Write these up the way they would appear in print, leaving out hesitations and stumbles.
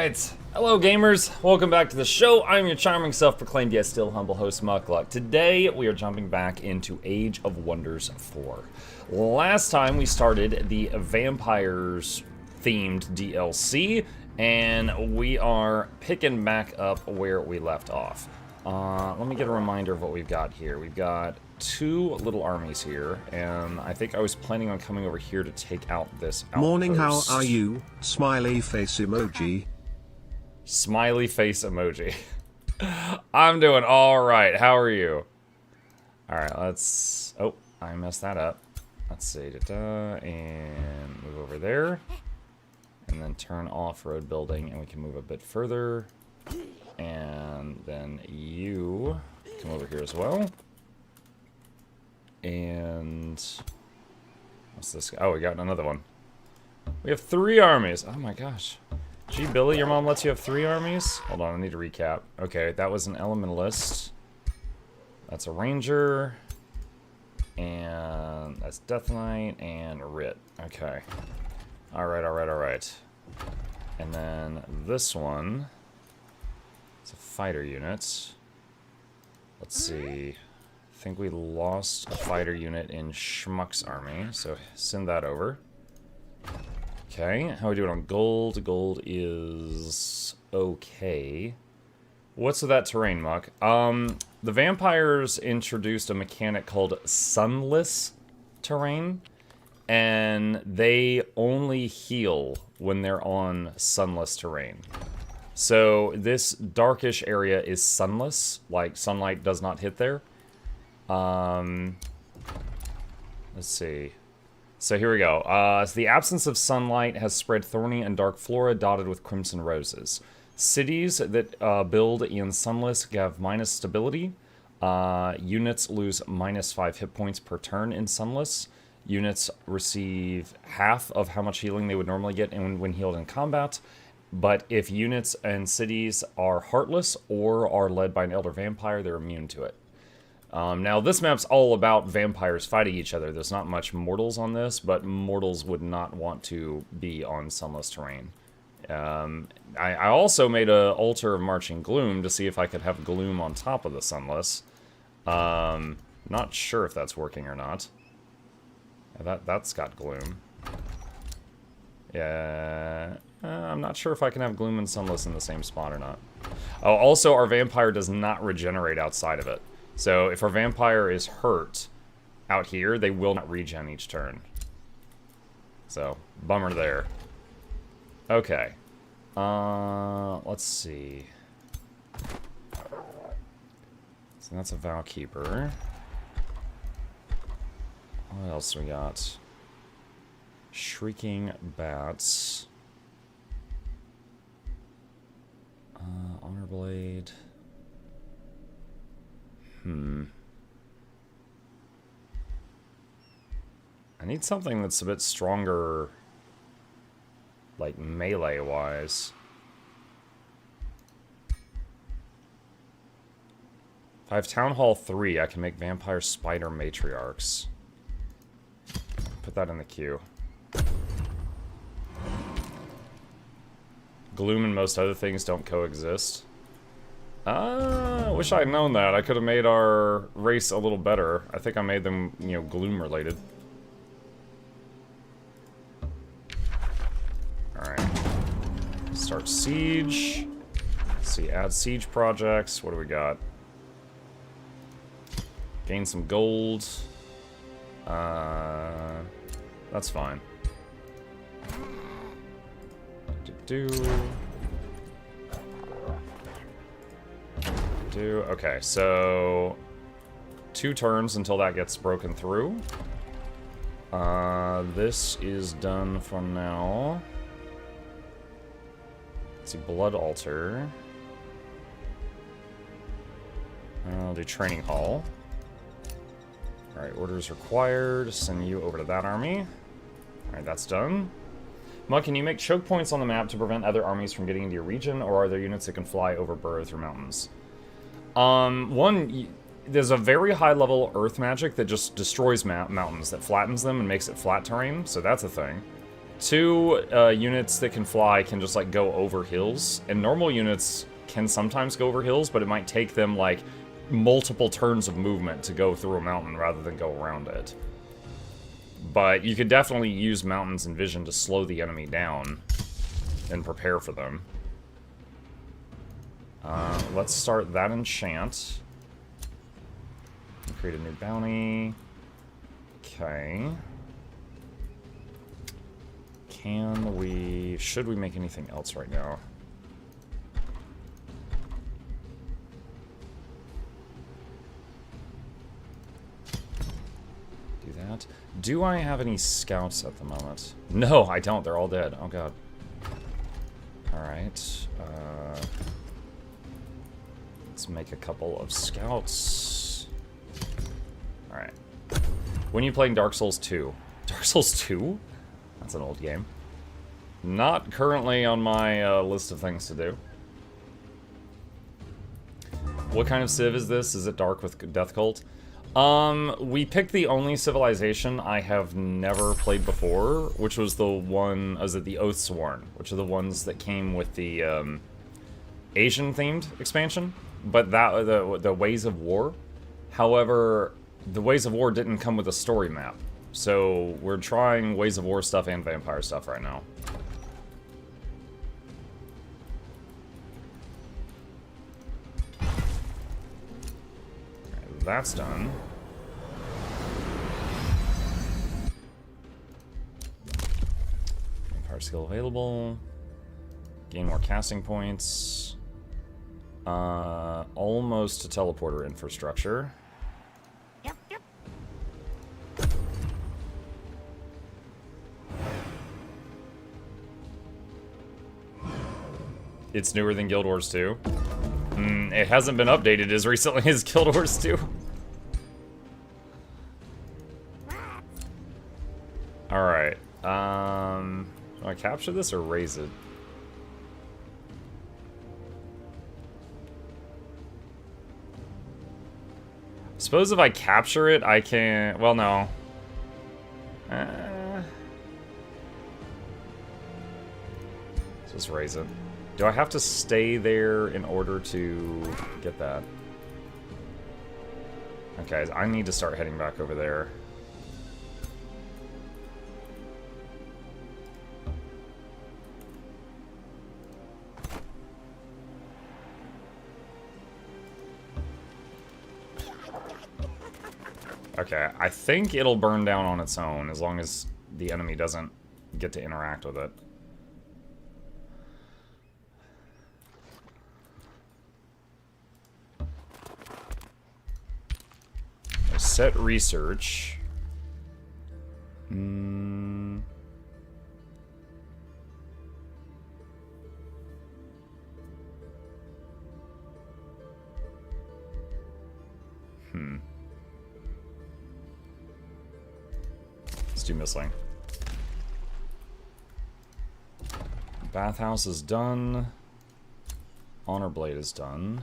Alright, hello gamers, welcome back to the show. I'm your charming self-proclaimed yet still humble host Mukluk. Today we are jumping back into Age of Wonders 4. Last time we started the vampires themed DLC and we are picking back up where we left off. Let me get a reminder of what we've got here. We've got two little armies here, and I think I was planning on coming over here to take out this outpost. Morning, how are you? Smiley face emoji. Smiley face emoji. I'm doing alright, how are you? Alright, let's... Oh, I messed that up. Let's see, and move over there. And then turn off road building, and we can move a bit further. And then you come over here as well. And what's this? Oh, we got another one. We have 3 armies. Oh my gosh. Gee, Billy, your mom lets you have 3 armies? Hold on, I need to recap. Okay, that was an elementalist. That's a ranger. And that's Death Knight and Writ. Okay. Alright, alright, alright. And then this one. It's a fighter unit. Let's see. I think we lost a fighter unit in Schmuck's army, so send that over. Okay, how are we doing on gold? Gold is okay. What's with that terrain, Muck? The vampires introduced a mechanic called sunless terrain, and they only heal when they're on sunless terrain. So this darkish area is sunless, like sunlight does not hit there. Let's see. So here we go. So the absence of sunlight has spread thorny and dark flora dotted with crimson roses. Cities that build in sunless have minus stability. Units lose minus 5 hit points per turn in sunless. Units receive half of how much healing they would normally get when healed in combat. But if units and cities are heartless or are led by an elder vampire, they're immune to it. Now, this map's all about vampires fighting each other. There's not much mortals on this, but mortals would not want to be on sunless terrain. I also made an altar of Marching Gloom to see if I could have Gloom on top of the sunless. Not sure if that's working or not. That's got Gloom. Yeah, I'm not sure if I can have Gloom and sunless in the same spot or not. Oh, also, our vampire does not regenerate outside of it. So if our vampire is hurt out here, they will not regen each turn. So, bummer there. Okay. Let's see. So that's a Valkeeper. What else we got? Shrieking Bats. Honor Blade. I need something that's a bit stronger, like melee-wise. If I have Town Hall 3, I can make Vampire Spider Matriarchs. Put that in the queue. Gloom and most other things don't coexist. I wish I had known that. I could have made our race a little better. I think I made them, you know, Gloom related. Alright. Start siege. Let's see, add siege projects. What do we got? Gain some gold. That's fine. Okay, so 2 turns until that gets broken through. This is done for now. Let's see, Blood Altar. I'll do Training Hall. Alright, orders required. Send you over to that army. Alright, that's done. Muck, can you make choke points on the map to prevent other armies from getting into your region, or are there units that can fly over burrow through mountains? There's a very high level earth magic that just destroys mountains, that flattens them and makes it flat terrain, so that's a thing. Two units that can fly can just, like, go over hills. And normal units can sometimes go over hills, but it might take them, like, multiple turns of movement to go through a mountain rather than go around it. But you could definitely use mountains and vision to slow the enemy down and prepare for them. Let's start that enchant. Create a new bounty. Okay. Should we make anything else right now? Do that. Do I have any scouts at the moment? No, I don't. They're all dead. Oh, God. Alright. Let's make a couple of scouts. Alright. When are you playing Dark Souls 2? Dark Souls 2? That's an old game. Not currently on my list of things to do. What kind of civ is this? Is it Dark with Death Cult? We picked the only civilization I have never played before, which was the one, is it the Oathsworn, which are the ones that came with the Asian-themed expansion, but that the Ways of War. However, the Ways of War didn't come with a story map, so we're trying Ways of War stuff and vampire stuff right now. That's done. Vampire skill available. Gain more casting points. Almost to teleporter infrastructure. Yep, yep. It's newer than Guild Wars 2. It hasn't been updated as recently as Guild Wars 2. Alright. Do I capture this or raise it? Suppose if I capture it, I can... Well, no. Let's just raise it. Do I have to stay there in order to get that? Okay, I need to start heading back over there. Okay, I think it'll burn down on its own as long as the enemy doesn't get to interact with it. Set research. Let's do Missling. Bathhouse is done. Honor Blade is done.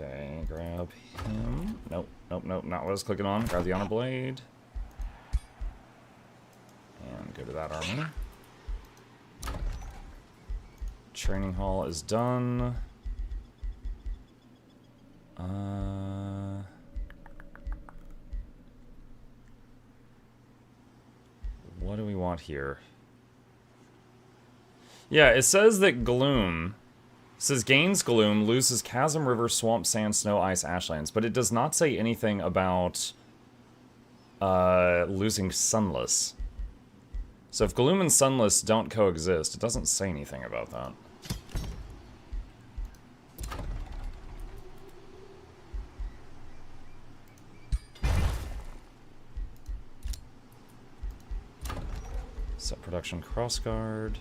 Okay, grab him. Nope, nope, nope, not what I was clicking on. Grab the Honor Blade. And go to that army. Training Hall is done. What do we want here? Yeah, it says that Gloom... It says gains Gloom, loses Chasm River, Swamp, Sand, Snow, Ice, Ashlands, but it does not say anything about losing Sunless. So if Gloom and Sunless don't coexist, it doesn't say anything about that. Set production crossguard.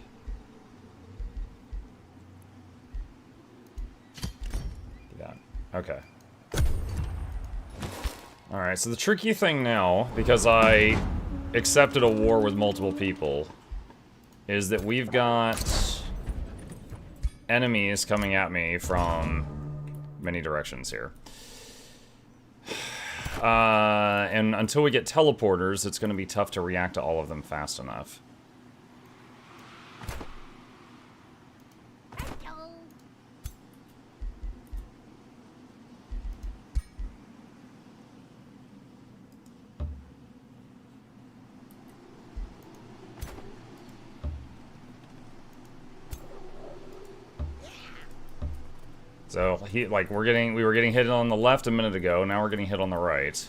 Okay. Alright, so the tricky thing now, because I accepted a war with multiple people, is that we've got enemies coming at me from many directions here. And until we get teleporters, it's going to be tough to react to all of them fast enough. So we were getting hit on the left a minute ago, now we're getting hit on the right.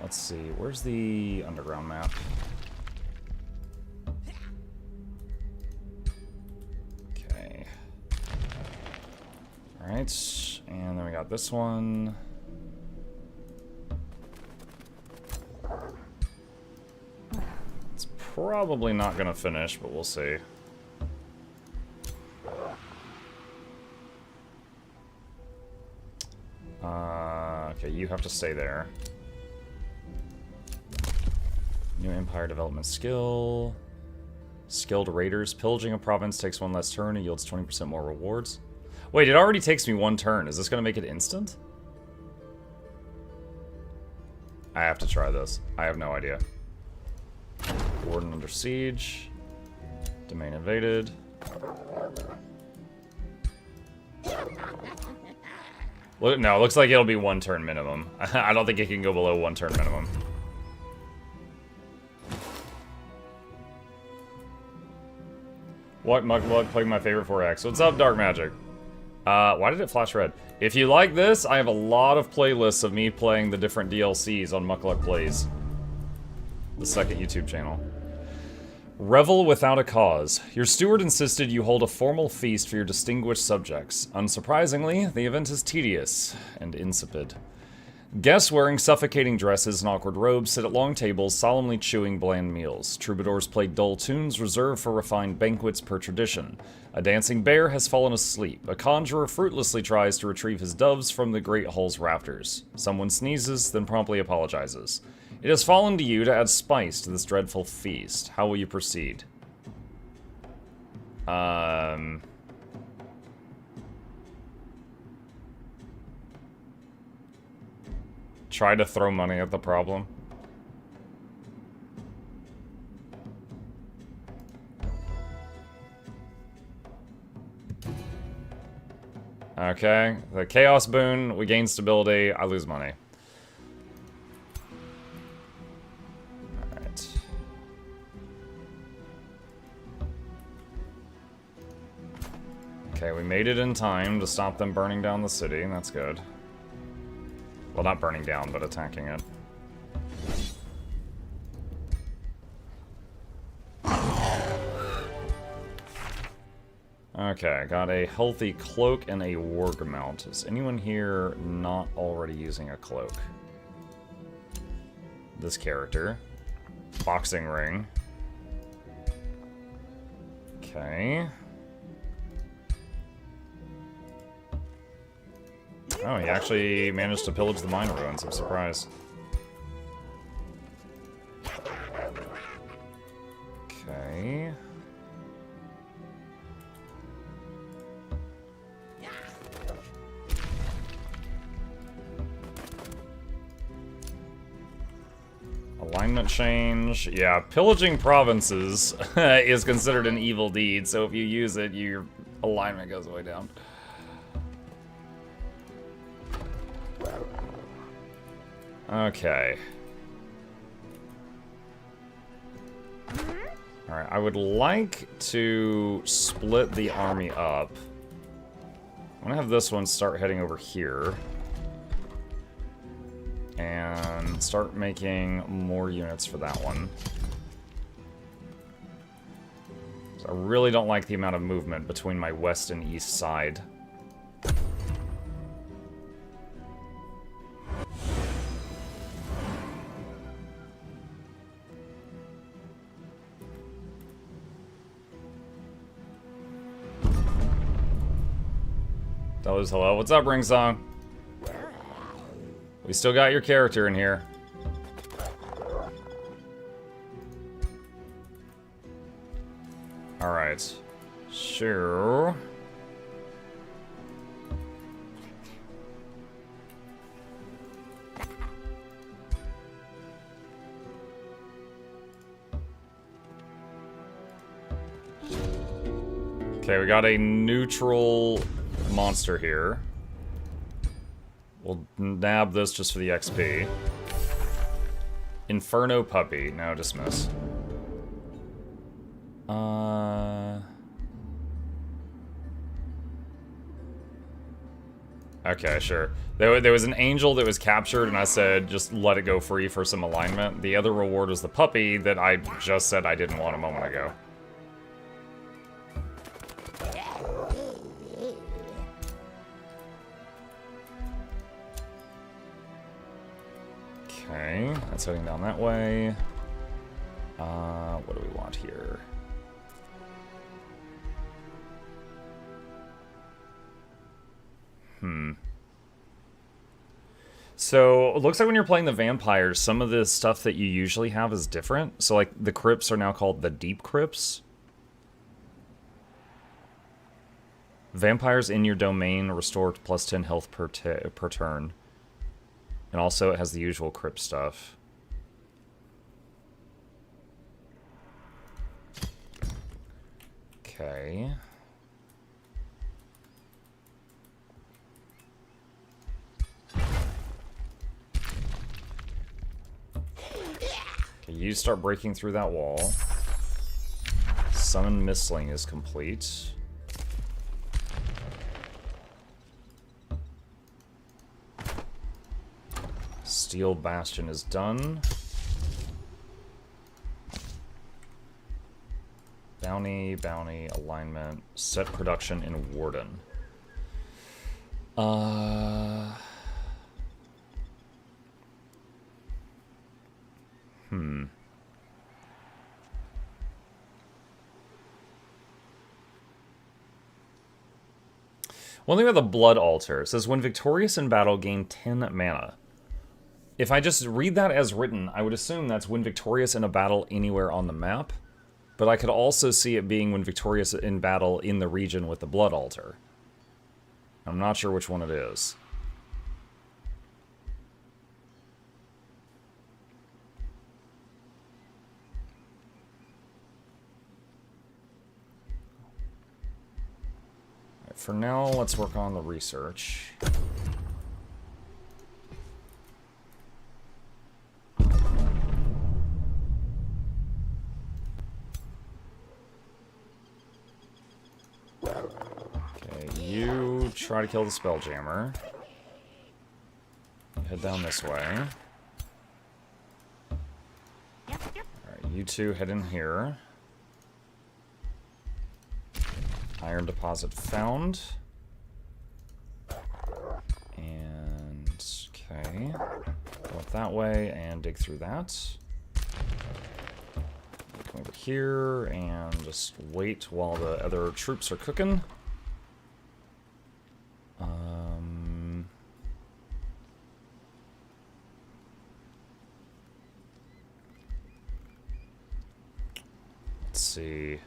Let's see, where's the underground map? Okay. Alright, and then we got this one. Probably not gonna finish, but we'll see. Okay, you have to stay there. New Empire development skill. Skilled raiders. Pillaging a province takes 1 less turn and yields 20% more rewards. Wait, it already takes me 1 turn. Is this gonna make it instant? I have to try this. I have no idea. Warden under siege. Domain invaded. No, it looks like it'll be 1 turn minimum. I don't think it can go below 1 turn minimum. What Mukluk playing my favorite 4X? What's up, Dark Magic? Why did it flash red? If you like this, I have a lot of playlists of me playing the different DLCs on Mukluk Plays. The second YouTube channel. Revel without a cause. Your steward insisted you hold a formal feast for your distinguished subjects. Unsurprisingly, the event is tedious and insipid. Guests wearing suffocating dresses and awkward robes sit at long tables, solemnly chewing bland meals. Troubadours play dull tunes reserved for refined banquets per tradition. A dancing bear has fallen asleep. A conjurer fruitlessly tries to retrieve his doves from the great hall's rafters. Someone sneezes, then promptly apologizes. It has fallen to you to add spice to this dreadful feast. How will you proceed? Try to throw money at the problem. Okay, the Chaos Boon, we gain stability, I lose money. Alright. Okay, we made it in time to stop them burning down the city, and that's good. Well, not burning down, but attacking it. Okay, got a healthy cloak and a warg mount. Is anyone here not already using a cloak? This character. Boxing ring. Okay. Oh, he actually managed to pillage the mine ruins. I'm surprised. Okay. Alignment change. Yeah, pillaging provinces is considered an evil deed, so if you use it, your alignment goes way down. Okay. Alright, I would like to split the army up. I'm gonna have this one start heading over here. And start making more units for that one. So I really don't like the amount of movement between my west and east side. Dollars, hello. What's up, Ringsong? We still got your character in here. Alright. Sure. Okay, we got a neutral monster here. We'll nab this just for the XP. Inferno Puppy. No, dismiss. Okay, sure. There was an angel that was captured, and I said just let it go free for some alignment. The other reward was the puppy that I just said I didn't want a moment ago. Okay, that's heading down that way. What do we want here? So, it looks like when you're playing the vampires, some of the stuff that you usually have is different. So, like, the crypts are now called the deep crypts. Vampires in your domain restore plus 10 health per turn. And also, it has the usual crypt stuff. Okay. Okay, you start breaking through that wall. Summon Mistling is complete. Steel Bastion is done. Bounty, alignment, set production in Warden. One thing about the Blood Altar, it says when victorious in battle, gain 10 mana. If I just read that as written, I would assume that's when victorious in a battle anywhere on the map. But I could also see it being when victorious in battle in the region with the Blood Altar. I'm not sure which one it is. Right, for now, let's work on the research. You try to kill the Spelljammer. Head down this way. Alright, you two head in here. Iron deposit found. And, okay. Go up that way and dig through that. Come over here and just wait while the other troops are cooking. Let's see.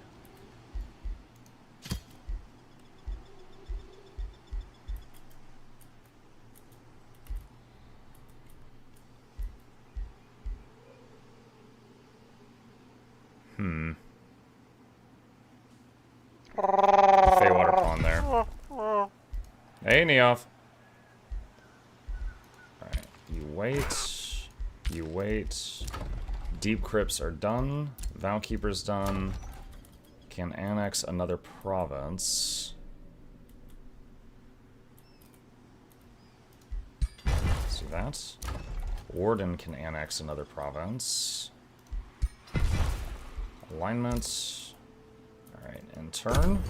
Feywater Pond there. Hey, Neoff. Alright, you wait. You wait. Deep Crypts are done. Vowkeeper's done. Can annex another province. See that? Warden can annex another province. Alignment. Alright, and turn.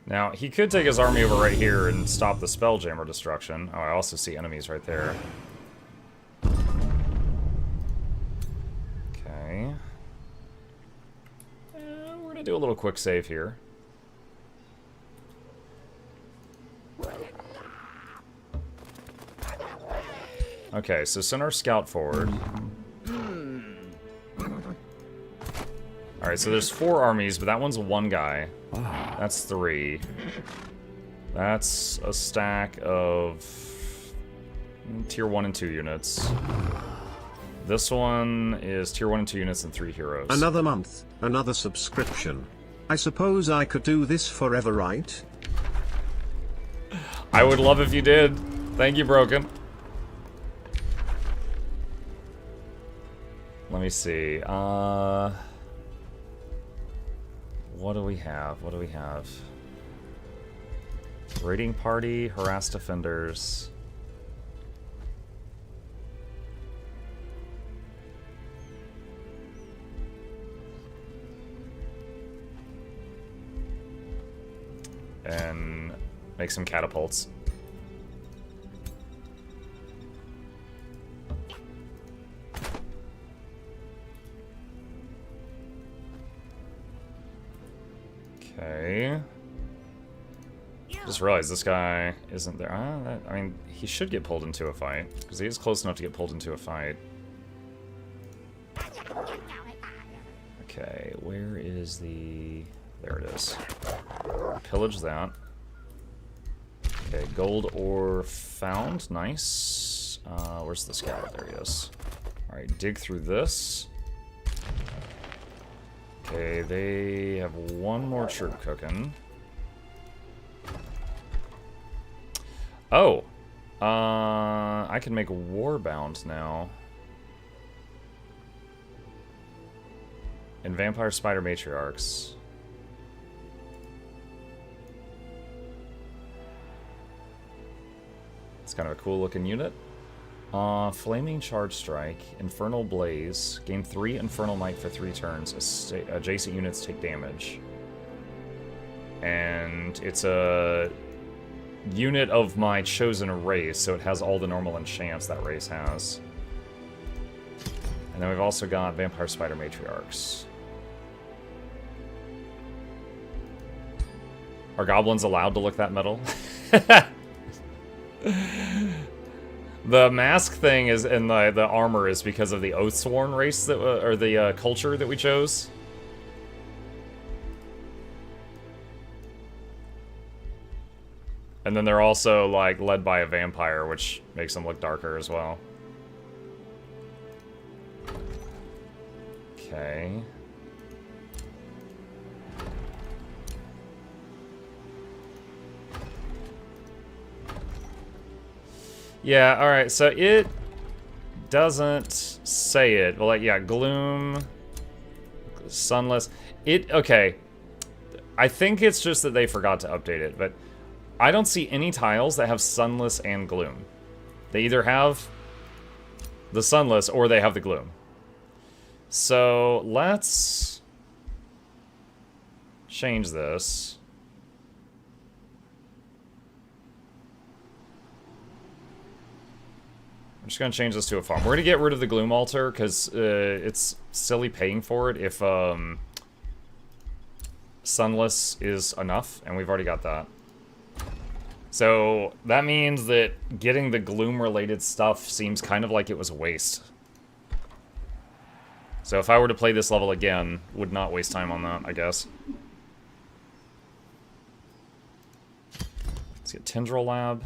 Now, he could take his army over right here and stop the Spelljammer destruction. Oh, I also see enemies right there. Okay. And we're gonna do a little quick save here. Okay, so send our scout forward. Alright, so there's 4 armies, but that one's 1 guy. That's 3. That's a stack of tier 1 and 2 units. This one is tier 1 and 2 units and 3 heroes. Another month, another subscription. I suppose I could do this forever, right? I would love if you did. Thank you, Broken. Let me see. What do we have? What do we have? Raiding party, harass defenders. And make some catapults. Okay. Just realized this guy isn't there. I mean, he should get pulled into a fight, because he is close enough to get pulled into a fight. Okay, where is the... There it is. Pillage that. Okay, gold ore found. Nice. Where's the scout? There he is. Alright, dig through this. Okay, they have 1 more troop cooking. Oh! I can make Warbound now. And Vampire Spider Matriarchs. It's kind of a cool looking unit. Flaming Charge Strike, Infernal Blaze, gain 3 Infernal Might for 3 turns. Adjacent units take damage. And it's a unit of my chosen race, so it has all the normal enchants that race has. And then we've also got Vampire Spider Matriarchs. Are goblins allowed to look that metal? The mask thing is, and the armor is because of the Oathsworn race that, or the culture that we chose. And then they're also like led by a vampire, which makes them look darker as well. Okay. Yeah, alright, so it doesn't say it. Well, like, yeah, Gloom, Sunless. Okay. I think it's just that they forgot to update it, but I don't see any tiles that have Sunless and Gloom. They either have the Sunless or they have the Gloom. So, let's change this. I'm just going to change this to a farm. We're going to get rid of the Gloom Altar, because it's silly paying for it if Sunless is enough, and we've already got that. So that means that getting the Gloom-related stuff seems kind of like it was a waste. So if I were to play this level again, would not waste time on that, I guess. Let's get Tendril Lab.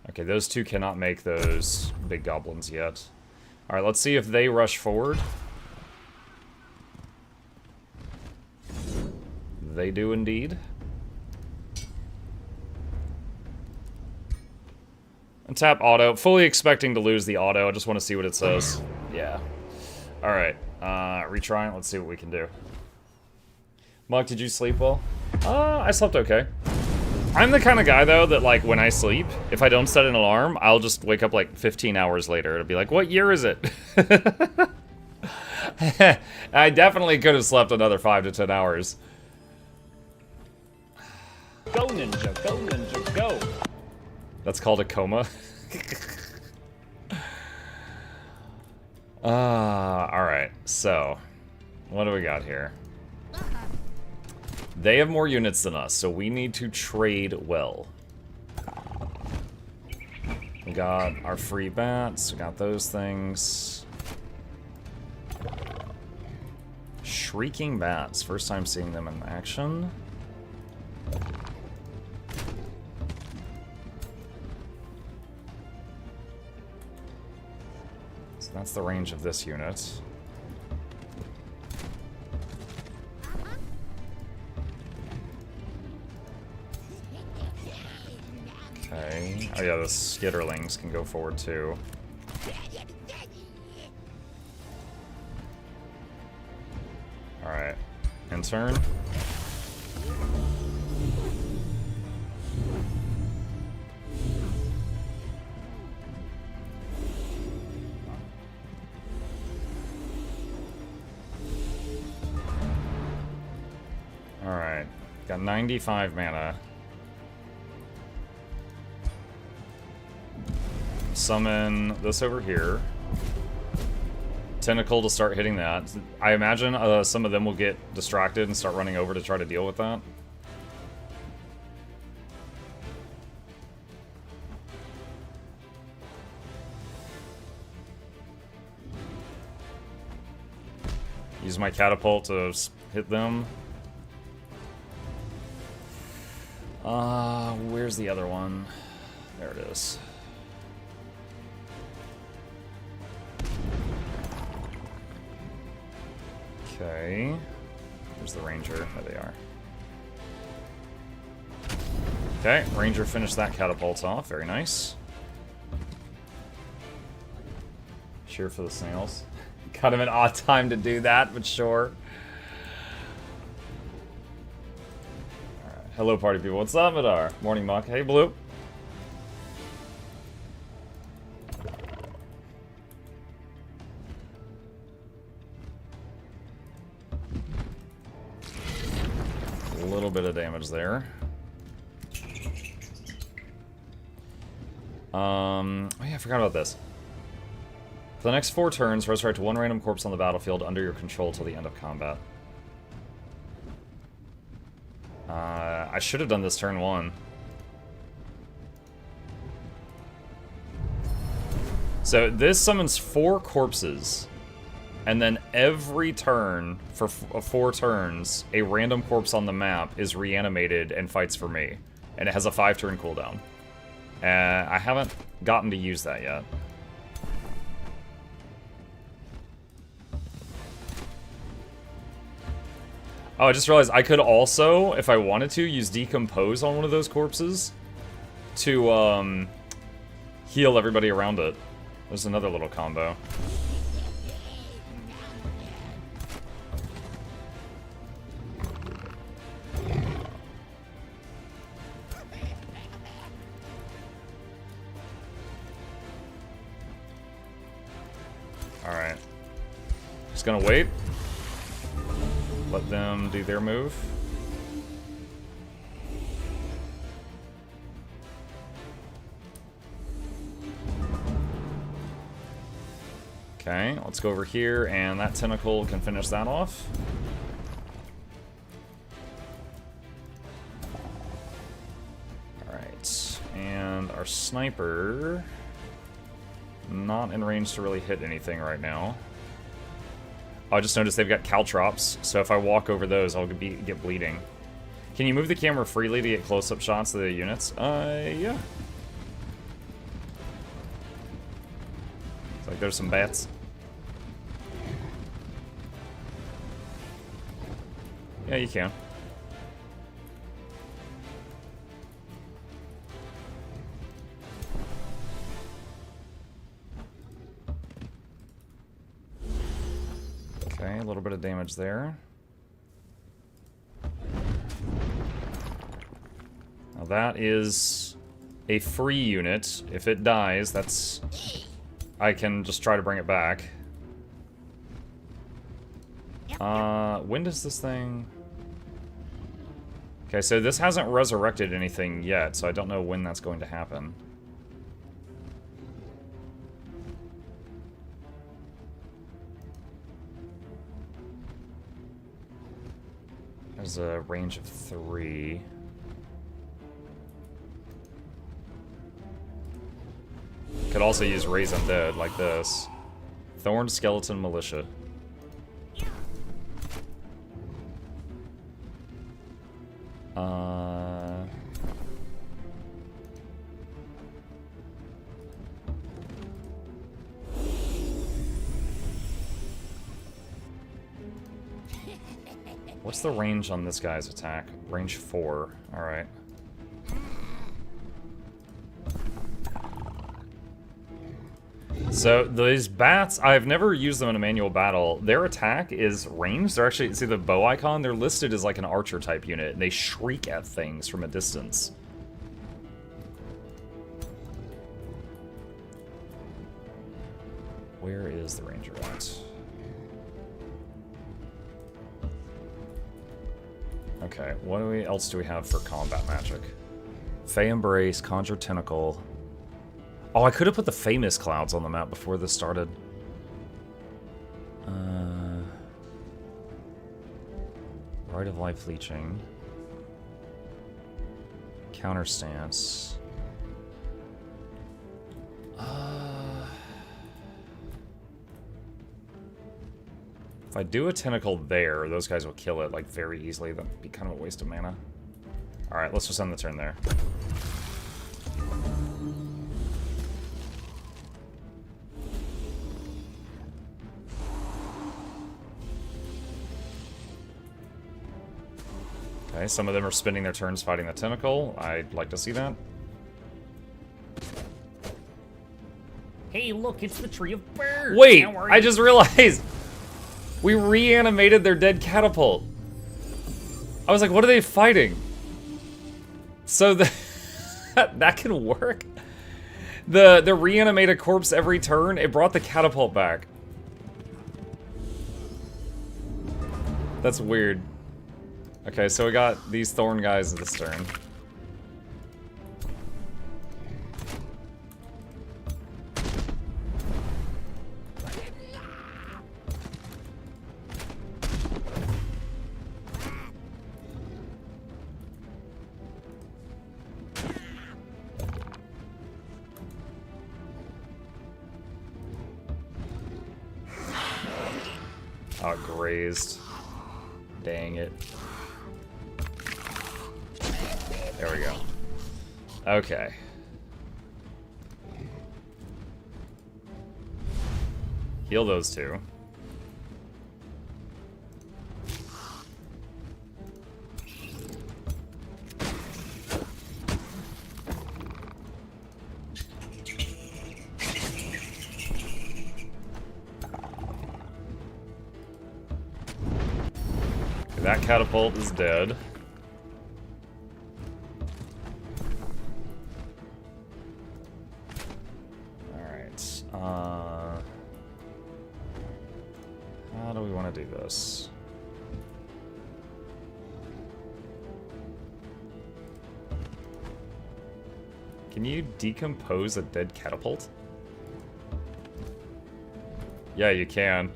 Okay, those two cannot make those big goblins yet. Alright, let's see if they rush forward. They do indeed. And tap auto. Fully expecting to lose the auto. I just want to see what it says. Yeah. Alright. Retry it. Let's see what we can do. Mug, did you sleep well? I slept okay. I'm the kind of guy, though, that, like, when I sleep, if I don't set an alarm, I'll just wake up, like, 15 hours later. It'll be like, what year is it? I definitely could have slept another 5 to 10 hours. Go, ninja, go, ninja, go! That's called a coma. Alright, so, what do we got here? They have more units than us, so we need to trade well. We got our free bats. We got those things. Shrieking bats. First time seeing them in action. So that's the range of this unit. Okay. Oh yeah, the skitterlings can go forward too. Alright. In turn. Alright. Got 95 mana. Summon this over here. Tentacle to start hitting that. I imagine some of them will get distracted and start running over to try to deal with that. Use my catapult to hit them. Where's the other one? There it is. Okay. Where's the ranger? There they are. Okay, ranger finished that catapult off. Very nice. Cheer for the snails. Got him an odd time to do that, but sure. Alright. Hello, party people. What's up, Madar? Morning, Muck. Hey, Blue. A little bit of damage there. Oh yeah, I forgot about this. For the next 4 turns, resurrect 1 random corpse on the battlefield under your control till the end of combat. I should have done this turn 1. So this summons 4 corpses, and then every turn, for 4 turns, a random corpse on the map is reanimated and fights for me. And it has a 5-turn cooldown. I haven't gotten to use that yet. Oh, I just realized I could also, if I wanted to, use Decompose on one of those corpses to heal everybody around it. There's another little combo. Alright. Just gonna wait. Let them do their move. Okay, let's go over here, and that tentacle can finish that off. Alright, and our sniper... not in range to really hit anything right now. I just noticed they've got caltrops, so if I walk over those, I'll get bleeding. Can you move the camera freely to get close-up shots of the units? Yeah. It's like there's some bats. Yeah, you can. Okay, a little bit of damage there. Now that is a free unit. If it dies, that's... I can just try to bring it back. When does this thing... Okay, so this hasn't resurrected anything yet, so I don't know when that's going to happen. There's a range of 3. could also use Raise Undead like this. Thorn Skeleton Militia. What's the range on this guy's attack? Range 4. Alright. So, these bats, I've never used them in a manual battle. Their attack is ranged. They're actually, see the bow icon? They're listed as like an archer type unit. And they shriek at things from a distance. Where is the ranger at? Okay, what else do we have for combat magic? Fey Embrace, Conjure Tentacle. Oh, I could have put the famous clouds on the map before this started. Rite of Life Leeching. Counter Stance. If I do a tentacle there, those guys will kill it like very easily. That'd be kind of a waste of mana. Alright, let's just end the turn there. Okay, some of them are spending their turns fighting the tentacle. I'd like to see that. Hey, look, it's the Tree of Birds. Wait, How are I you? just realized we reanimated their dead catapult. I was like, what are they fighting? So that can work. The reanimated corpse every turn, it brought the catapult back. That's weird. Okay, so we got these thorn guys this turn. Oh, grazed. Dang it. There we go. Okay. Heal those two. That catapult is dead. Alright. How do we want to do this? Can you decompose a dead catapult? Yeah, you can.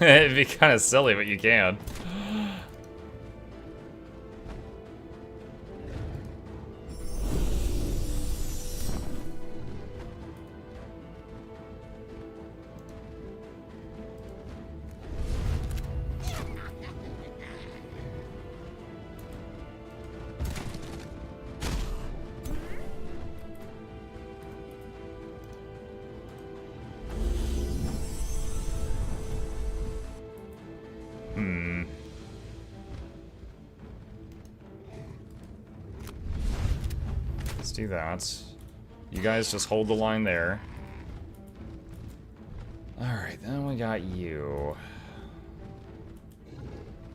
It'd be kind of silly, but you can. Let's do that. You guys just hold the line there. Alright, then we got you.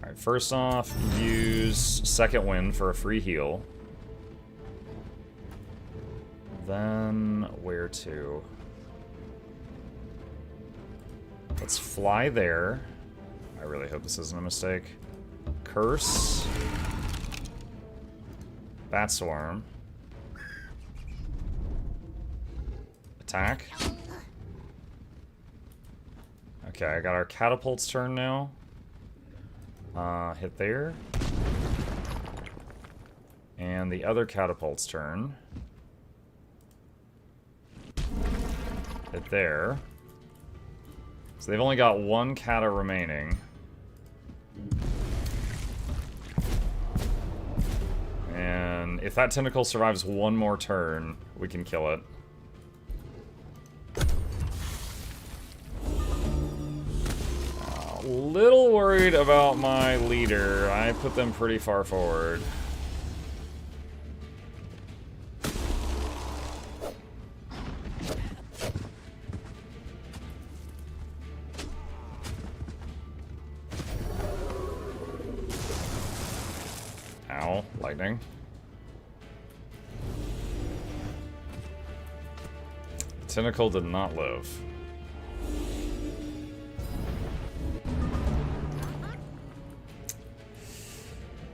Alright, first off, use Second Wind for a free heal. Then, where to? Let's fly there. I really hope this isn't a mistake. Curse. Bat Swarm. Attack. Okay, I got our catapult's turn now. Hit there. And the other catapult's turn. it there. So they've only got one kata remaining. And if that tentacle survives one more turn, we can kill it. A little worried about my leader. I put them pretty far forward. Ow, lightning. The tentacle did not live.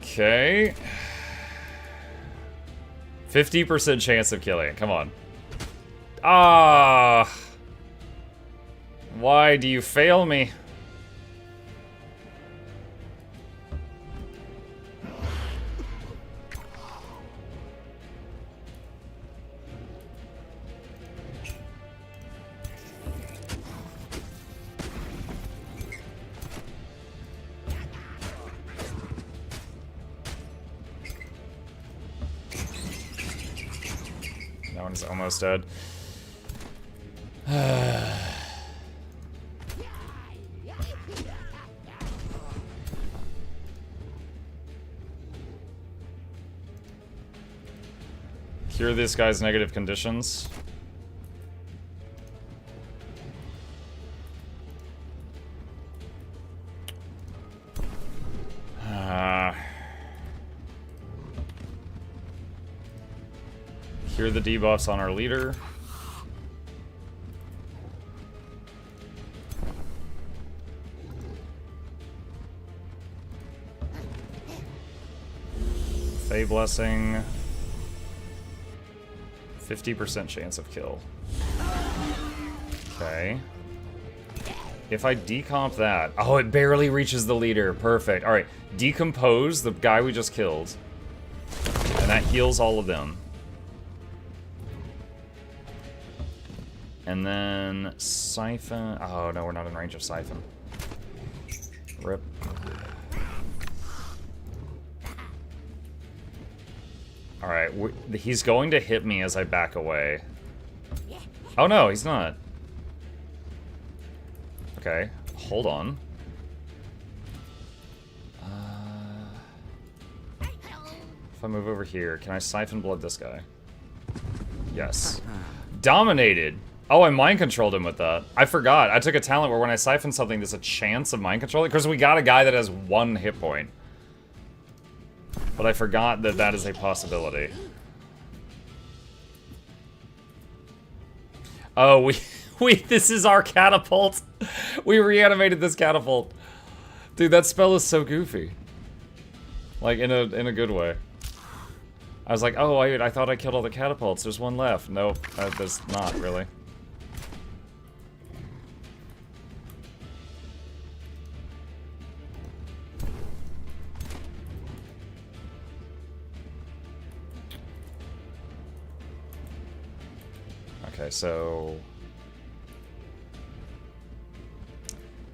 Okay. 50% chance of killing it. Come on. Ah! Why do you fail me? That one's almost dead. Cure this guy's negative conditions. Cure the debuffs on our leader. Fey Blessing. 50% chance of kill. Okay. If I decomp that... Oh, it barely reaches the leader. Perfect. Alright. Decompose the guy we just killed. And that heals all of them. And then... Siphon... Oh, no, we're not in range of Siphon. Rip. Alright, he's going to hit me as I back away. Oh no, he's not. Okay, hold on. If I move over here, can I Siphon Blood this guy? Yes. Dominated! Oh, I mind controlled him with that. I forgot. I took a talent where when I siphon something, there's a chance of mind controlling. Because we got a guy that has 1 hit point. But I forgot that that is a possibility. Oh, this is our catapult. We reanimated this catapult. Dude, that spell is so goofy. Like, in a good way. I was like, oh, I thought I killed all the catapults. There's one left. Nope, there's not, really. Okay, so...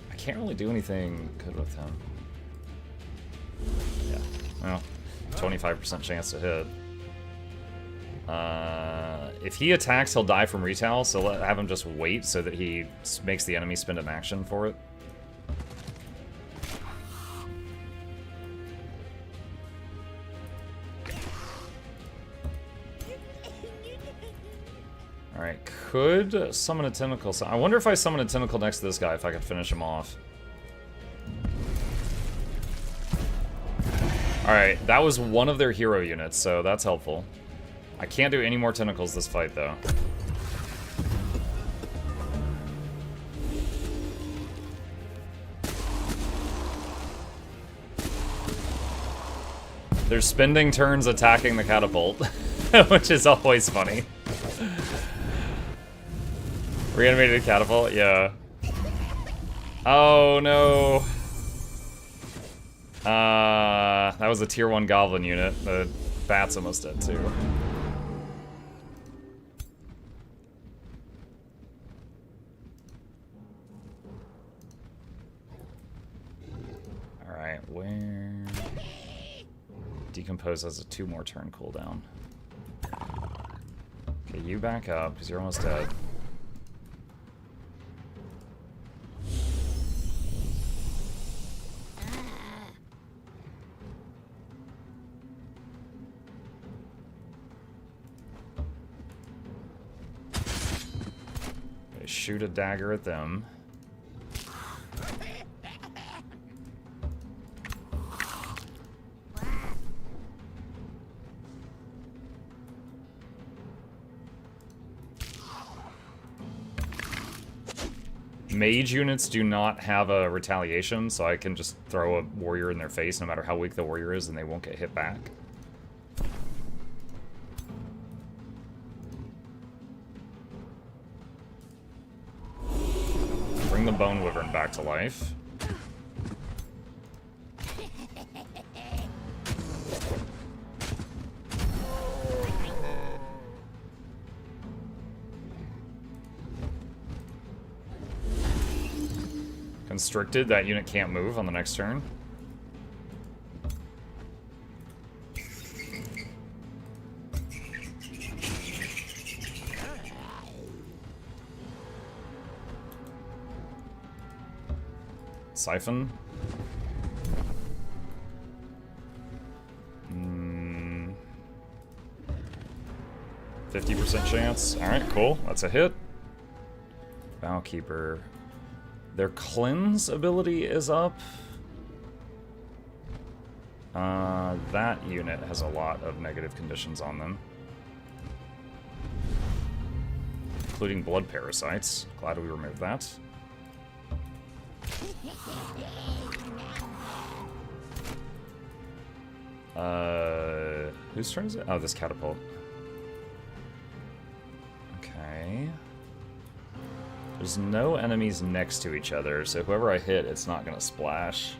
I can't really do anything good with him. Yeah, well, 25% chance to hit. If he attacks, he'll die from retail, so have him just wait so that he makes the enemy spend an action for it. Alright, could summon a tentacle. I wonder if I summon a tentacle next to this guy, if I could finish him off. Alright, that was one of their hero units, so that's helpful. I can't do any more tentacles this fight, though. They're spending turns attacking the catapult, which is always funny. Reanimated catapult? Yeah. Oh, no. That was a tier 1 goblin unit. The bat's almost dead, too. Okay, where... Decompose has a 2 more turn cooldown. Okay, you back up, because you're almost dead. Okay, shoot a dagger at them. Mage units do not have a retaliation, so I can just throw a warrior in their face no matter how weak the warrior is and they won't get hit back. Bring the Bone Wyvern back to life. Constricted, that unit can't move on the next turn. Siphon. 50% chance. Alright, cool. That's a hit. Bowkeeper. Their cleanse ability is up. That unit has a lot of negative conditions on them. Including blood parasites. Glad we removed that. Whose turn is it? Oh, this catapult. Okay. There's no enemies next to each other, so whoever I hit, it's not gonna splash.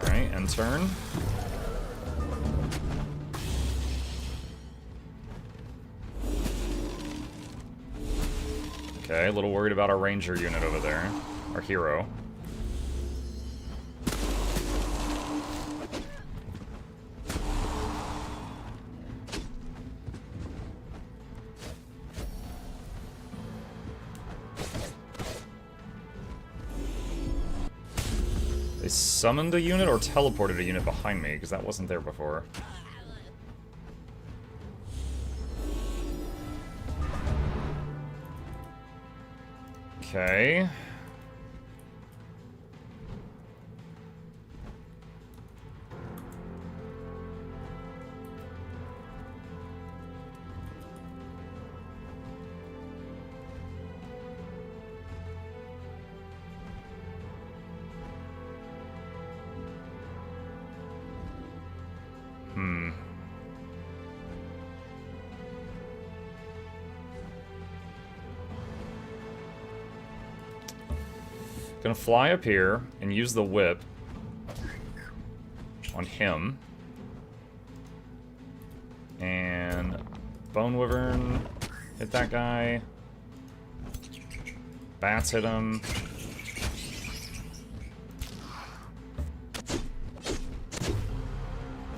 Alright, end turn. Okay, a little worried about our ranger unit over there. Our hero. They summoned a unit or teleported a unit behind me, because that wasn't there before. Okay. Gonna fly up here and use the whip on him. And Bone Wyvern, hit that guy. Bats hit him.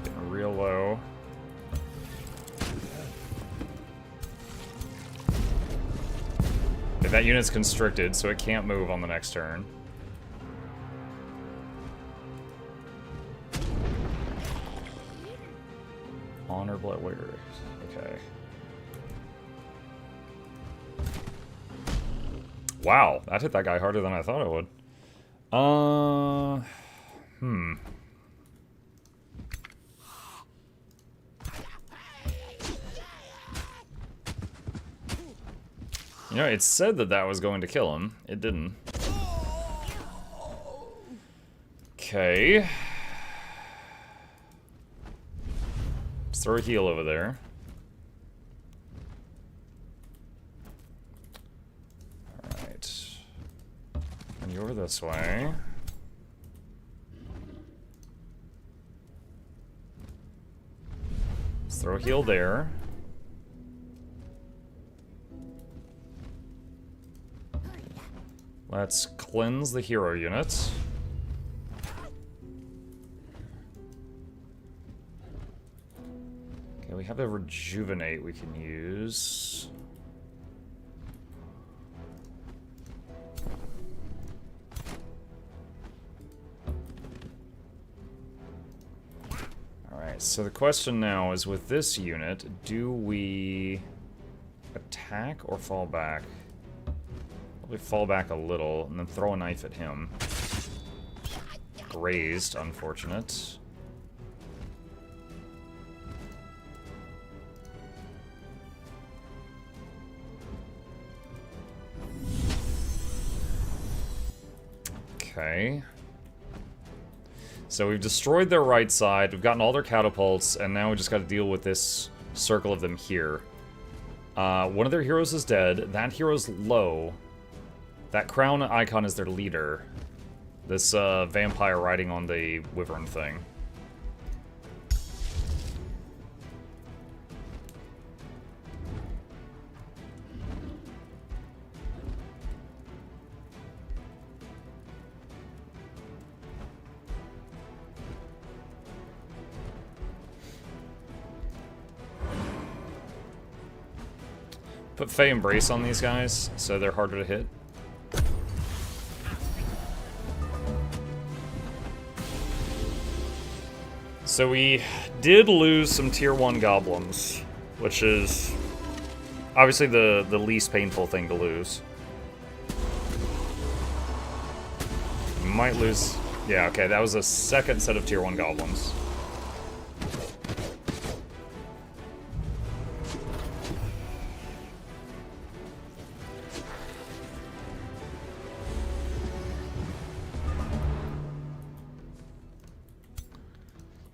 Getting real low. That unit's constricted, so it can't move on the next turn. Honor blood warrior. Okay. Wow, that hit that guy harder than I thought it would. You know, it said that that was going to kill him. It didn't. Okay. Let's throw a heal over there. Alright. And you're this way. throw a heal there. Let's cleanse the hero unit. Okay, we have a rejuvenate we can use. Alright, so the question now is with this unit, do we attack or fall back? Probably fall back a little and then throw a knife at him. Grazed, unfortunate. Okay. So we've destroyed their right side, we've gotten all their catapults, and now we just gotta deal with this circle of them here. One of their heroes is dead, that hero's low. That crown icon is their leader. This vampire riding on the wyvern thing. Put Fey Embrace on these guys, so they're harder to hit. So we did lose some tier 1 goblins, which is obviously the least painful thing to lose. We might lose... Yeah, okay, that was a second set of tier 1 goblins.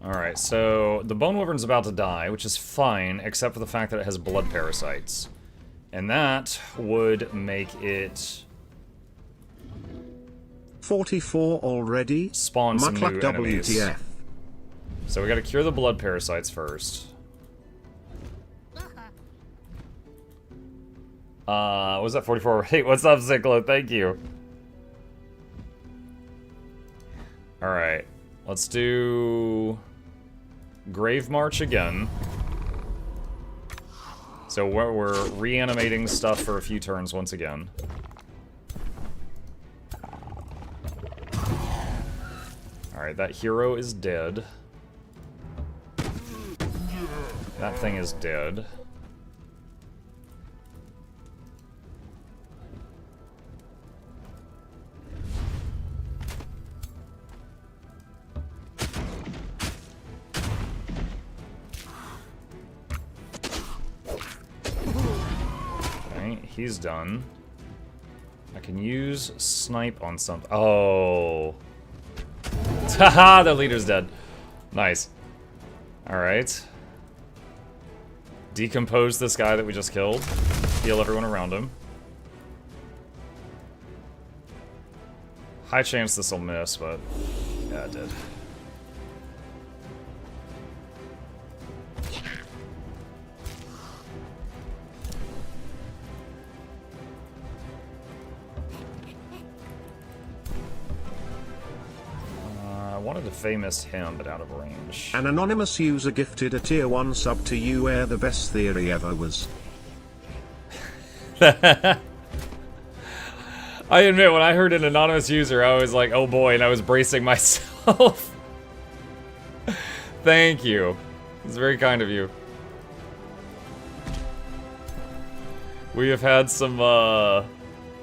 Alright, so the Bone Wyvern's about to die, which is fine, except for the fact that it has blood parasites. And that would make it... 44 already? Spawn some new enemies. WTF. So we gotta cure the blood parasites first. What was that, 44? Hey, what's up, Ziklo? Thank you. Alright, let's do... Grave March again. So we're reanimating stuff for a few turns once again. Alright, that hero is dead. That thing is dead. He's done. I can use snipe on something. Oh. Haha, the leader's dead. Nice. Alright. Decompose this guy that we just killed. Heal everyone around him. High chance this will miss, but yeah, it did. I wanted to famous him, but out of range. An anonymous user gifted a tier 1 sub to you where the best theory ever was. I admit, when I heard an anonymous user, I was like, oh boy, and I was bracing myself. Thank you. It's very kind of you. We have had some,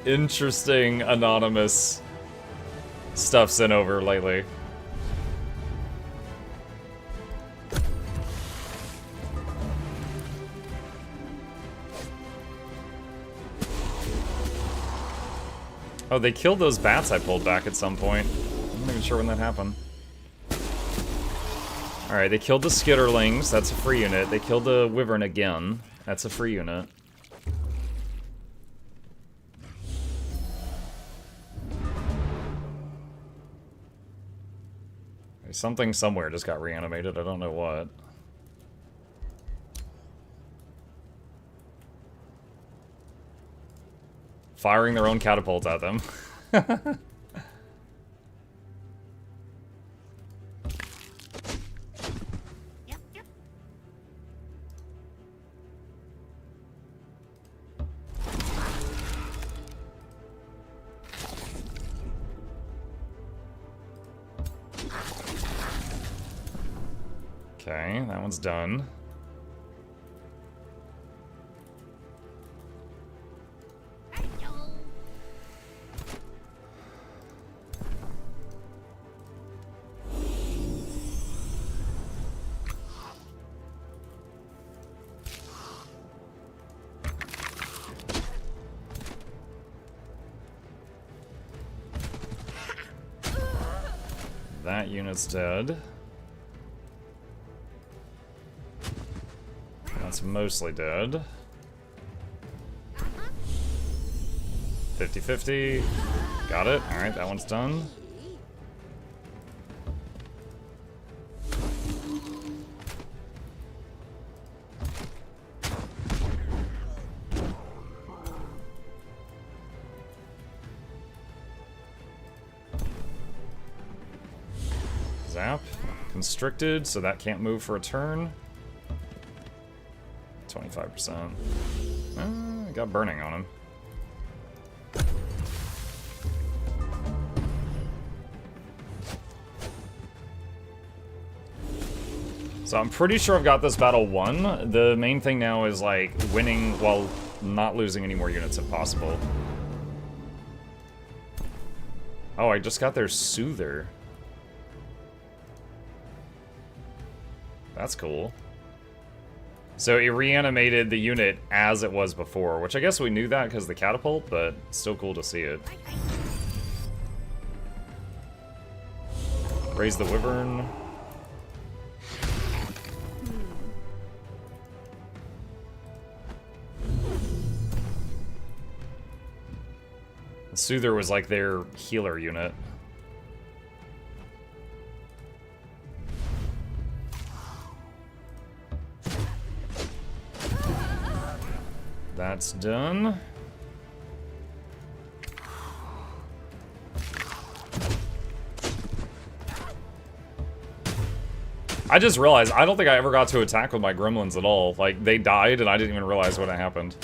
interesting anonymous stuff sent over lately. Oh, they killed those bats I pulled back at some point. I'm not even sure when that happened. Alright, they killed the skitterlings. That's a free unit. They killed the wyvern again. That's a free unit. Something somewhere just got reanimated. I don't know what. firing their own catapults at them. Yep, yep. Okay, that one's done. Hi-yo. That unit's dead. That's mostly dead. 50-50. Got it. Alright, that one's done. Zap. Constricted, so that can't move for a turn. 25%. Got burning on him. So I'm pretty sure I've got this battle won. The main thing now is like winning while not losing any more units if possible. Oh, I just got their Soother. That's cool. So it reanimated the unit as it was before, which I guess we knew that because of the catapult, but still cool to see it. Raise the Wyvern. The Soother was like their healer unit. That's done. I just realized I don't think I ever got to attack with my gremlins at all. Like, they died and I didn't even realize what had happened.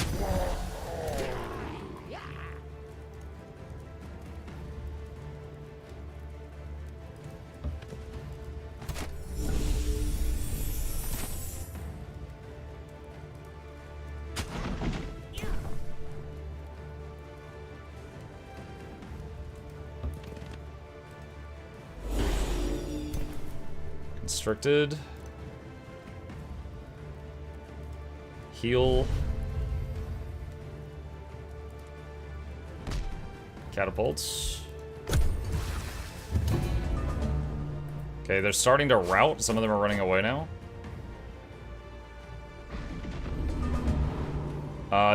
Constricted. Heal. Catapults. Okay, they're starting to rout. Some of them are running away now.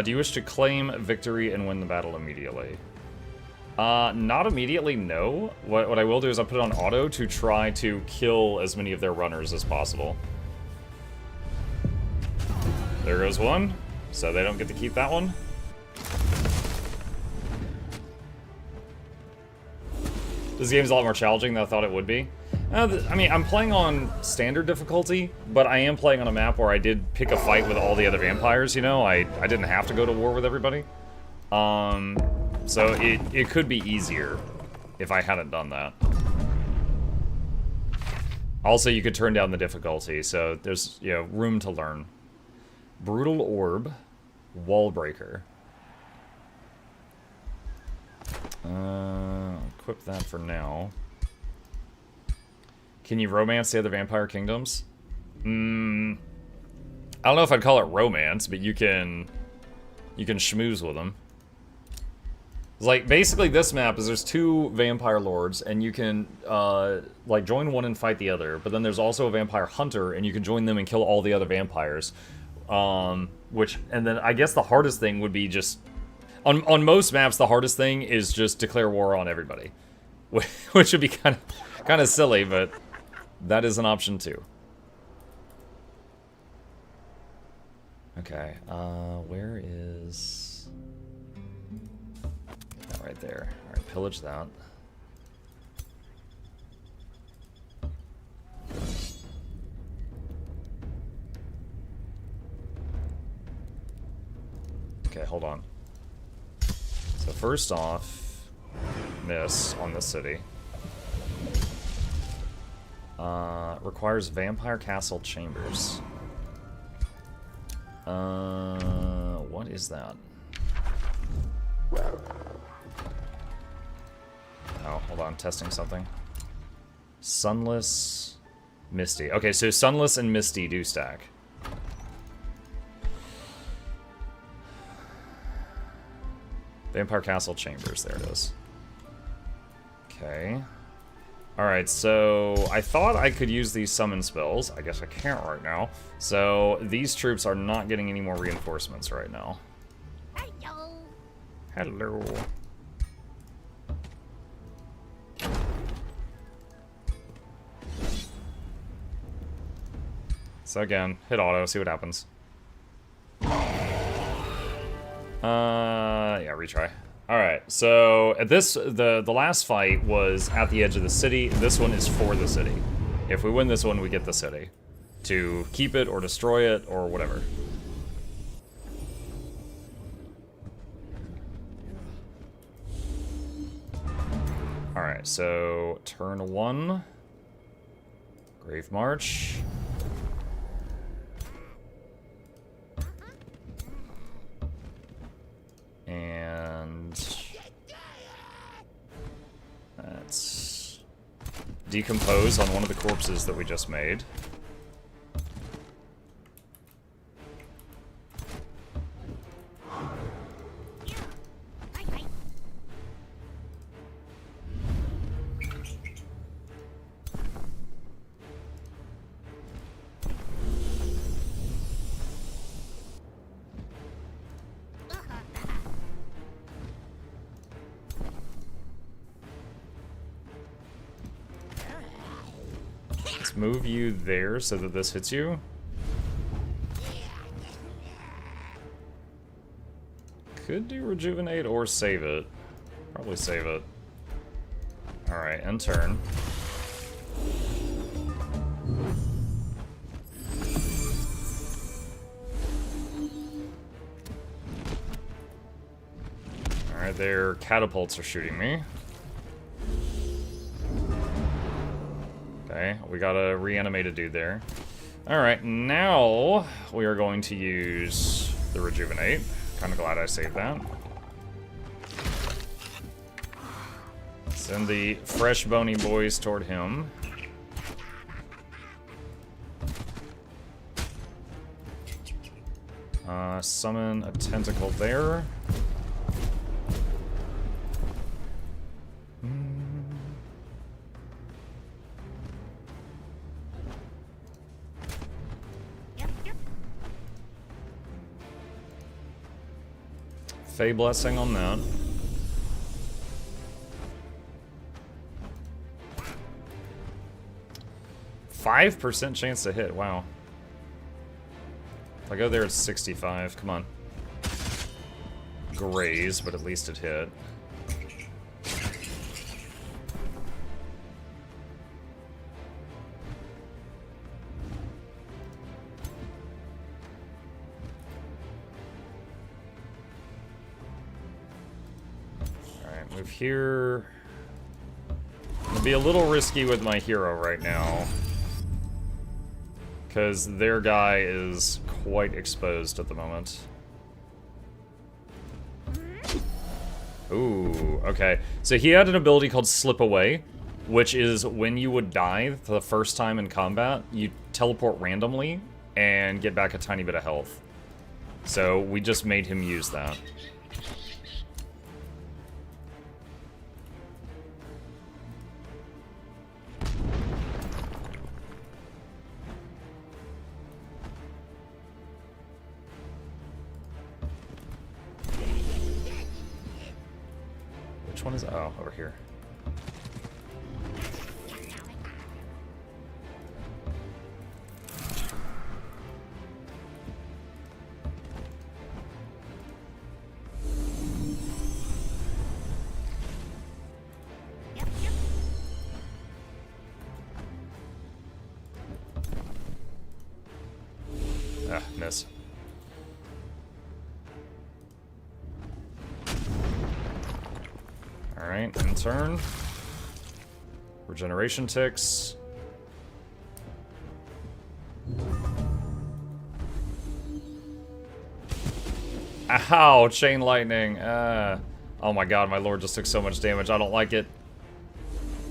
Do you wish to claim victory and win the battle immediately? Not immediately, no. What I will do is I'll put it on auto to try to kill as many of their runners as possible. There goes one. So they don't get to keep that one. This game's a lot more challenging than I thought it would be. I mean, I'm playing on standard difficulty, but I am playing on a map where I did pick a fight with all the other vampires, you know? I didn't have to go to war with everybody. So it could be easier if I hadn't done that. Also, you could turn down the difficulty, so there's, you know, room to learn. Brutal Orb, Wall Breaker. Equip that for now. Can you romance the other vampire kingdoms? I don't know if I'd call it romance, but you can schmooze with them. Like, basically this map is there's two vampire lords, and you can, like, join one and fight the other, but then there's also a vampire hunter, and you can join them and kill all the other vampires. And then I guess the hardest thing would be just, on most maps, the hardest thing is just declare war on everybody. Which would be kind of silly, but that is an option too. Okay, where is... Right there. Alright, pillage that. Okay, hold on. So first off, miss on the city. Requires vampire castle chambers. What is that? Oh, hold on, testing something. Sunless, Misty. Okay, so Sunless and Misty do stack. Vampire Castle Chambers, there it is. Okay. Alright, so I thought I could use these summon spells. I guess I can't right now. So these troops are not getting any more reinforcements right now. Hello. Hello. So again, hit auto, see what happens. Yeah, retry. Alright, so at this, the last fight was at the edge of the city. This one is for the city. If we win this one, we get the city. To keep it or destroy it or whatever. Alright, so turn 1. Grave March. And let's decompose on one of the corpses that we just made. Let's move you there so that this hits you. Could do rejuvenate or save it. Probably save it. Alright, end turn. Alright, their catapults are shooting me. Okay, we got a reanimated dude there. Alright, now we are going to use the rejuvenate. Kinda glad I saved that. Send the fresh bony boys toward him. Summon a tentacle there. Fey Blessing on that. %5 chance to hit, wow. If I go there, it's 65, come on. Graze, but at least it hit. Move here. I'm gonna be a little risky with my hero right now, because their guy is quite exposed at the moment. Ooh, okay. So he had an ability called Slip Away, which is when you would die the first time in combat, you teleport randomly and get back a tiny bit of health. So we just made him use that. Which one is... oh, over here. Ah, miss. Alright, in turn. Regeneration ticks. Ow, chain lightning. Oh my god, my lord just took so much damage. I don't like it.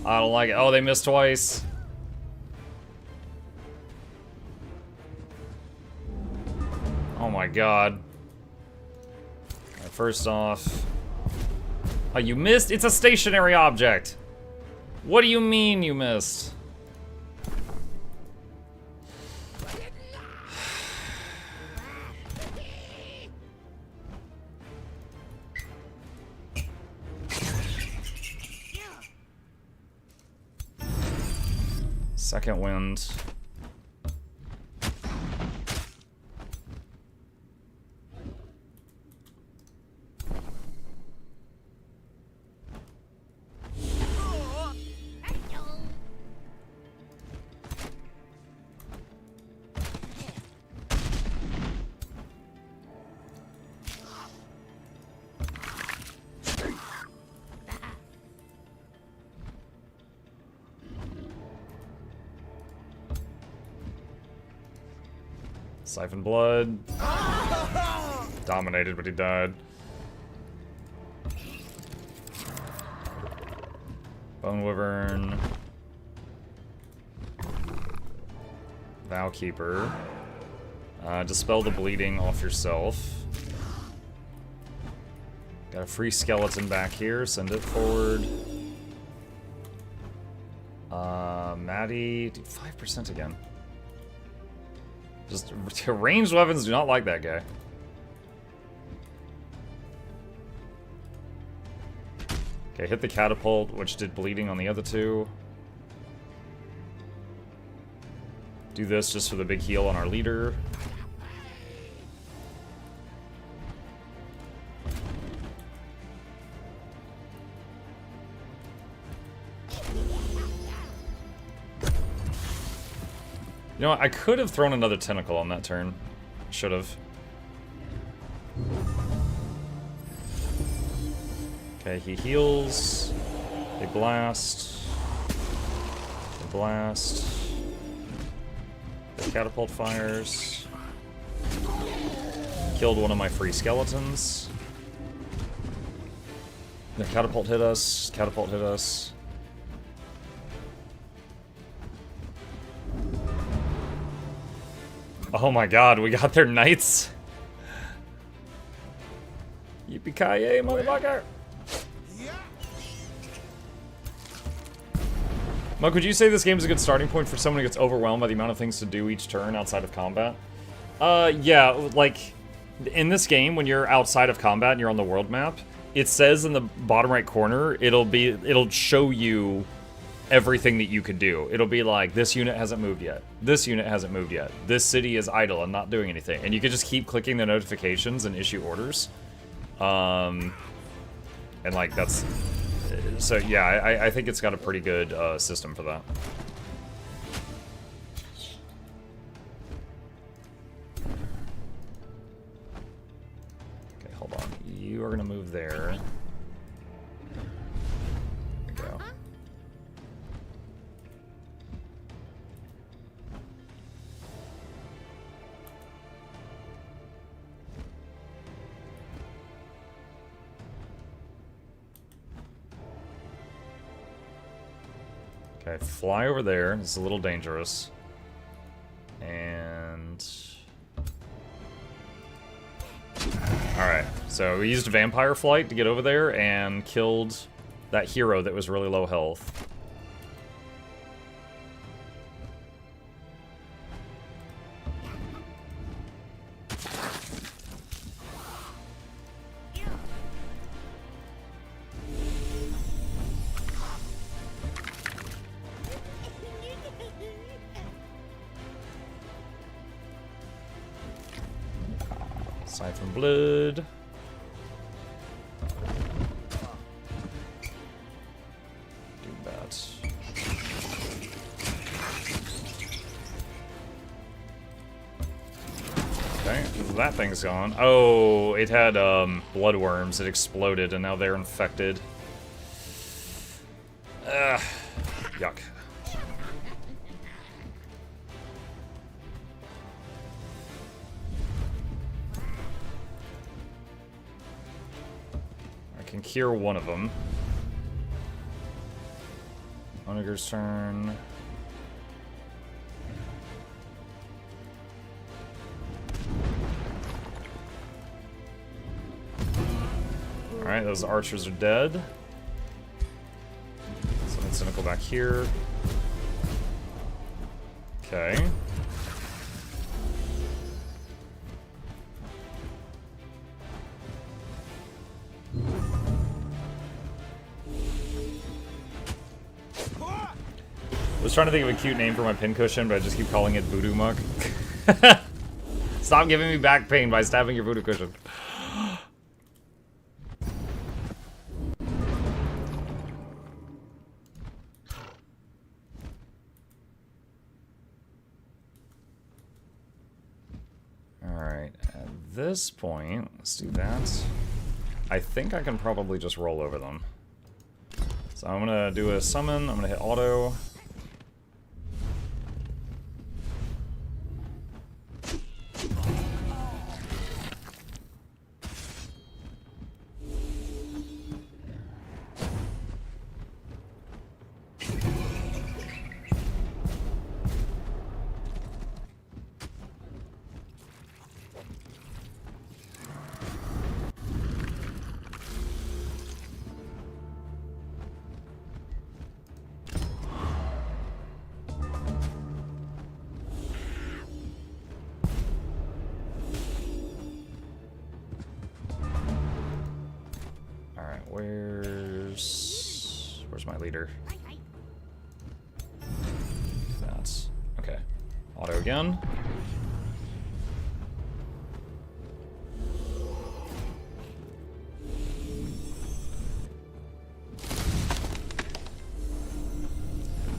I don't like it. Oh, they missed twice. Oh my god. Right, first off... Oh, you missed? It's a stationary object! What do you mean you missed? Second wind. Siphon blood. Dominated, but he died. Bone Wyvern. Vow Keeper. Dispel the bleeding off yourself. Got a free skeleton back here. Send it forward. Maddie. Dude, 5% again. Just ranged weapons do not like that guy. Okay, hit the catapult, which did bleeding on the other two. Do this just for the big heal on our leader. You know what? I could have thrown another tentacle on that turn. Should have. Okay, he heals. They blast. They blast. The catapult fires. Killed one of my free skeletons. The catapult hit us. Catapult hit us. Oh my god, we got their knights. Yippee-ki-yay, motherfucker! Mug, would you say this game is a good starting point for someone who gets overwhelmed by the amount of things to do each turn outside of combat? Yeah, like, in this game, when you're outside of combat and you're on the world map, it says in the bottom right corner, it'll show you everything that you could do. It'll be like, this unit hasn't moved yet. This unit hasn't moved yet. This city is idle and not doing anything. And you can just keep clicking the notifications and issue orders. And like, that's... So yeah, I think it's got a pretty good system for that. Okay, hold on. You are gonna move there. There we go. Okay, fly over there. It's a little dangerous. And... Alright, so we used Vampire Flight to get over there and killed that hero that was really low health. Siphon blood. Do that. Okay, that thing's gone. Oh, it had bloodworms. It exploded, and now they're infected. Yuck. I can cure one of them. Onigur's turn. Alright, those archers are dead. Summon Cynical back here. Okay. I was trying to think of a cute name for my pincushion, but I just keep calling it Voodoo Muck. Stop giving me back pain by stabbing your voodoo cushion. Alright, at this point, let's do that. I think I can probably just roll over them. So I'm gonna do a summon, I'm gonna hit auto. Where's my leader? That's okay. Auto again.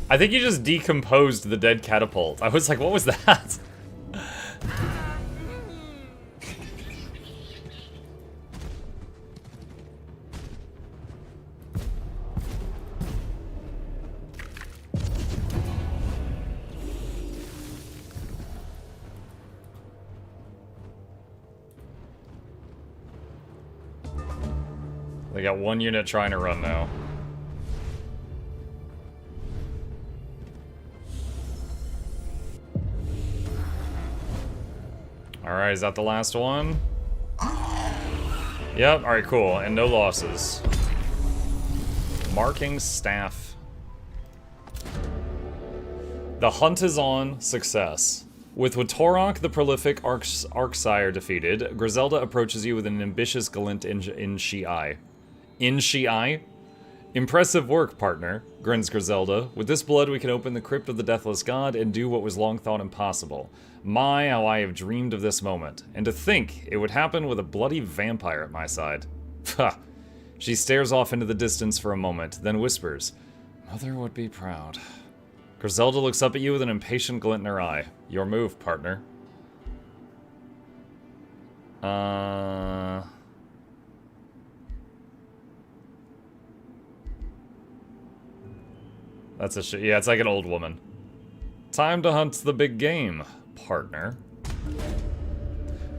I think you just decomposed the dead catapult. I was like, what was that? They got one unit trying to run now. Alright, is that the last one? Yep, alright, cool. And no losses. Marking staff. The hunt is on. Success. With Watorok, the prolific Arcsire, defeated, Griselda approaches you with an ambitious glint in Shi'ai. In Shi'ai? Impressive work, partner, grins Griselda. With this blood we can open the crypt of the Deathless God and do what was long thought impossible. My, how I have dreamed of this moment. And to think, it would happen with a bloody vampire at my side. Ha! She stares off into the distance for a moment, then whispers, Mother would be proud. Griselda looks up at you with an impatient glint in her eye. Your move, partner. That's a yeah, it's like an old woman. Time to hunt the big game, partner.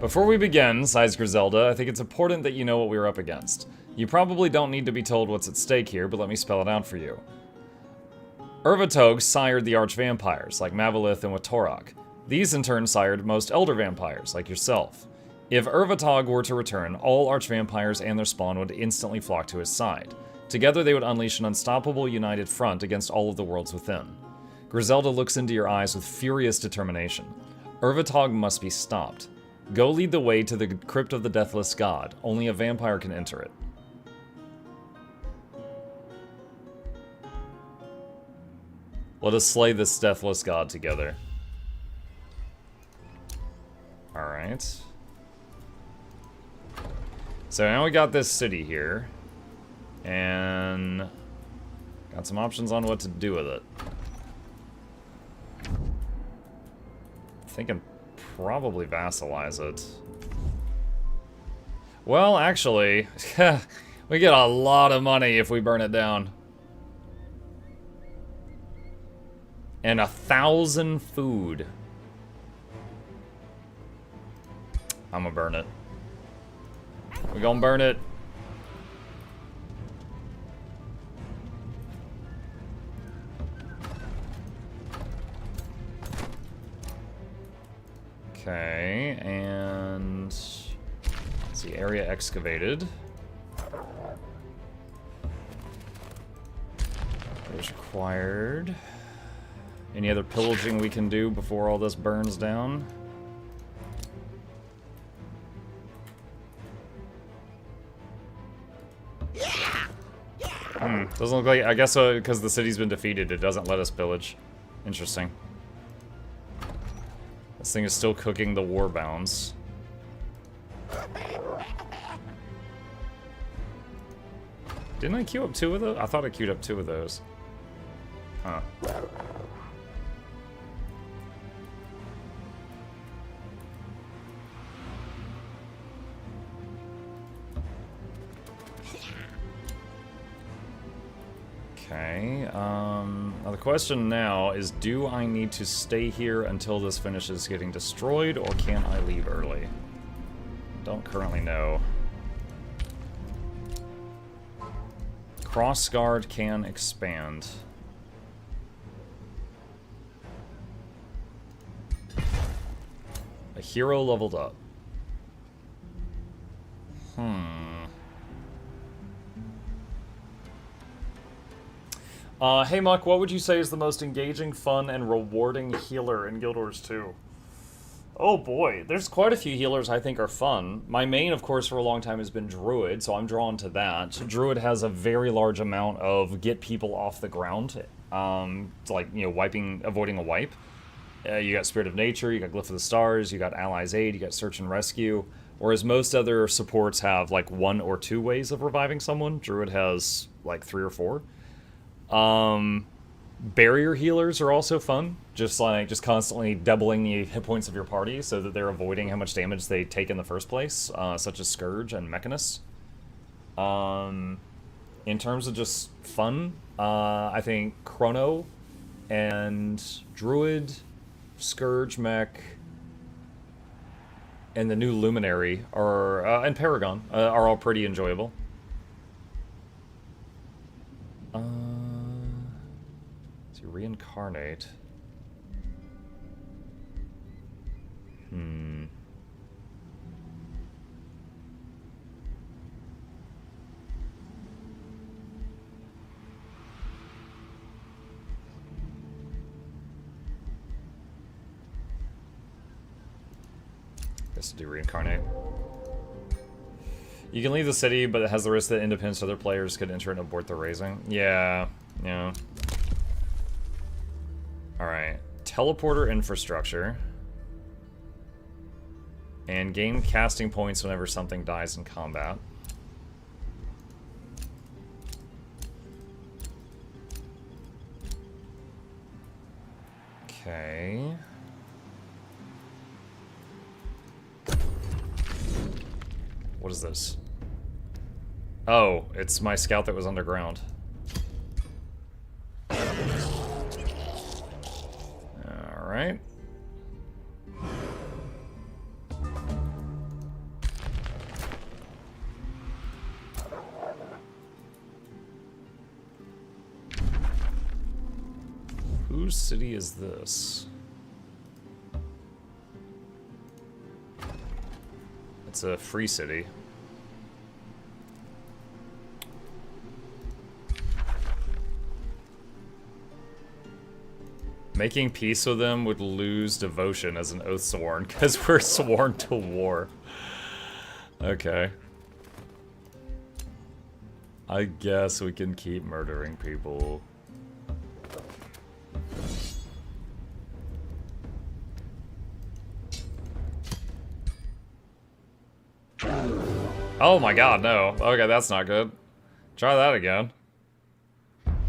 Before we begin, sighs Griselda, I think it's important that you know what we're up against. You probably don't need to be told what's at stake here, but let me spell it out for you. Urvatog sired the arch-vampires, like Mavalith and Watorok. These in turn sired most elder vampires, like yourself. If Urvatog were to return, all arch-vampires and their spawn would instantly flock to his side. Together they would unleash an unstoppable united front against all of the worlds within. Griselda looks into your eyes with furious determination. Urvatog must be stopped. Go lead the way to the crypt of the Deathless God. Only a vampire can enter it. Let us slay this Deathless God together. Alright. So now we got this city here. And got some options on what to do with it. Thinking probably vassalize it. Well, actually, we get a lot of money if we burn it down. And 1,000 food. I'm gonna burn it. We gonna burn it. Okay, and let's see, area excavated. Is required. Any other pillaging we can do before all this burns down? Doesn't look like, I guess because the city's been defeated, it doesn't let us pillage. Interesting. This thing is still cooking the war bounds. Didn't I queue up 2 of those? I thought I queued up 2 of those. Huh. Okay, now the question now is, do I need to stay here until this finishes getting destroyed, or can I leave early? Don't currently know. Crossguard can expand. A hero leveled up. Hey Muck, what would you say is the most engaging, fun, and rewarding healer in Guild Wars 2? Oh boy, there's quite a few healers I think are fun. My main, of course, for a long time has been Druid, so I'm drawn to that. Druid has a very large amount of get people off the ground, like, you know, avoiding a wipe. You got Spirit of Nature, you got Glyph of the Stars, you got Allies Aid, you got Search and Rescue. Whereas most other supports have like 1 or 2 ways of reviving someone, Druid has like 3 or 4. Barrier healers are also fun, just constantly doubling the hit points of your party so that they're avoiding how much damage they take in the first place, such as Scourge and Mechanist. In terms of just fun, I think Chrono and Druid, Scourge, Mech, and the new Luminary and Paragon are all pretty enjoyable. Reincarnate. Guess to do reincarnate. You can leave the city, but it has the risk that independent other players could enter and abort the raising. Yeah. Alright, teleporter infrastructure. And gain casting points whenever something dies in combat. Okay. What is this? Oh, it's my scout that was underground. Alright. Whose city is this? It's a free city. Making peace with them would lose devotion as an oath sworn, because we're sworn to war. Okay. I guess we can keep murdering people. Oh my god, no. Okay, that's not good. Try that again.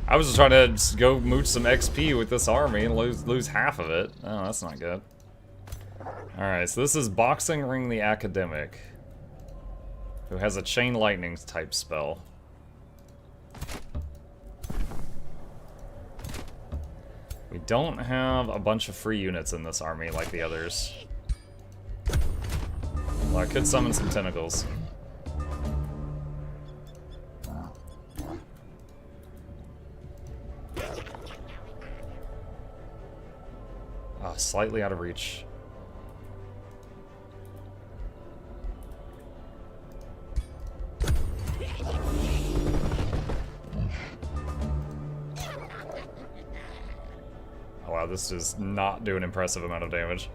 I was just trying to go mooch some XP with this army and lose half of it. Oh, that's not good. Alright, so this is Boxing Ring the Academic, who has a Chain Lightning type spell. We don't have a bunch of free units in this army like the others. Well, I could summon some tentacles. Ah, slightly out of reach. Oh wow, this does not do an impressive amount of damage.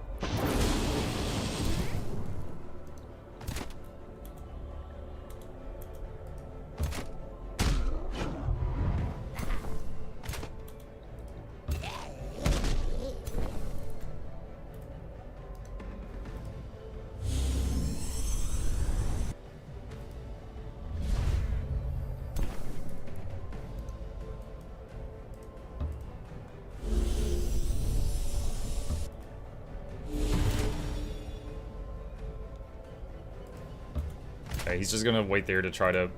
Okay, he's just gonna wait there to try to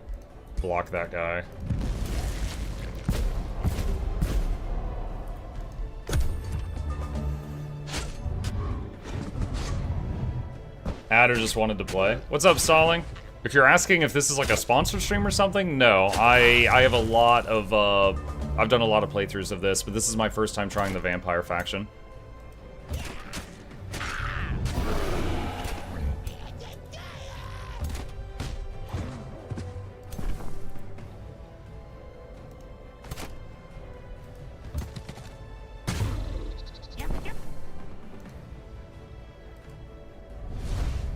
block that guy. Adder just wanted to play. What's up, Stalling? If you're asking if this is like a sponsored stream or something, no. I have a lot of, I've done a lot of playthroughs of this, but this is my first time trying the Vampire faction.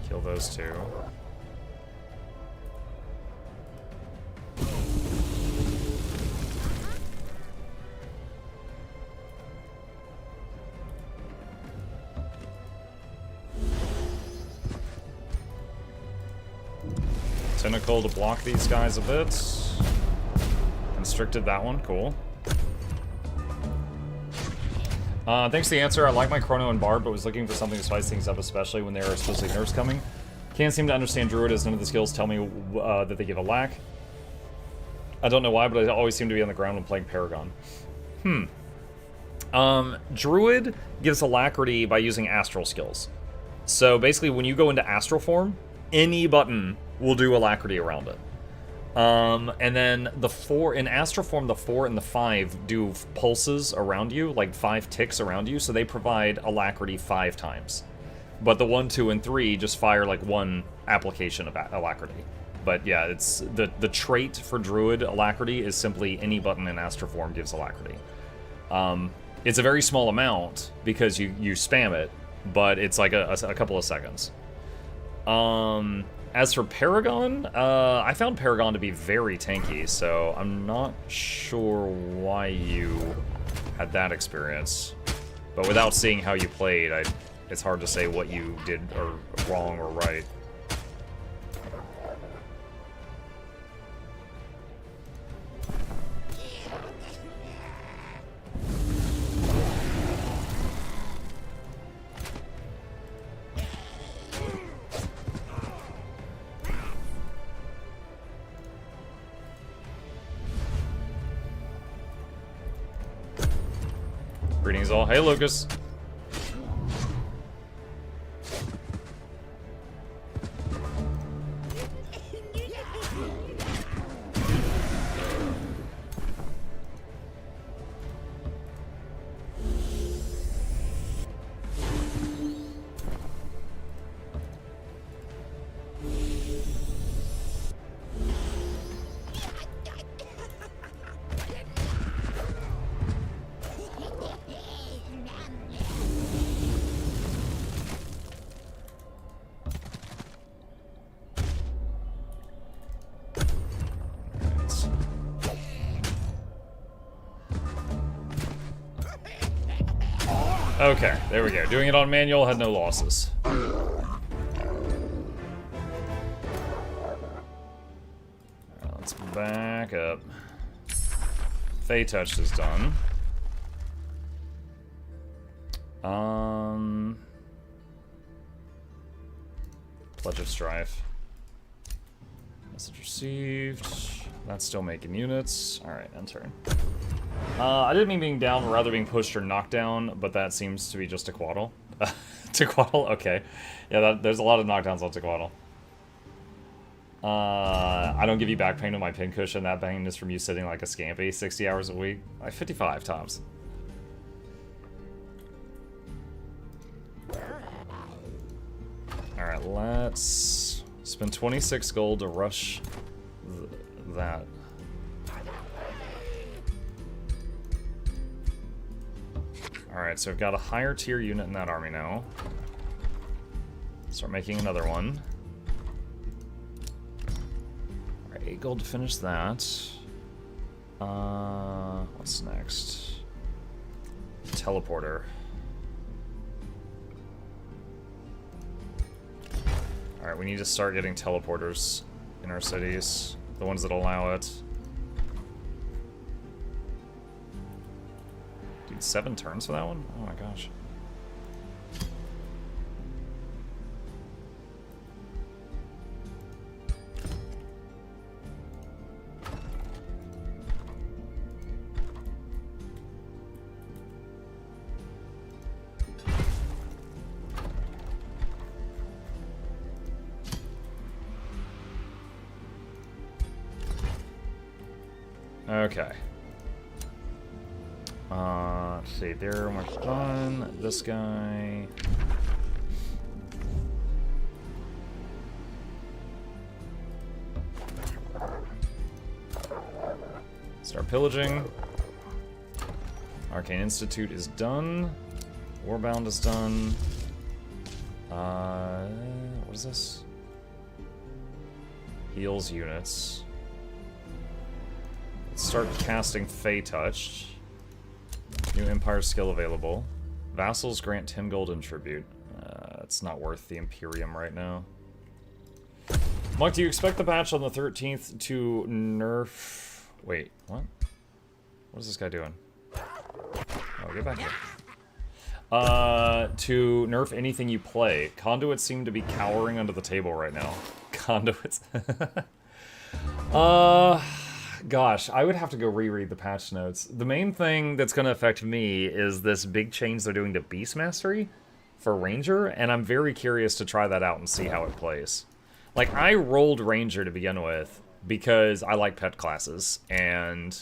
Kill those two. Tentacle to block these guys a bit. Constricted that one, cool. Thanks for the answer. I like my Chrono and Bard, but was looking for something to spice things up, especially when there are supposedly nerfs coming. Can't seem to understand Druid as none of the skills tell me that they give a lack. I don't know why, but I always seem to be on the ground when playing Paragon. Druid gives alacrity by using astral skills. So basically, when you go into astral form, any button will do alacrity around it. And then the 4, in astral form, the 4 and the 5 do pulses around you, like 5 ticks around you, so they provide alacrity 5 times. But the 1, 2, and 3 just fire like 1 application of alacrity. But yeah, it's the trait for Druid alacrity is simply any button in astral form gives alacrity. It's a very small amount because you spam it, but it's like a couple of seconds. As for Paragon, I found Paragon to be very tanky, so I'm not sure why you had that experience. But without seeing how you played, it's hard to say what you did or wrong or right. Greetings all. Hey, Lucas. Okay, there we go. Doing it on manual had no losses. Let's back up. Fey Touch is done. Pledge of Strife. Message received. That's still making units. Alright, end turn. I didn't mean being down, but rather being pushed or knocked down, but that seems to be just Tequaddle. Tequaddle? Okay. Yeah, there's a lot of knockdowns on Tequaddle. I don't give you back pain with my pincushion. That pain is from you sitting like a scampi 60 hours a week. Like 55 tops. Alright, let's spend 26 gold to rush that. Alright, so we've got a higher tier unit in that army now. Start making another one. Alright, 8 gold to finish that. What's next? Teleporter. Alright, we need to start getting teleporters in our cities. The ones that allow it. Dude, 7 turns for that one? Oh my gosh. Okay. Let's see, there, almost done. This guy. Start pillaging. Arcane Institute is done. Warbound is done. What is this? Heals units. Start casting Fey Touch. New Empire skill available. Vassals grant 10 gold in tribute. It's not worth the Imperium right now. Mike, do you expect the patch on the 13th to nerf... Wait, what? What is this guy doing? Oh, get back here. To nerf anything you play. Conduits seem to be cowering under the table right now. Conduits. Gosh, I would have to go reread the patch notes. The main thing that's going to affect me is this big change they're doing to Beast Mastery for Ranger, and I'm very curious to try that out and see how it plays. Like, I rolled Ranger to begin with because I like pet classes, and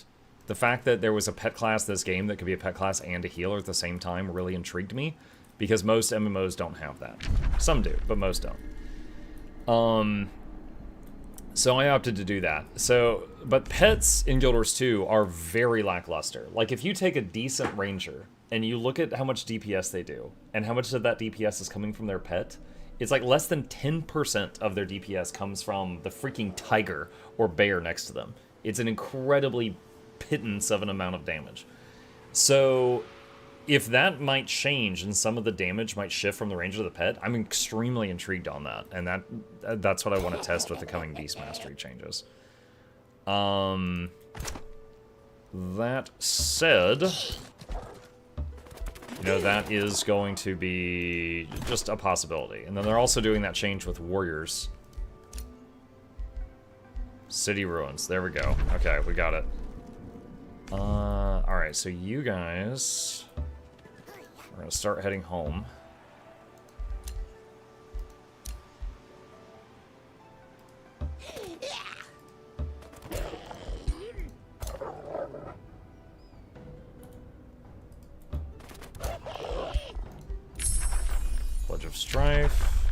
the fact that there was a pet class this game that could be a pet class and a healer at the same time really intrigued me, because most MMOs don't have that. Some do, but most don't. So I opted to do that. So, but pets in Guild Wars 2 are very lackluster. Like, if you take a decent ranger and you look at how much DPS they do and how much of that DPS is coming from their pet, it's like less than 10% of their DPS comes from the freaking tiger or bear next to them. It's an incredibly pittance of an amount of damage. So if that might change and some of the damage might shift from the ranger to the pet, I'm extremely intrigued on that, and that's what I want to test with the coming Beast Mastery changes. That said, you know, that is going to be just a possibility. And then they're also doing that change with warriors. City ruins. There we go. Okay, we got it. Alright, so you guys... We're gonna start heading home. Pledge of Strife.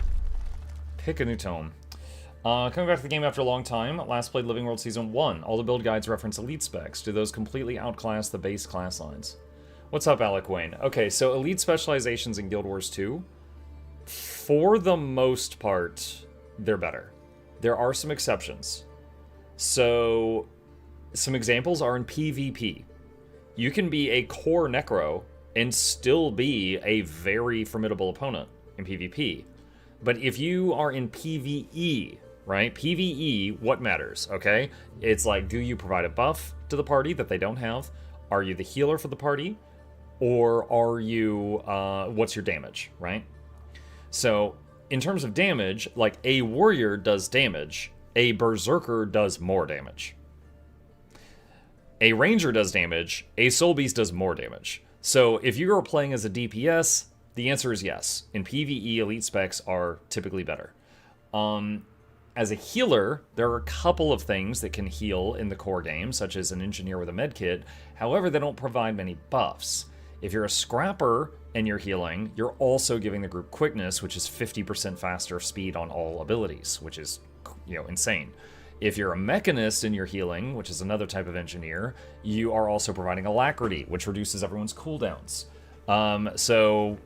Pick a new tome. Coming back to the game after a long time. Last played Living World Season 1. All the build guides reference elite specs. Do those completely outclass the base class lines? What's up, Alec Wayne? Okay, so elite specializations in Guild Wars 2, for the most part, they're better. There are some exceptions. So, some examples are in PvP. You can be a core Necro and still be a very formidable opponent in PvP. But if you are in PvE, right? PvE, what matters, okay? It's like, do you provide a buff to the party that they don't have? Are you the healer for the party? Or are you, what's your damage, right? So, in terms of damage, like a warrior does damage, a berserker does more damage. A ranger does damage, a soul beast does more damage. So if you are playing as a DPS, the answer is yes. In PvE, elite specs are typically better. As a healer, there are a couple of things that can heal in the core game, such as an engineer with a medkit. However, they don't provide many buffs. If you're a scrapper and you're healing, you're also giving the group quickness, which is 50% faster speed on all abilities, which is, insane. If you're a mechanist and you're healing, which is another type of engineer, you are also providing alacrity, which reduces everyone's cooldowns. So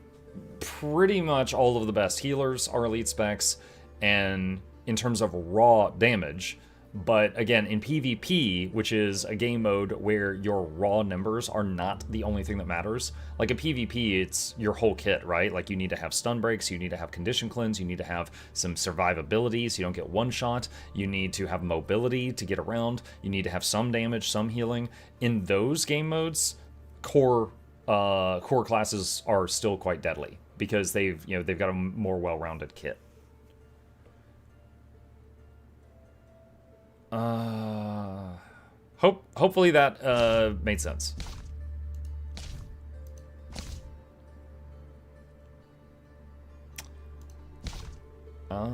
pretty much all of the best healers are elite specs, and in terms of raw damage. But again, in PvP, which is a game mode where your raw numbers are not the only thing that matters, like in PvP, it's your whole kit, right? Like you need to have stun breaks, you need to have condition cleanse, you need to have some survivability so you don't get one shot, you need to have mobility to get around, you need to have some damage, some healing. In those game modes, core classes are still quite deadly because they've got a more well-rounded kit. Hopefully that made sense. I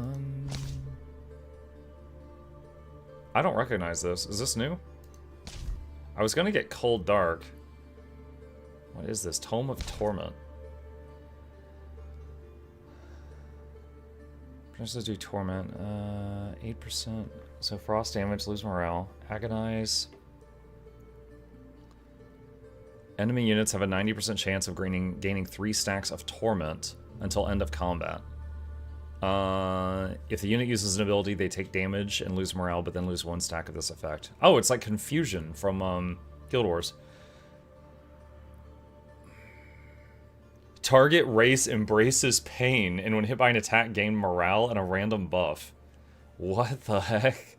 don't recognize this. Is this new? I was gonna get Cold Dark. What is this? Tome of Torment. Just do Torment. 8%. So frost damage, lose morale. Agonize. Enemy units have a 90% chance of gaining 3 stacks of Torment until end of combat. If the unit uses an ability, they take damage and lose morale, but then lose 1 stack of this effect. Oh, it's like Confusion from Guild Wars. Target race embraces pain, and when hit by an attack, gain morale and a random buff. What the heck?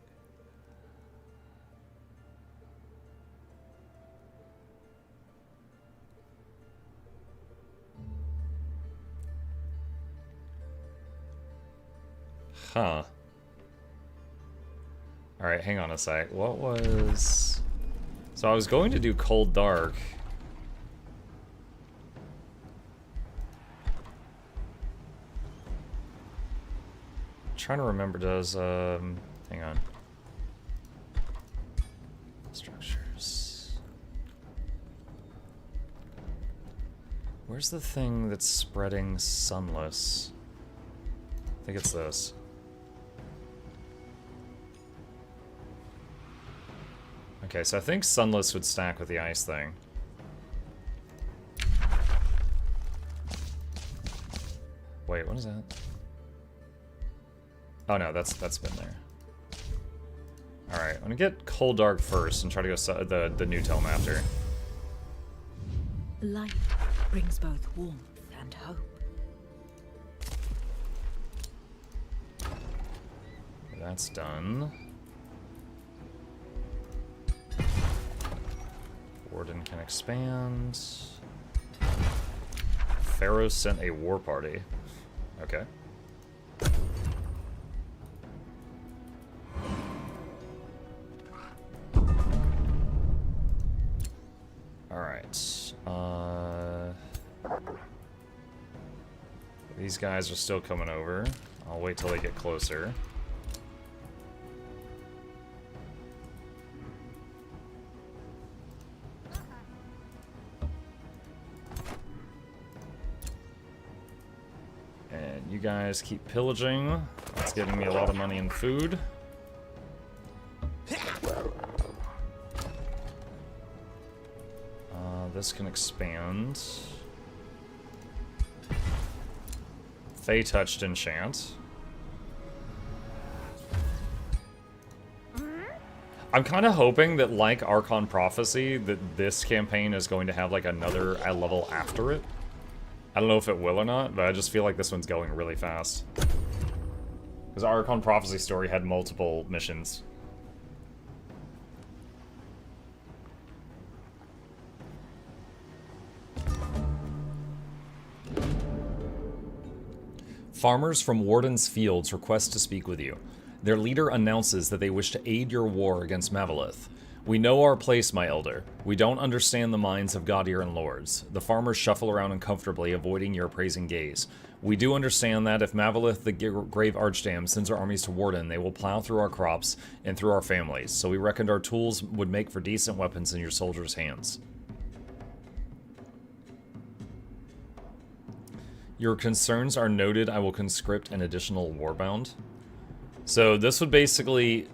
Huh. Alright, hang on a sec. What was... So I was going to do Cold Dark. Trying to remember, does hang on. Structures. Where's the thing that's spreading sunless? I think it's this. Okay, so I think sunless would stack with the ice thing. Wait, what is that? Oh no, that's been there. Alright, I'm gonna get Cold Dark first and try to go the new tome after. Light brings both warmth and hope. That's done. Warden can expand. Pharaoh sent a war party. Okay. Alright. These guys are still coming over. I'll wait till they get closer. And you guys keep pillaging. It's giving me a lot of money and food. This can expand. Fey touched enchant. I'm kind of hoping that, like Archon Prophecy, that this campaign is going to have like another level after it. I don't know if it will or not, but I just feel like this one's going really fast. Because Archon Prophecy story had multiple missions. Farmers from Warden's Fields request to speak with you. Their leader announces that they wish to aid your war against Mavalith. We know our place, my elder. We don't understand the minds of God-earing lords. The farmers shuffle around uncomfortably, avoiding your appraising gaze. We do understand that if Mavalith, the Grave Archdam, sends our armies to Warden, they will plow through our crops and through our families, so we reckoned our tools would make for decent weapons in your soldiers' hands. Your concerns are noted. I will conscript an additional warbound. So this would basically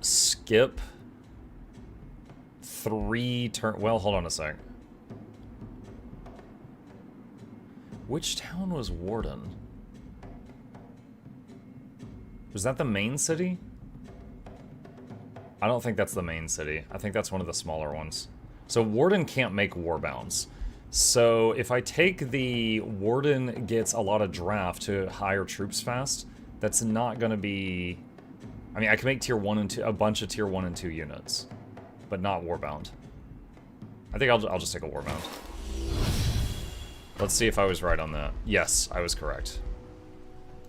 skip 3 turn. Well, hold on a sec. Which town was Warden? Was that the main city? I don't think that's the main city. I think that's one of the smaller ones. So Warden can't make warbounds. So if I take the Warden gets a lot of draft to hire troops fast, that's not going to be... I mean, I can make tier 1 and 2, a bunch of tier 1 and 2 units, but not warbound. I think I'll just take a warbound. Let's see if I was right on that. Yes, I was correct.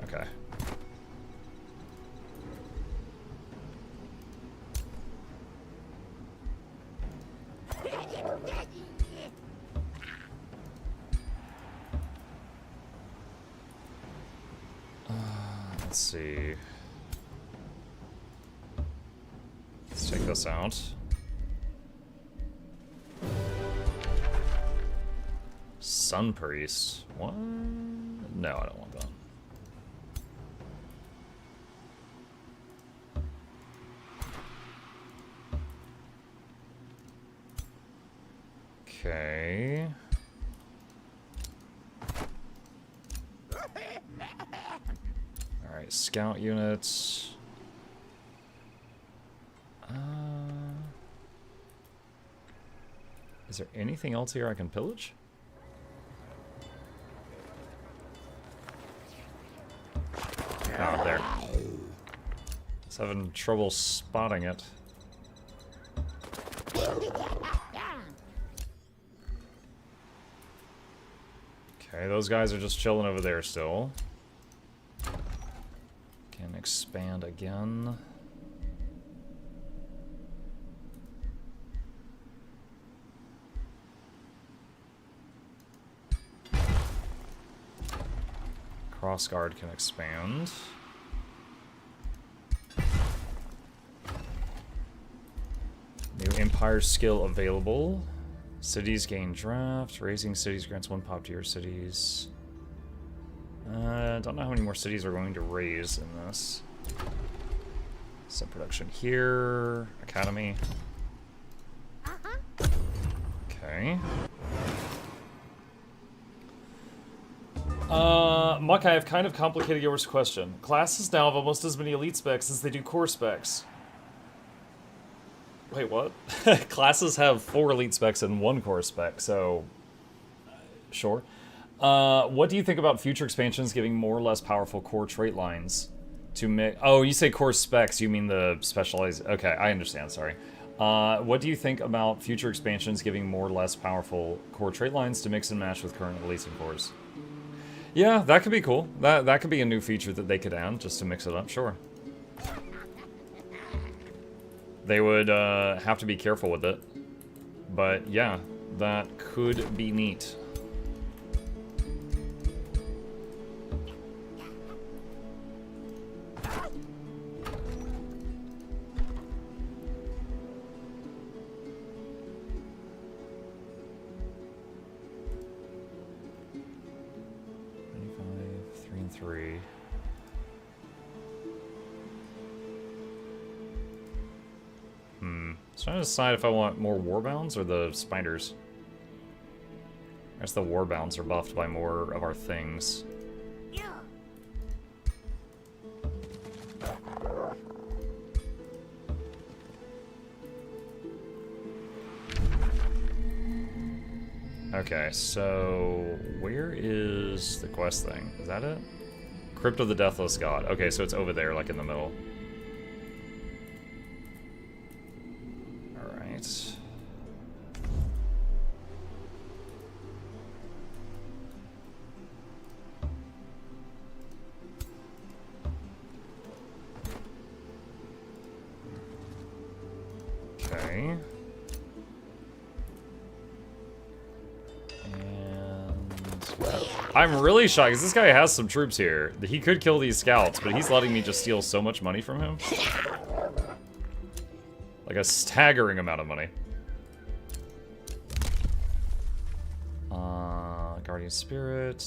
Okay. Let's see. Let's take this out. Sun Priest. What? No, I don't want that. Okay. Alright, scout units. Is there anything else here I can pillage? Oh, there. Just having trouble spotting it. Okay, those guys are just chilling over there still. Can expand again. Crossguard can expand. New Empire skill available. Cities gain draft. Raising cities grants 1 pop to your cities. Don't know how many more cities we're going to raise in this. Set production here. Academy. Okay. Muck, I have kind of complicated yours question. Classes now have almost as many elite specs as they do core specs. Wait, what? Classes have 4 elite specs and 1 core spec, so... Sure. What do you think about future expansions giving more or less powerful core trait lines to mix... Oh, you say core specs, you mean the specialized... Okay, I understand, sorry. What do you think about future expansions giving more or less powerful core trait lines to mix and match with current releasing cores? Yeah, that could be cool. That could be a new feature that they could add, just to mix it up, sure. They would have to be careful with it. But yeah, that could be neat. So I'm trying to decide if I want more warbounds or the spiders. I guess the warbounds are buffed by more of our things. Yeah. Okay, so where is the quest thing? Is that it? Crypt of the Deathless God. Okay, so it's over there, like in the middle. Alright. Okay. I'm really shocked because this guy has some troops here. He could kill these scouts, but he's letting me just steal so much money from him. Like a staggering amount of money. Guardian Spirit.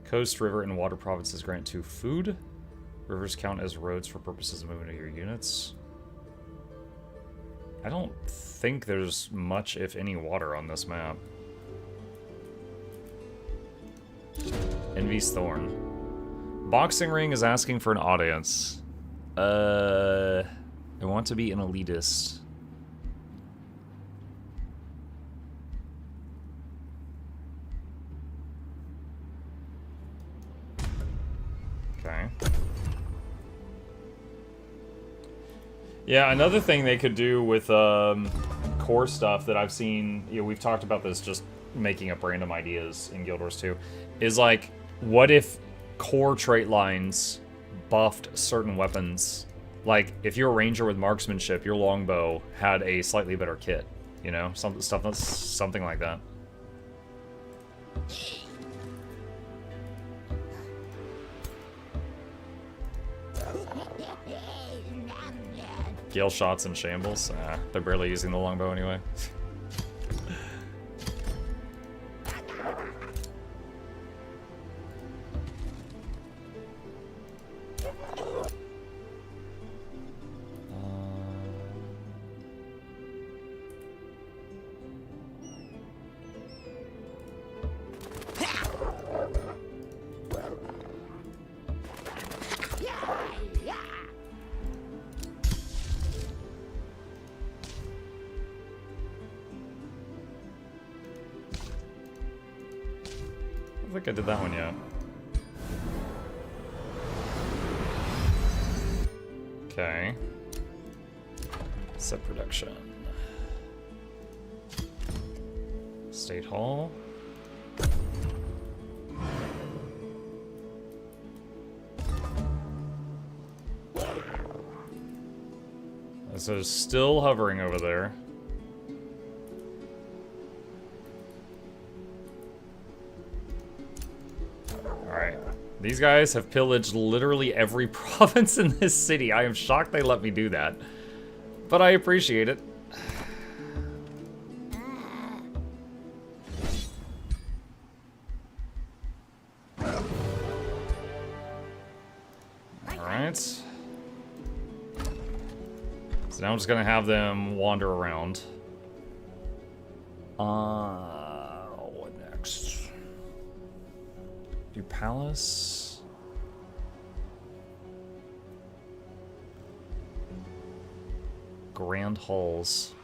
Coast, river, and water provinces grant 2 food. Rivers count as roads for purposes of moving your units. I don't think there's much, if any, water on this map. Envy's Thorn. Boxing Ring is asking for an audience. I want to be an elitist. Okay. Yeah, another thing they could do with core stuff that I've seen, you know, we've talked about this, just making up random ideas in Guild Wars 2, is like, what if core trait lines buffed certain weapons? Like, if you're a ranger with marksmanship, your longbow had a slightly better kit, you know? Something like that. Gale shots in shambles? They're barely using the longbow anyway. I don't think I did that one yet. Okay. Set production. State Hall. So still hovering over there. These guys have pillaged literally every province in this city. I am shocked they let me do that. But I appreciate it. Alright. So now I'm just gonna have them wander around. What next? Do palace. Grand halls.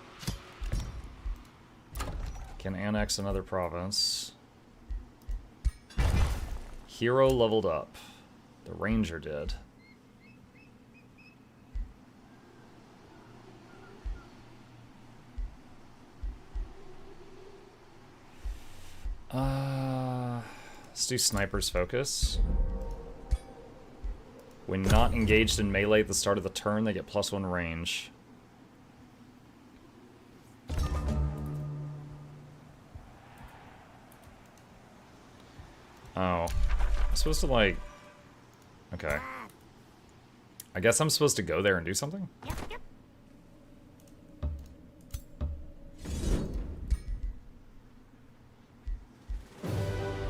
Can annex another province. Hero leveled up. The ranger did. Let's do Sniper's Focus. When not engaged in melee at the start of the turn, they get +1 range. Oh. I'm supposed to, like... Okay. I guess I'm supposed to go there and do something? Yep, yep.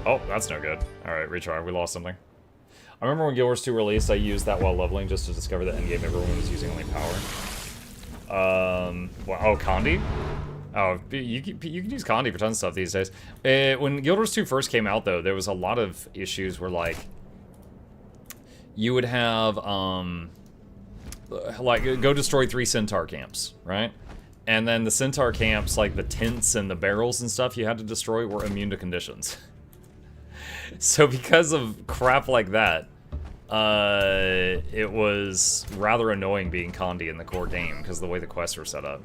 Oh, that's no good. Alright, retry. We lost something. I remember when Guild Wars 2 released, I used that while leveling just to discover that endgame everyone was using only power. Well, oh, Condi? Oh, you can use Condi for tons of stuff these days. When Guild Wars 2 first came out, though, there was a lot of issues where, like, you would have, like, go destroy 3 Centaur camps, right? And then the Centaur camps, like the tents and the barrels and stuff you had to destroy, were immune to conditions. So because of crap like that, it was rather annoying being Condi in the core game because of the way the quests were set up.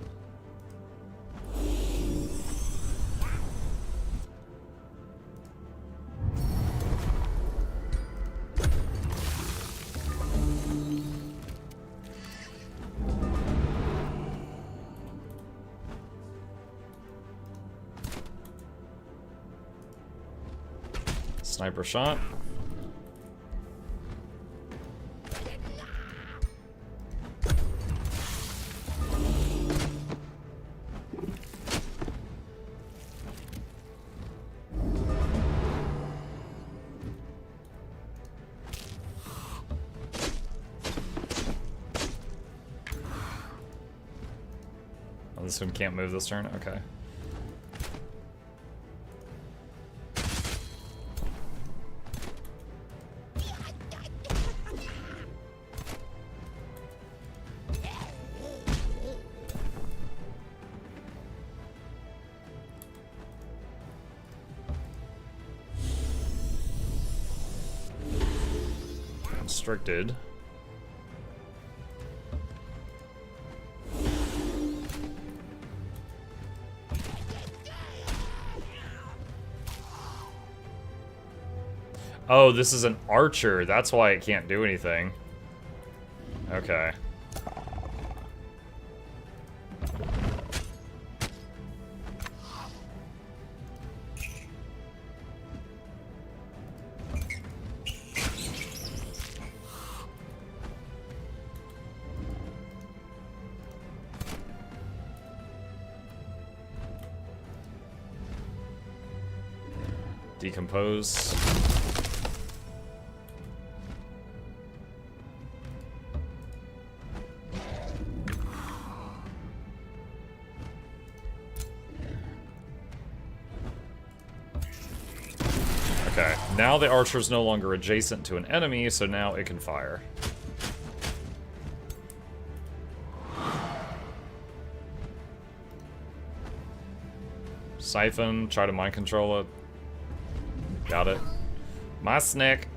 Sniper shot. Oh, this one can't move this turn? Okay. Constricted. Oh, this is an archer. That's why it can't do anything. Okay. Decompose. Okay, now the archer's no longer adjacent to an enemy, so now it can fire. Siphon, try to mind control it. Got it. My snake.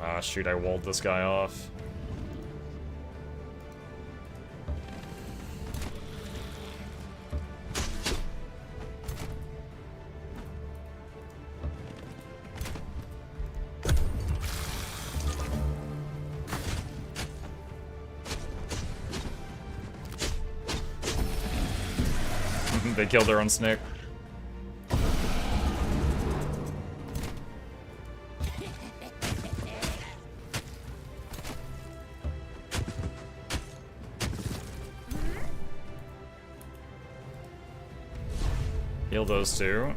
Ah, shoot, I walled this guy off. They killed their own snake. Heal those two.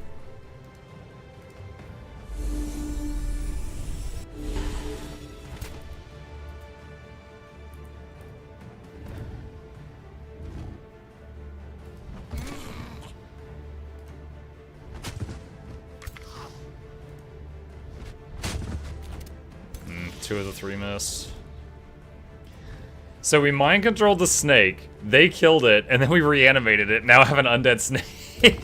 Two of the three missed. So we mind controlled the snake, they killed it, and then we reanimated it. Now I have an undead snake.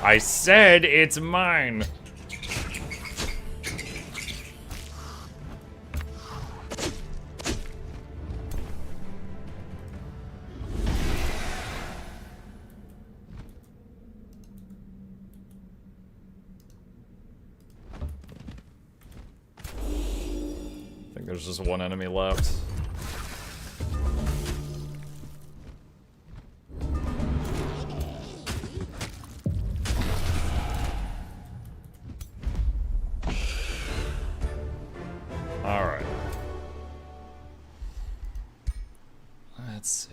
I said it's mine. I think there's just one enemy left. Alright. Let's see.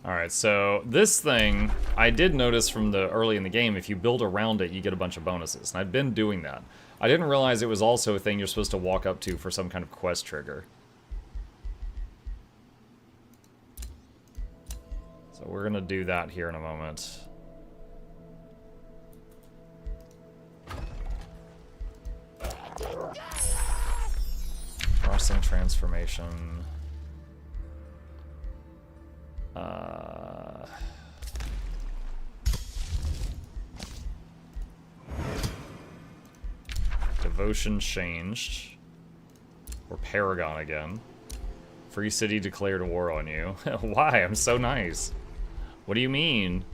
Alright, so this thing, I did notice from the early in the game, if you build around it, you get a bunch of bonuses. And I've been doing that. I didn't realize it was also a thing you're supposed to walk up to for some kind of quest trigger. So we're gonna do that here in a moment. Crossing transformation. Devotion changed. Or Paragon again. Free city declared war on you. Why? I'm so nice. What do you mean?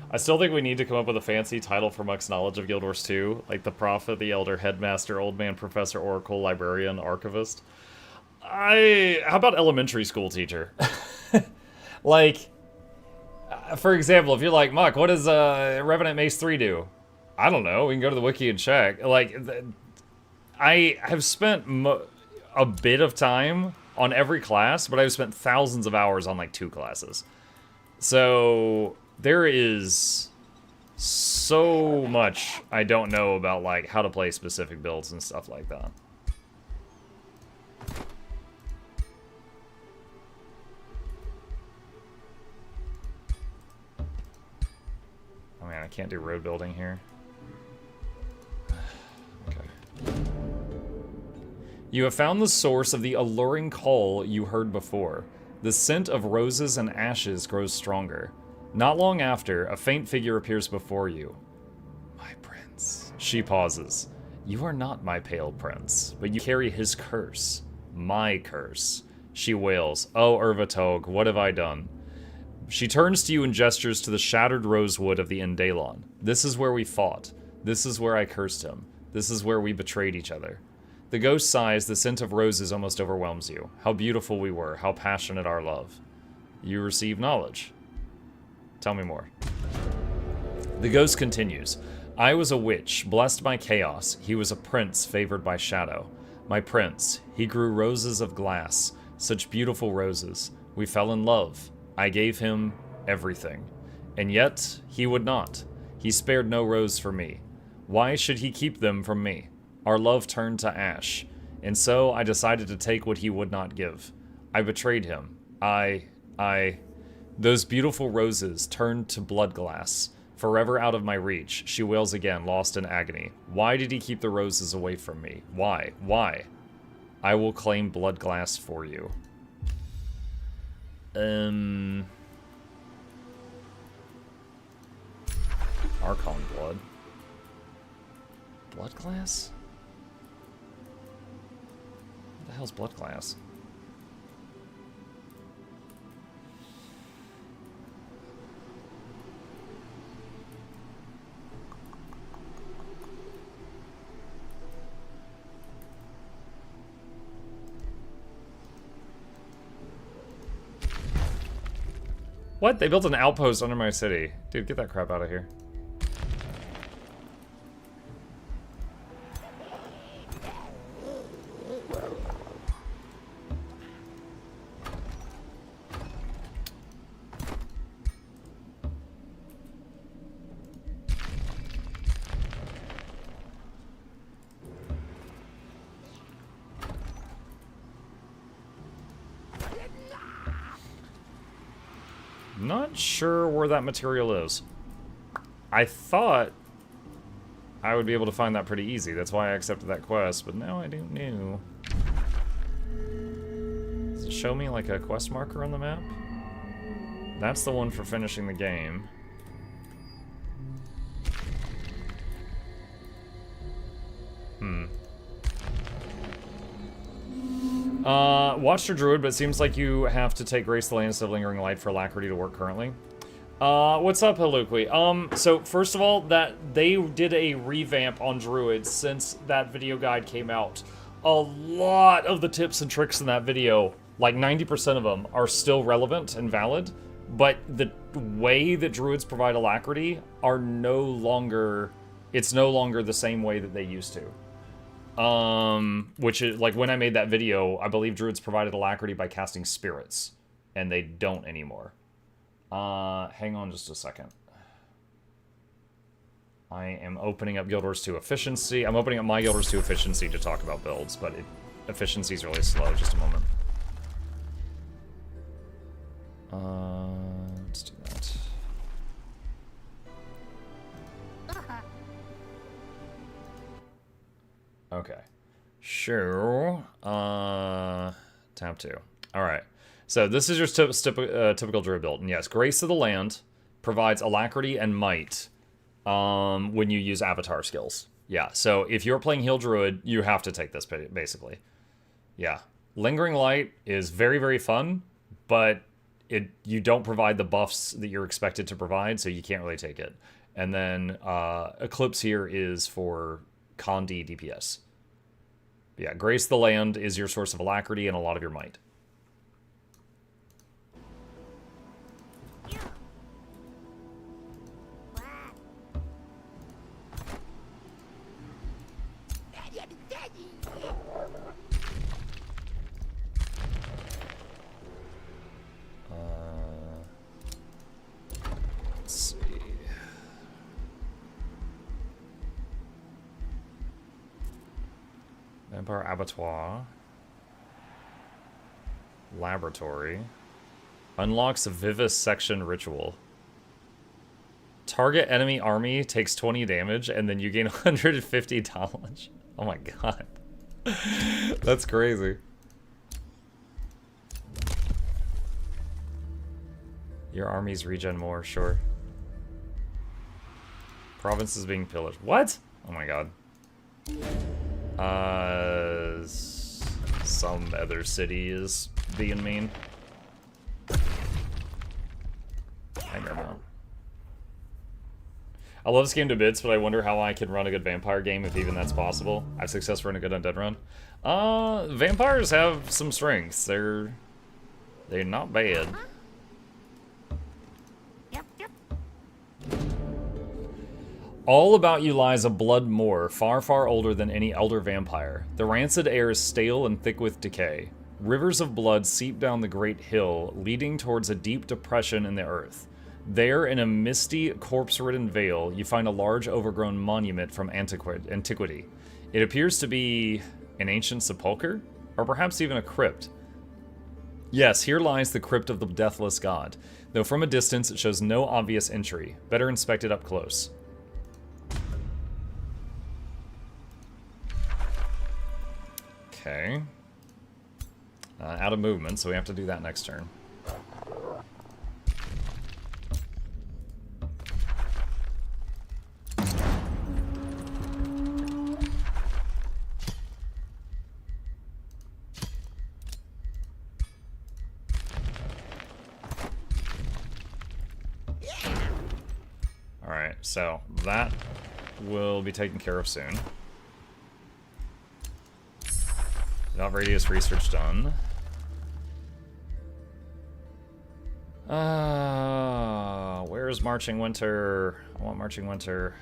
I still think we need to come up with a fancy title for Muck's knowledge of Guild Wars 2, like the Prophet, the Elder, Headmaster, Old Man, Professor, Oracle, Librarian, Archivist. How about elementary school teacher? Like, for example, if you're like, Muck, what does Revenant Mace 3 do? I don't know, we can go to the wiki and check. Like, I have spent a bit of time on every class, but I've spent thousands of hours on like 2 classes. So there is so much I don't know about like how to play specific builds and stuff like that. Oh man, I can't do road building here. Okay. You have found the source of the alluring call you heard before. The scent of roses and ashes grows stronger. Not long after, a faint figure appears before you. My prince. She pauses. You are not my pale prince, but you carry his curse. My curse. She wails. Oh, Urvatog, what have I done? She turns to you and gestures to the shattered rosewood of the Indalon. This is where we fought. This is where I cursed him. This is where we betrayed each other. The ghost sighs, the scent of roses almost overwhelms you. How beautiful we were, how passionate our love. You receive knowledge. Tell me more. The ghost continues. I was a witch, blessed by chaos. He was a prince, favored by shadow. My prince, he grew roses of glass, such beautiful roses. We fell in love. I gave him everything. And yet, he would not. He spared no rose for me. Why should he keep them from me? Our love turned to ash, and so I decided to take what he would not give. I betrayed him. Those beautiful roses turned to blood glass, forever out of my reach. She wails again, lost in agony. Why did he keep the roses away from me? Why? Why? I will claim blood glass for you. Archon blood. Blood glass? What the hell's blood glass? What? They built an outpost under my city. Dude, get that crap out of here. Not sure where that material is. I thought I would be able to find that pretty easy. That's why I accepted that quest, but now I don't know. Does it show me like a quest marker on the map? That's the one for finishing the game. Watched your druid, but it seems like you have to take Grace the Lands of Lingering Light for Alacrity to work currently. What's up, MuklukYoutube? So, first of all, that they did a revamp on druids since that video guide came out. A lot of the tips and tricks in that video, like 90% of them, are still relevant and valid, but the way that druids provide Alacrity are no longer... It's no longer the same way that they used to. Which is, like, when I made that video, I believe druids provided Alacrity by casting spirits, and they don't anymore. Hang on just a second. I am opening up Guild Wars 2 Efficiency. I'm opening up my Guild Wars 2 Efficiency to talk about builds, but efficiency is really slow. Just a moment. Let's do that. Okay. Sure. Tab 2. Alright. So this is your typical druid build. And yes, Grace of the Land provides Alacrity and Might when you use avatar skills. Yeah, so if you're playing Heal Druid, you have to take this, basically. Yeah. Lingering Light is very, very fun, but you don't provide the buffs that you're expected to provide, so you can't really take it. And then Eclipse here is for Con D DPS. Yeah, Grace the Land is your source of alacrity and a lot of your might. Let's see. Vampire Abattoir. Laboratory. Unlocks a Vivisection Ritual. Target enemy army takes 20 damage, and then you gain 150 knowledge. Oh my god. That's crazy. Your armies regen more, sure. Province is being pillaged. What? Oh my god. Some other city is being mean. I don't know. I love this game to bits, but I wonder how I can run a good vampire game if even that's possible. I have success running a good undead run. Vampires have some strengths. They're not bad. Yep, yep. All about you lies a blood moor, far, far older than any elder vampire. The rancid air is stale and thick with decay. Rivers of blood seep down the great hill, leading towards a deep depression in the earth. There, in a misty, corpse-ridden vale, you find a large, overgrown monument from antiquity. It appears to be an ancient sepulchre, or perhaps even a crypt. Yes, here lies the crypt of the deathless god, though from a distance it shows no obvious entry. Better inspect it up close. Okay. Out of movement, so we have to do that next turn. Alright, so that will be taken care of soon. Got radius research done. Where's Marching Winter? I want Marching Winter.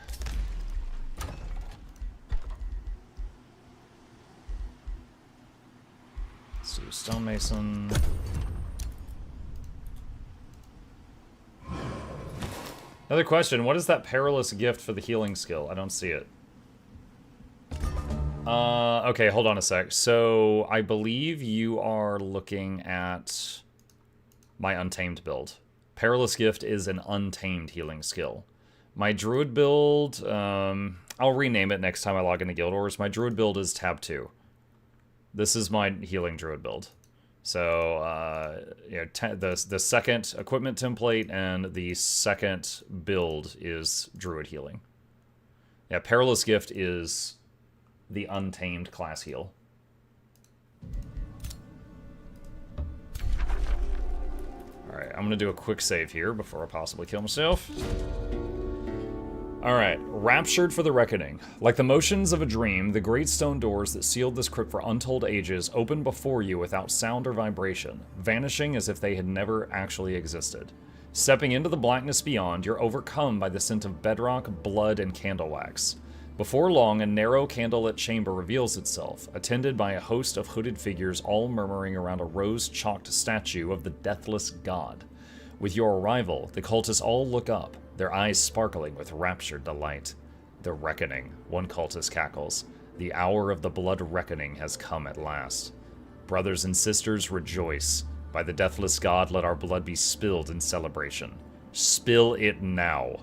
Let's do Stonemason. Another question, what is that perilous gift for the healing skill? I don't see it. Okay, hold on a sec. So, I believe you are looking at my Untamed build. Perilous Gift is an Untamed healing skill. My Druid build, I'll rename it next time I log into Guild Wars. My Druid build is tab 2. This is my healing Druid build. So, you know, the second equipment template and the second build is Druid healing. Yeah, Perilous Gift is the Untamed class heal. Alright, I'm gonna do a quick save here before I possibly kill myself. Alright, Raptured for the Reckoning. Like the motions of a dream, the great stone doors that sealed this crypt for untold ages open before you without sound or vibration, vanishing as if they had never actually existed. Stepping into the blackness beyond, you're overcome by the scent of bedrock, blood, and candle wax. Before long, a narrow candlelit chamber reveals itself, attended by a host of hooded figures all murmuring around a rose-chalked statue of the deathless god. With your arrival, the cultists all look up, their eyes sparkling with raptured delight. The reckoning, one cultist cackles. The hour of the blood reckoning has come at last. Brothers and sisters, rejoice. By the deathless god, let our blood be spilled in celebration. Spill it now.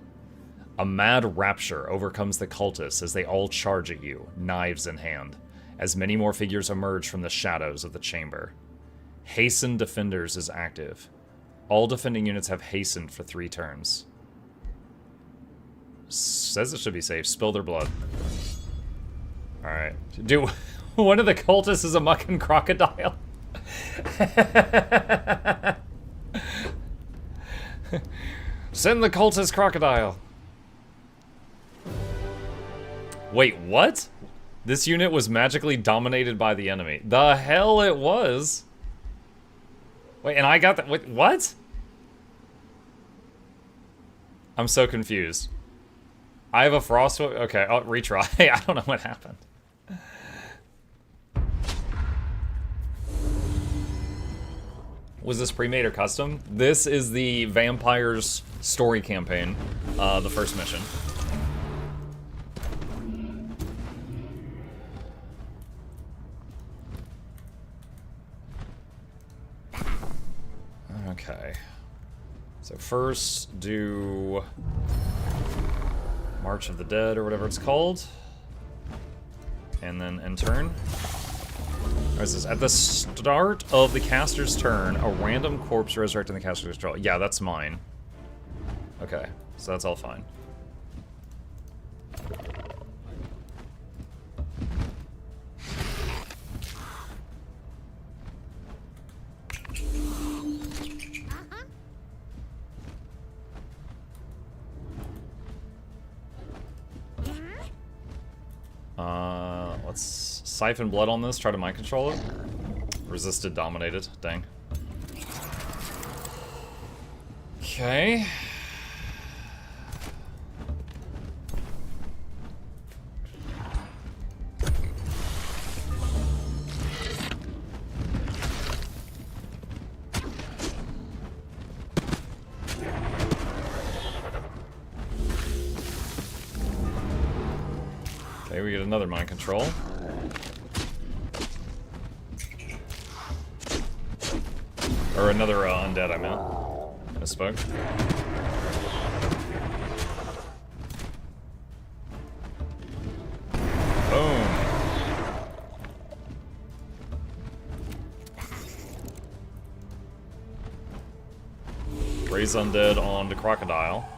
A mad rapture overcomes the cultists as they all charge at you, knives in hand, as many more figures emerge from the shadows of the chamber. Hasten Defenders is active. All defending units have hastened for 3 turns. Says it should be safe. Spill their blood. Alright. Dude, one of the cultists is a mucking crocodile. Send the cultist crocodile. Wait, what? This unit was magically dominated by the enemy. The hell it was? Wait, and I got that. Wait, what? I'm so confused. I have a frost. Okay, I'll retry. I don't know what happened. Was this pre-made or custom? This is the Vampires story campaign, the first mission. Okay. So first, do March of the Dead or whatever it's called, and then end turn. Or is this at the start of the caster's turn? A random corpse resurrecting the caster's draw. Yeah, that's mine. Okay, so that's all fine. Let's siphon blood on this, try to mind control it. Resisted, dominated, dang. Okay. Okay, we get another mind control. Or another undead, I meant. Misspoke. Boom. Raise undead on the crocodile.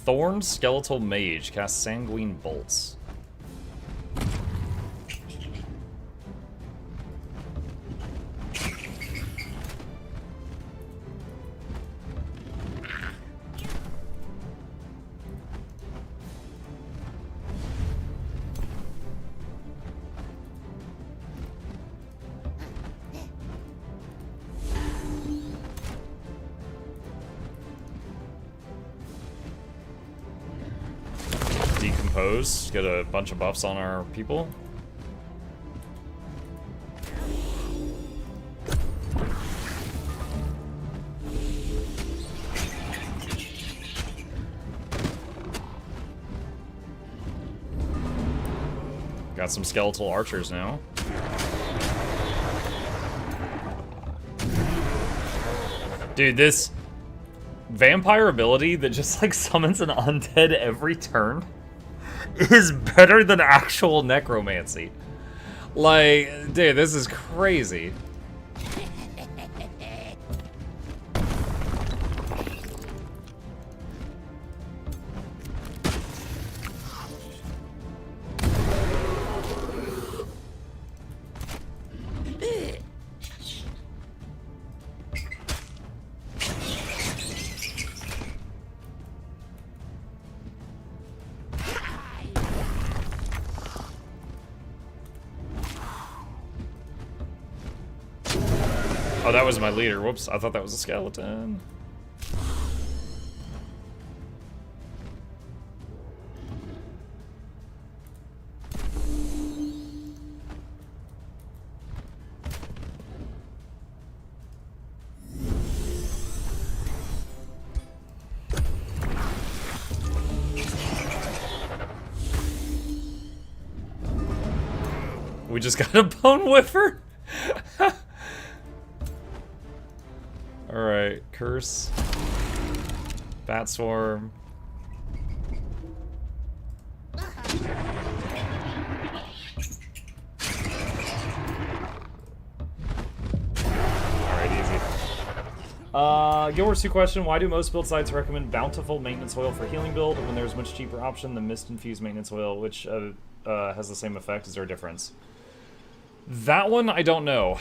Thorn skeletal mage casts sanguine bolts. Decompose, get a bunch of buffs on our people. Got some skeletal archers now. Dude, this vampire ability that just like summons an undead every turn is better than actual necromancy. Like, dude, this is crazy. Oh, that was my leader. Whoops, I thought that was a skeleton. We just got a bone whiffer? Alright, curse. Bat swarm. Alright, easy. Gilbert's 2 question, why do most build sites recommend bountiful maintenance oil for healing build when there's a much cheaper option than mist-infused maintenance oil, which has the same effect? Is there a difference? That one, I don't know.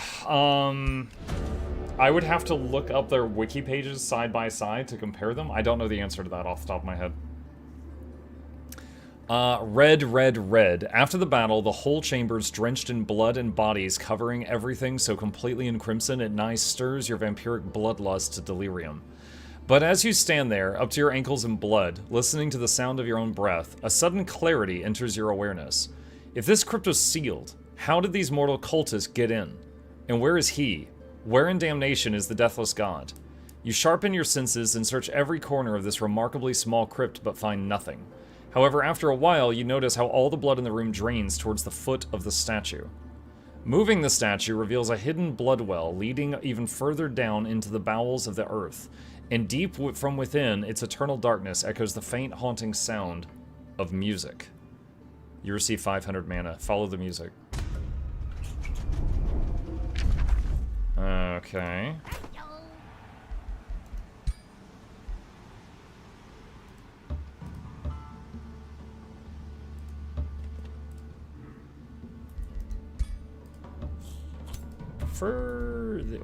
I would have to look up their wiki pages side by side to compare them. I don't know the answer to that off the top of my head. Red, red, red. After the battle, the whole chamber's drenched in blood and bodies, covering everything so completely in crimson it nigh stirs your vampiric bloodlust to delirium. But as you stand there, up to your ankles in blood, listening to the sound of your own breath, a sudden clarity enters your awareness. If this crypt was sealed, how did these mortal cultists get in? And where is he? Where in damnation is the deathless god? You sharpen your senses and search every corner of this remarkably small crypt but find nothing. However, after a while, you notice how all the blood in the room drains towards the foot of the statue. Moving the statue reveals a hidden blood well leading even further down into the bowels of the earth, and deep from within, its eternal darkness echoes the faint, haunting sound of music. You receive 500 mana. Follow the music. Okay.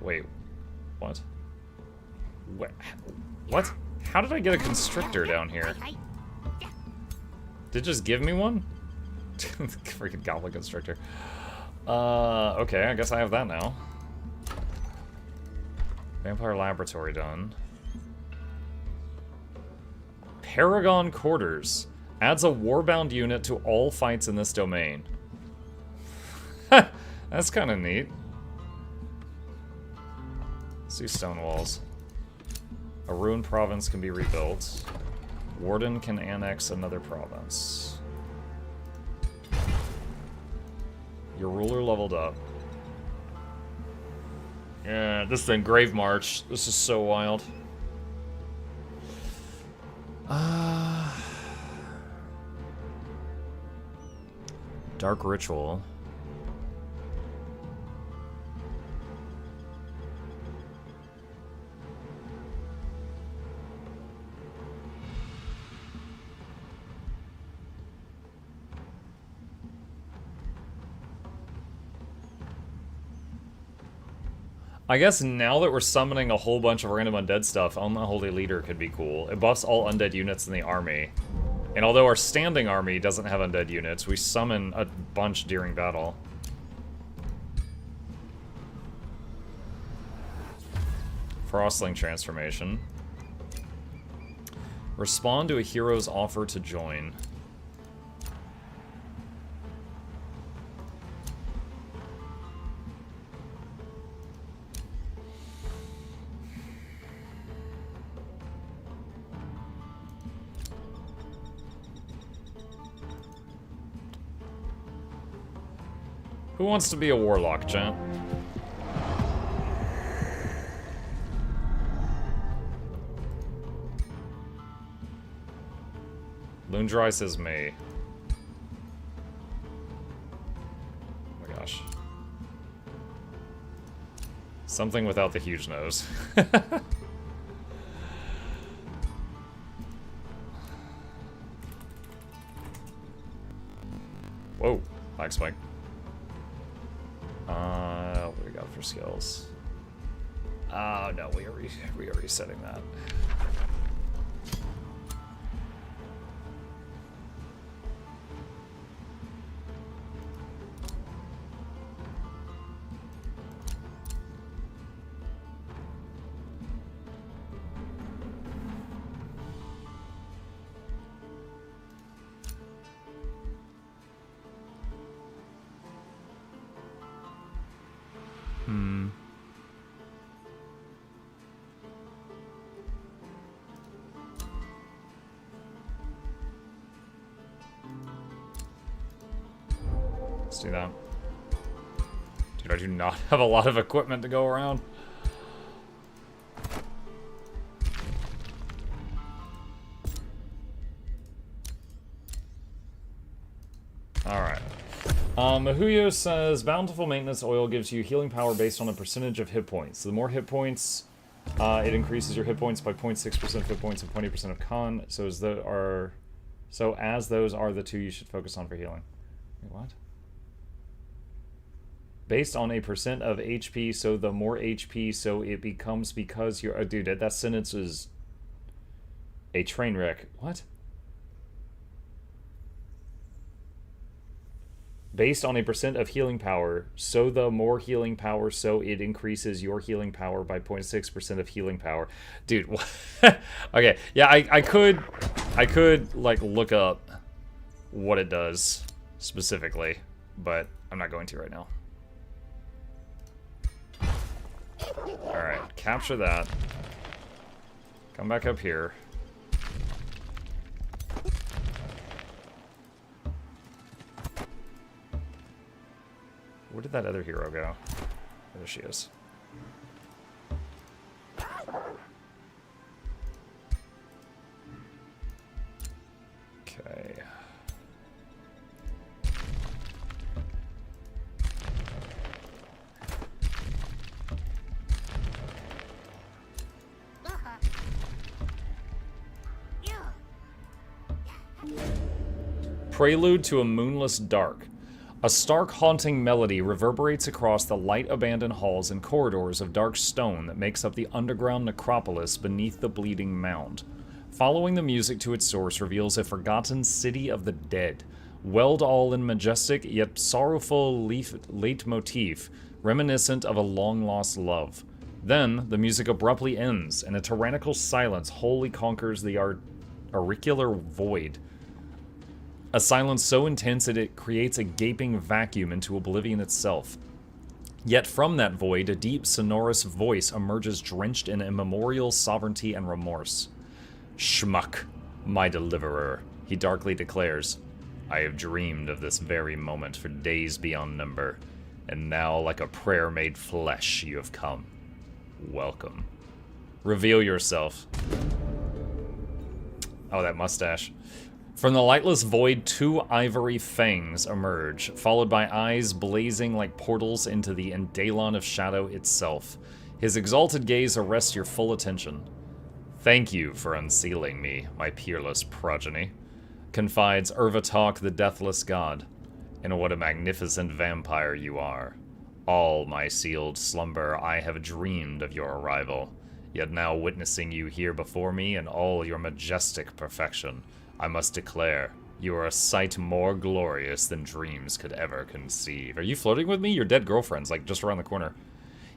Wait. What? What? How did I get a constrictor down here? Did it just give me one? Freaking goblin constrictor. Okay, I guess I have that now. Vampire Laboratory done. Paragon Quarters. Adds a warbound unit to all fights in this domain. That's kind of neat. Let's do stone walls. A ruined province can be rebuilt. Warden can annex another province. Your ruler leveled up. Yeah, this thing, Grave March. This is so wild. Dark Ritual. I guess now that we're summoning a whole bunch of random undead stuff, Unholy Leader could be cool. It buffs all undead units in the army. And although our standing army doesn't have undead units, we summon a bunch during battle. Frostling transformation. Respond to a hero's offer to join. Who wants to be a warlock, chat? Loondry says me. Oh my gosh. Something without the huge nose. Whoa, lag spike. What do we got for skills? Oh no, we are resetting that. Let's do that. Dude, I do not have a lot of equipment to go around. Alright. Mahuyo says, bountiful maintenance oil gives you healing power based on a percentage of hit points. The more hit points It increases your hit points by 0.6% of hit points and 20% of con. So as those are the two you should focus on for healing. Wait, what? Based on a percent of HP, so the more HP, so it becomes because you're... dude, that sentence is a train wreck. What? Based on a percent of healing power, so the more healing power, so it increases your healing power by 0.6% of healing power. Dude, okay, yeah, I could, like, look up what it does specifically, but I'm not going to right now. Alright, capture that. Come back up here. Where did that other hero go? There she is. Okay. Prelude to a Moonless Dark. A stark, haunting melody reverberates across the light abandoned halls and corridors of dark stone that makes up the underground necropolis beneath the bleeding mound. Following the music to its source reveals a forgotten city of the dead, welled all in majestic yet sorrowful leitmotif, reminiscent of a long-lost love. Then, the music abruptly ends, and a tyrannical silence wholly conquers the auricular void. A silence so intense that it creates a gaping vacuum into oblivion itself. Yet from that void, a deep, sonorous voice emerges drenched in immemorial sovereignty and remorse. Schmuck, my deliverer, he darkly declares. I have dreamed of this very moment for days beyond number, and now, like a prayer made flesh, you have come. Welcome. Reveal yourself. Oh, that mustache. From the lightless void, two ivory fangs emerge, followed by eyes blazing like portals into the Endalon of Shadow itself. His exalted gaze arrests your full attention. Thank you for unsealing me, my peerless progeny, confides Urvatalk the Deathless God. And what a magnificent vampire you are. All my sealed slumber I have dreamed of your arrival, yet now witnessing you here before me in all your majestic perfection, I must declare, you are a sight more glorious than dreams could ever conceive. Are you flirting with me? Your dead girlfriend's, like, just around the corner.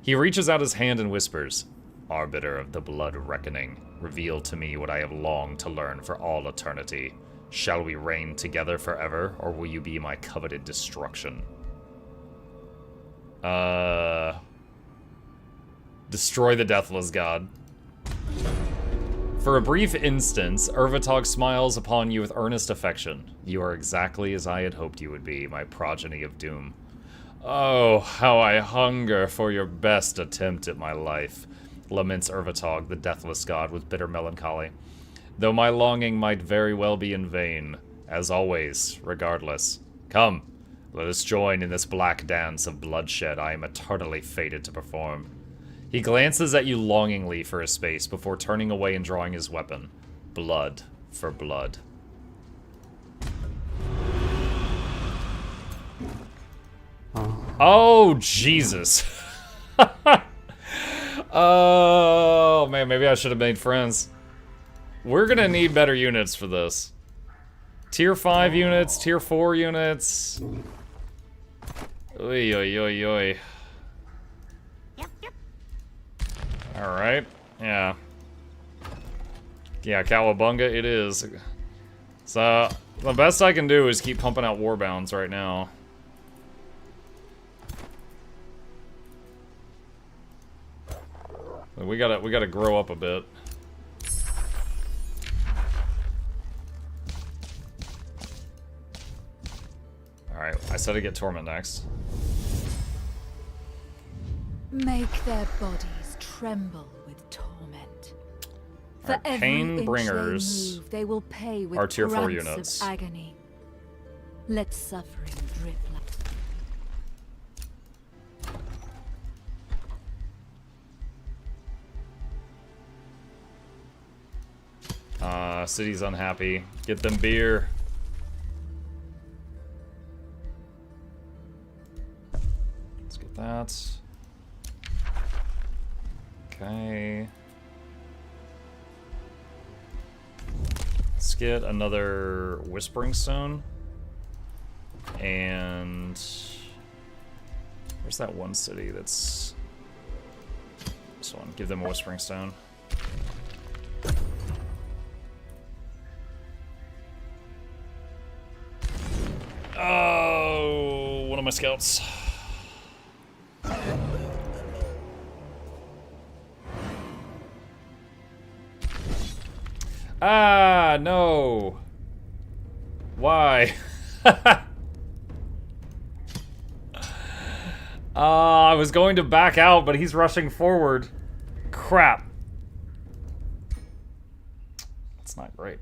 He reaches out his hand and whispers, Arbiter of the blood reckoning, reveal to me what I have longed to learn for all eternity. Shall we reign together forever, or will you be my coveted destruction? Destroy the Deathless God. For a brief instant, Urvatalk smiles upon you with earnest affection. You are exactly as I had hoped you would be, my progeny of doom. Oh, how I hunger for your best attempt at my life, laments Urvatalk, the Deathless God, with bitter melancholy. Though my longing might very well be in vain, as always, regardless. Come, let us join in this black dance of bloodshed I am eternally fated to perform. He glances at you longingly for a space before turning away and drawing his weapon. Blood for blood. Oh, Jesus. Oh, man, maybe I should have made friends. We're gonna need better units for this. Tier 5 units, Tier 4 units. Oy, oy, oy, oy. Alright, yeah. Yeah, Cowabunga it is. So, the best I can do is keep pumping out warbounds right now. We gotta grow up a bit. Alright, I said to get Torment next. Make their bodies tremble with torment. For Our every Pain inch Bringers they move, they will pay with are Tier 4 grunts units. of agony. Let suffering drip like... City's unhappy. Get them beer. Let's get that. Okay. Let's get another Whispering Stone. And where's that one city that's this one? Give them a Whispering Stone. Oh, one of my scouts. Ah, no. Why? I was going to back out, but he's rushing forward. Crap. That's not great.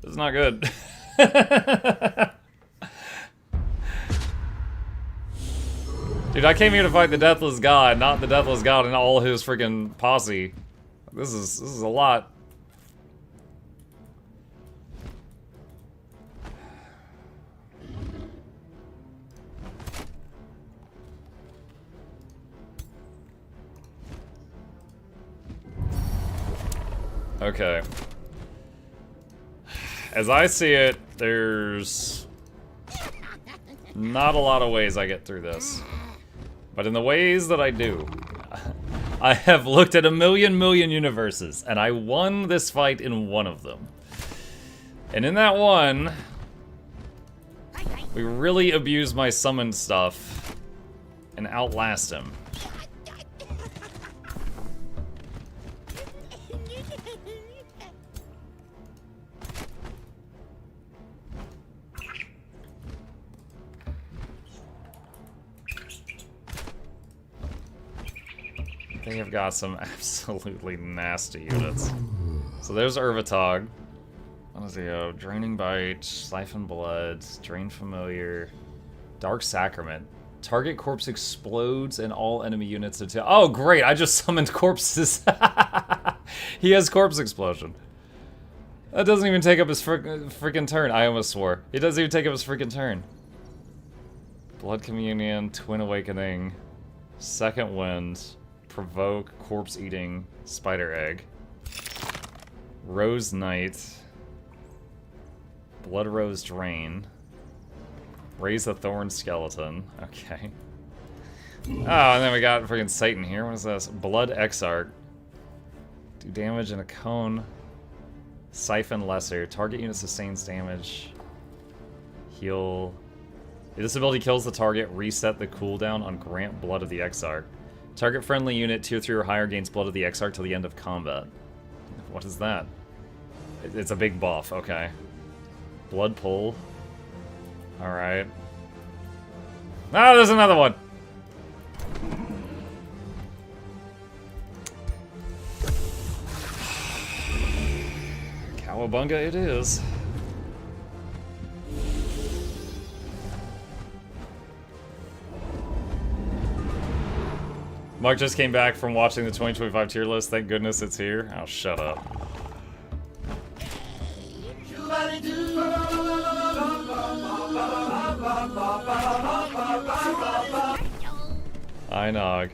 This is not good. Dude, I came here to fight the Deathless God, not the Deathless God and all his freaking posse. This is a lot. Okay. As I see it, there's not a lot of ways I get through this. But in the ways that I do, I have looked at a million universes, and I won this fight in one of them. And in that one, we really abused my summoned stuff and outlast him. They have got some absolutely nasty units. So there's Urvatog. What is he? Oh, Draining Bite, Siphon Blood, Drain Familiar, Dark Sacrament. Target corpse explodes and all enemy units attack. Oh, great! I just summoned corpses. He has Corpse Explosion. That doesn't even take up his freaking turn. I almost swore. It doesn't even take up his freaking turn. Blood Communion, Twin Awakening, Second Wind. Provoke, Corpse Eating, Spider Egg, Rose Knight, Blood Rose Drain, Raise the Thorn Skeleton, okay. Oh, and then we got freaking Satan here. What is this? Blood Exarch. Do damage in a cone. Siphon Lesser. Target unit sustains damage. Heal. If this ability kills the target, reset the cooldown on Grant Blood of the Exarch. Target friendly unit, tier 3 or higher, gains Blood of the Exarch till the end of combat. What is that? It's a big buff, okay. Blood Pull. Alright. Ah, there's another one! Cowabunga it is. Mark just came back from watching the 2025 tier list. Thank goodness it's here. Oh, shut up. I nog.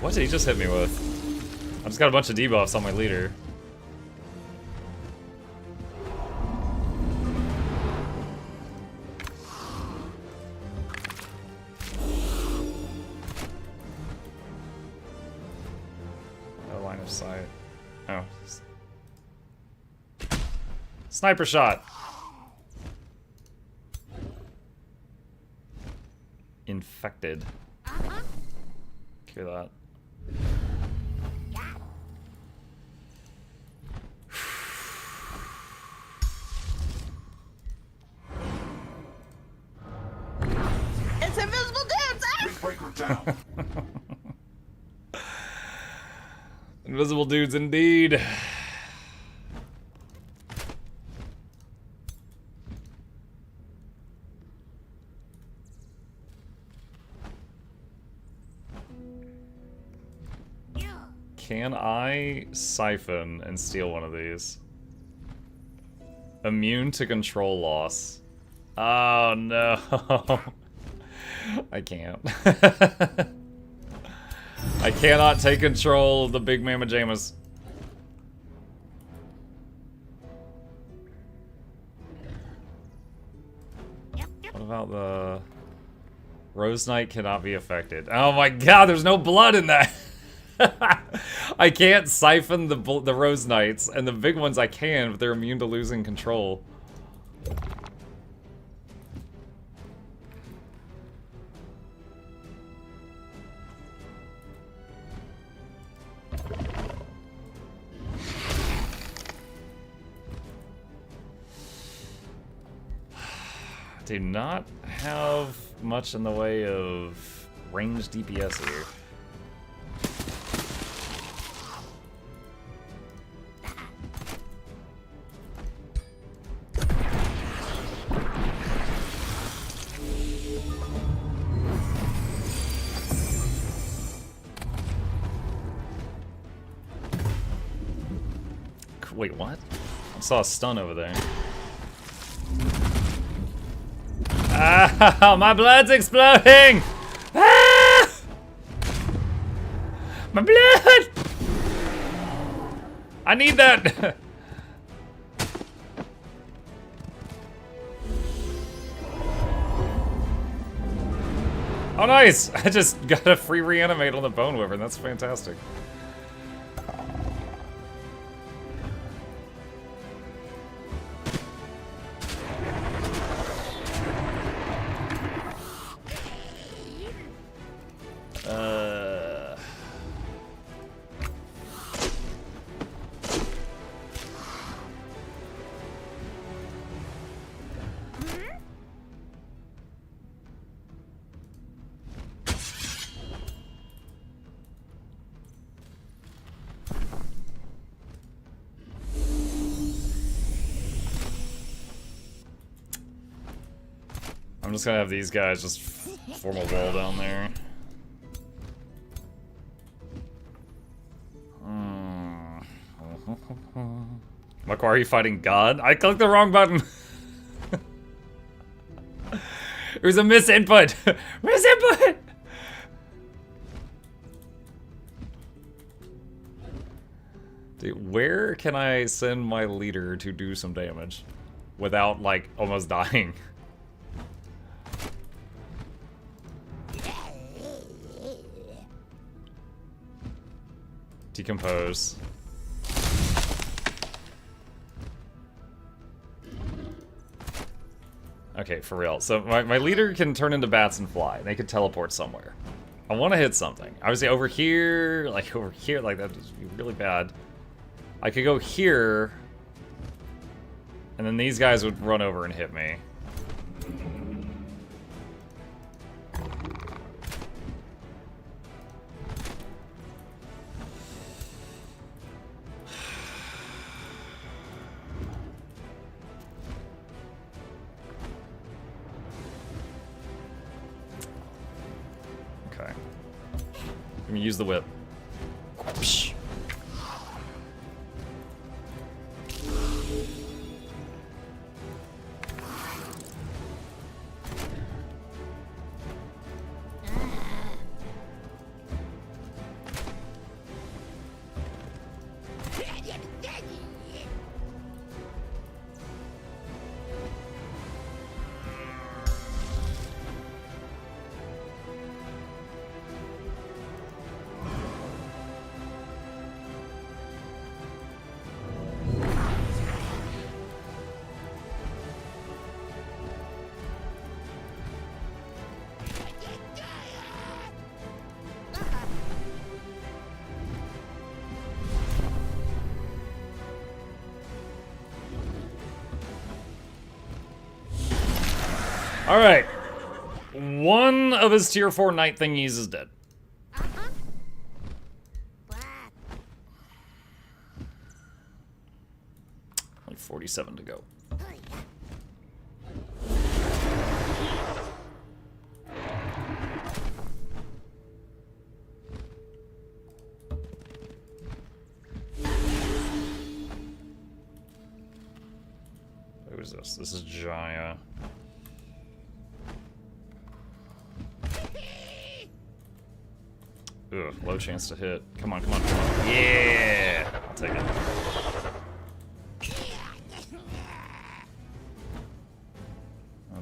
What did he just hit me with? I just got a bunch of debuffs on my leader. sight. Oh. Sniper shot! Infected. Cure that. It's invisible dudes! Ah! Invisible dudes indeed. Can I siphon and steal one of these? Immune to control loss. Oh no. I can't. I cannot take control of the big mama jamas. What about the Rose Knight cannot be affected? Oh my god, there's no blood in that. I can't siphon the Rose Knights, and the big ones I can, but they're immune to losing control. Do not have much in the way of ranged DPS here. Wait, what? I saw a stun over there. Ah, my blood's exploding! Ah! My blood! I need that! Oh, nice! I just got a free reanimate on the Bone Wyvern. That's fantastic. I'm just gonna have these guys just form a wall down there. Mark, why are you fighting God? I clicked the wrong button. It was a misinput. Misinput. Dude, where can I send my leader to do some damage without, like, almost dying? Decompose. Okay, for real. So my leader can turn into bats and fly. They could teleport somewhere. I want to hit something. Obviously over here, like that would be really bad. I could go here, and then these guys would run over and hit me. Let me use the whip. Psh. Alright. One of his tier 4 knight thingies is dead. Only 47 to go. Who is this? This is Jaya. Ugh, low chance to hit. Come on, come on, come on. Yeah! I'll take it.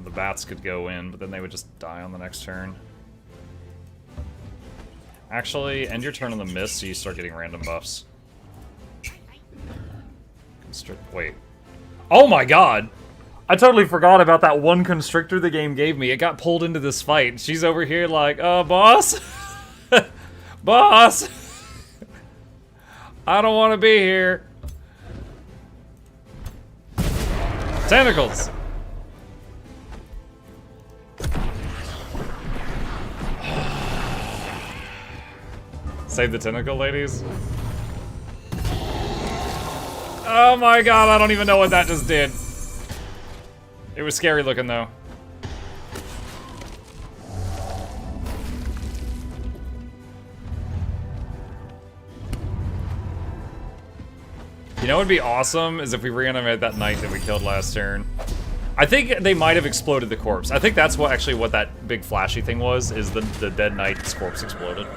The bats could go in, but then they would just die on the next turn. Actually, end your turn on the mist so you start getting random buffs. Wait. Oh my god! I totally forgot about that one constrictor the game gave me. It got pulled into this fight. She's over here like, boss? Boss! I don't want to be here. Tentacles! Save the tentacle, ladies. Oh my god, I don't even know what that just did. It was scary looking, though. You know what would be awesome is if we reanimate that knight that we killed last turn. I think they might have exploded the corpse. I think that's what actually what that big flashy thing was, is the dead knight's corpse exploded.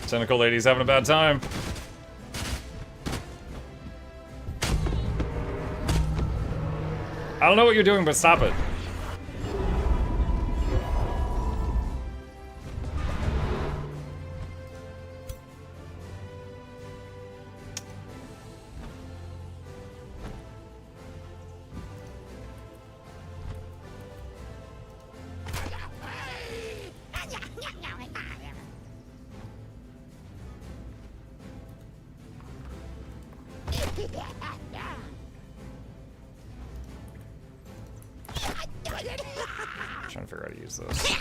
Tentacle lady's having a bad time. I don't know what you're doing, but stop it. I'm trying to figure out how to use this.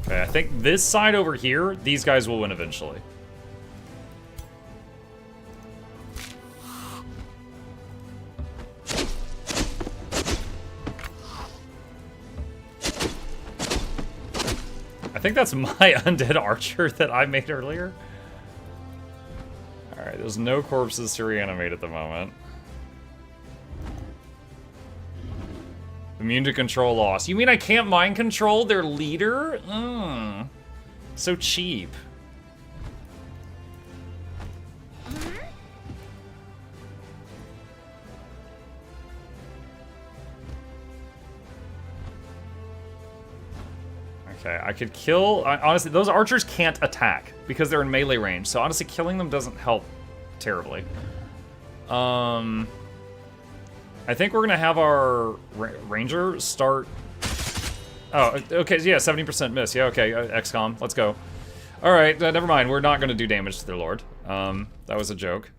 Okay, I think this side over here, these guys will win eventually. I think that's my undead archer that I made earlier. Alright, there's no corpses to reanimate at the moment. Immune to control loss. You mean I can't mind control their leader? So cheap. Okay, I could kill... honestly, those archers can't attack because they're in melee range. So honestly, killing them doesn't help terribly. I think we're gonna have our ranger start. Oh, okay, yeah, 70% miss. Yeah, okay, XCOM, let's go. All right, never mind. We're not gonna do damage to their lord. That was a joke.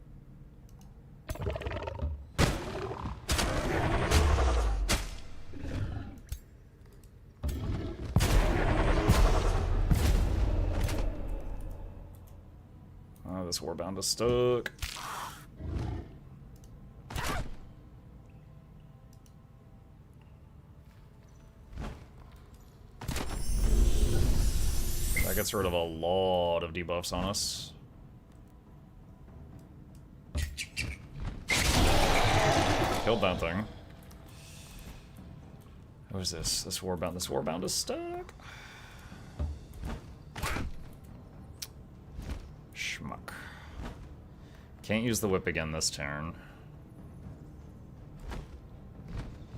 Oh, this warbound is stuck. That gets rid of a lot of debuffs on us. killed that thing. What is this? This Warbound. This Warbound is stuck. Schmuck. Can't use the whip again this turn.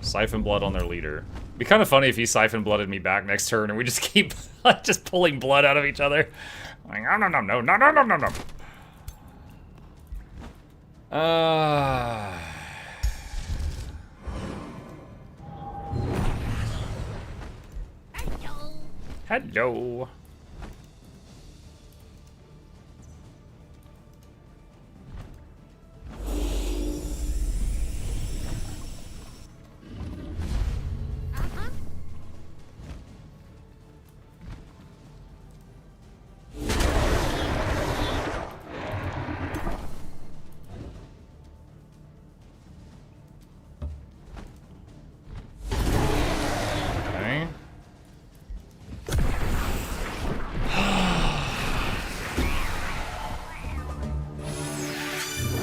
Siphon blood on their leader. Be kind of funny if he siphon blooded me back next turn and we just keep just pulling blood out of each other. Like, no, no, no, no, no, no, no, no, no. Hello.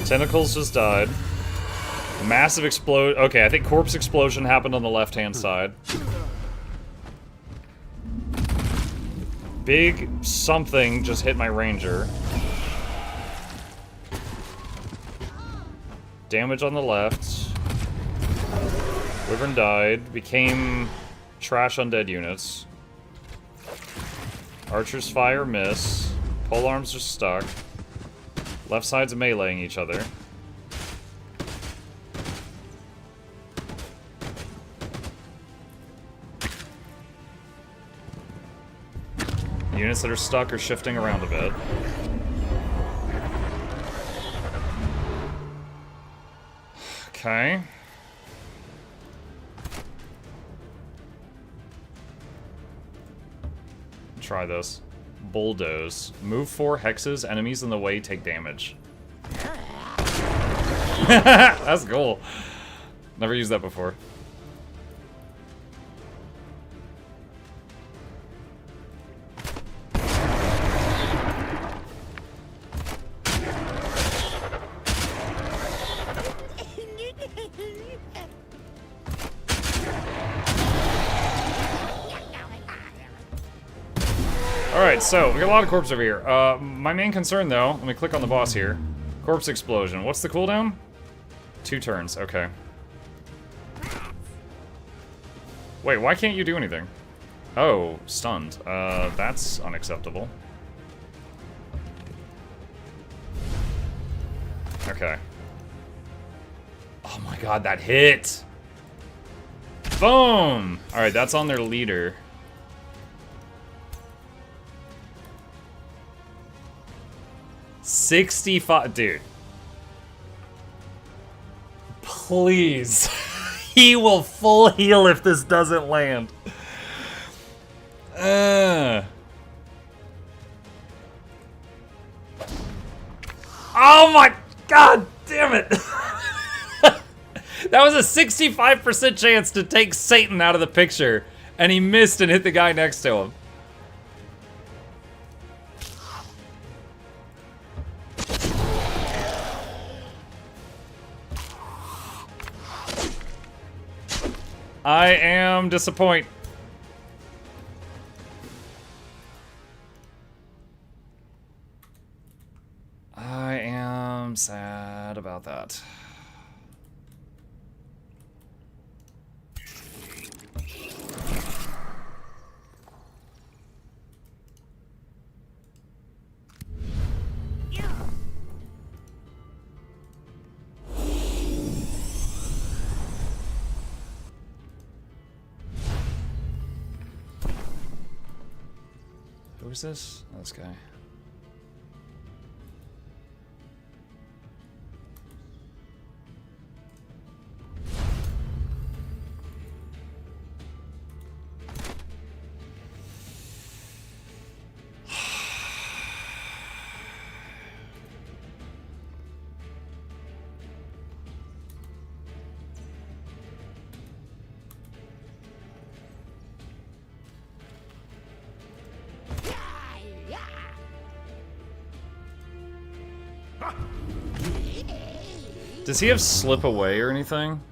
Tentacles just died. Massive explode. Okay, I think corpse explosion happened on the left-hand side. Big something just hit my ranger. Damage on the left. Wyvern died. Became trash undead units. Archer's fire miss. Polearms are stuck. Left side's meleeing each other. Units that are stuck are shifting around a bit. Okay. Try this. Bulldoze. Move 4 hexes. Enemies in the way take damage. That's cool. Never used that before. Alright, so, we got a lot of corpse over here. My main concern, though, let me click on the boss here. Corpse explosion. What's the cooldown? 2 turns, okay. Wait, why can't you do anything? Oh, stunned. That's unacceptable. Okay. Oh my god, that hit! Boom! Alright, that's on their leader. $65, dude. Please. He will full heal if this doesn't land. Oh my god, damn it. That was a 65% chance to take Satan out of the picture, and he missed and hit the guy next to him. I am disappointed. I am sad about that. Who's this? Oh, this guy. Does he have slip away or anything?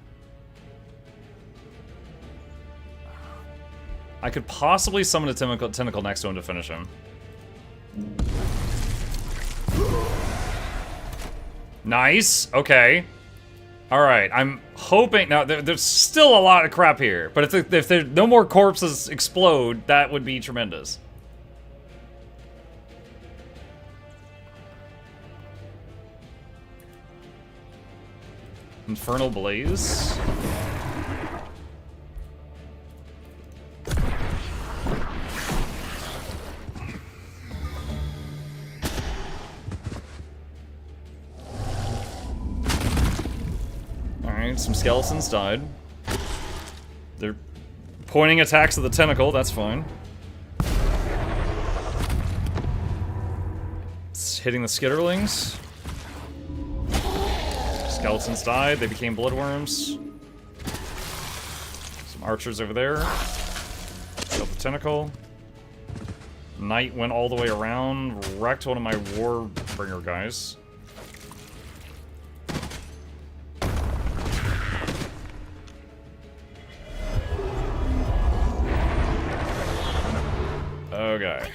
I could possibly summon a tentacle next to him to finish him. Nice. Okay. All right. I'm hoping now. There's still a lot of crap here, but if there no more corpses explode, that would be tremendous. Infernal Blaze. Alright, some skeletons died. They're pointing attacks at the tentacle, that's fine. It's hitting the skitterlings. Skeletons died, they became bloodworms. Some archers over there. Killed the tentacle. Knight went all the way around, wrecked one of my Warbringer guys. Okay.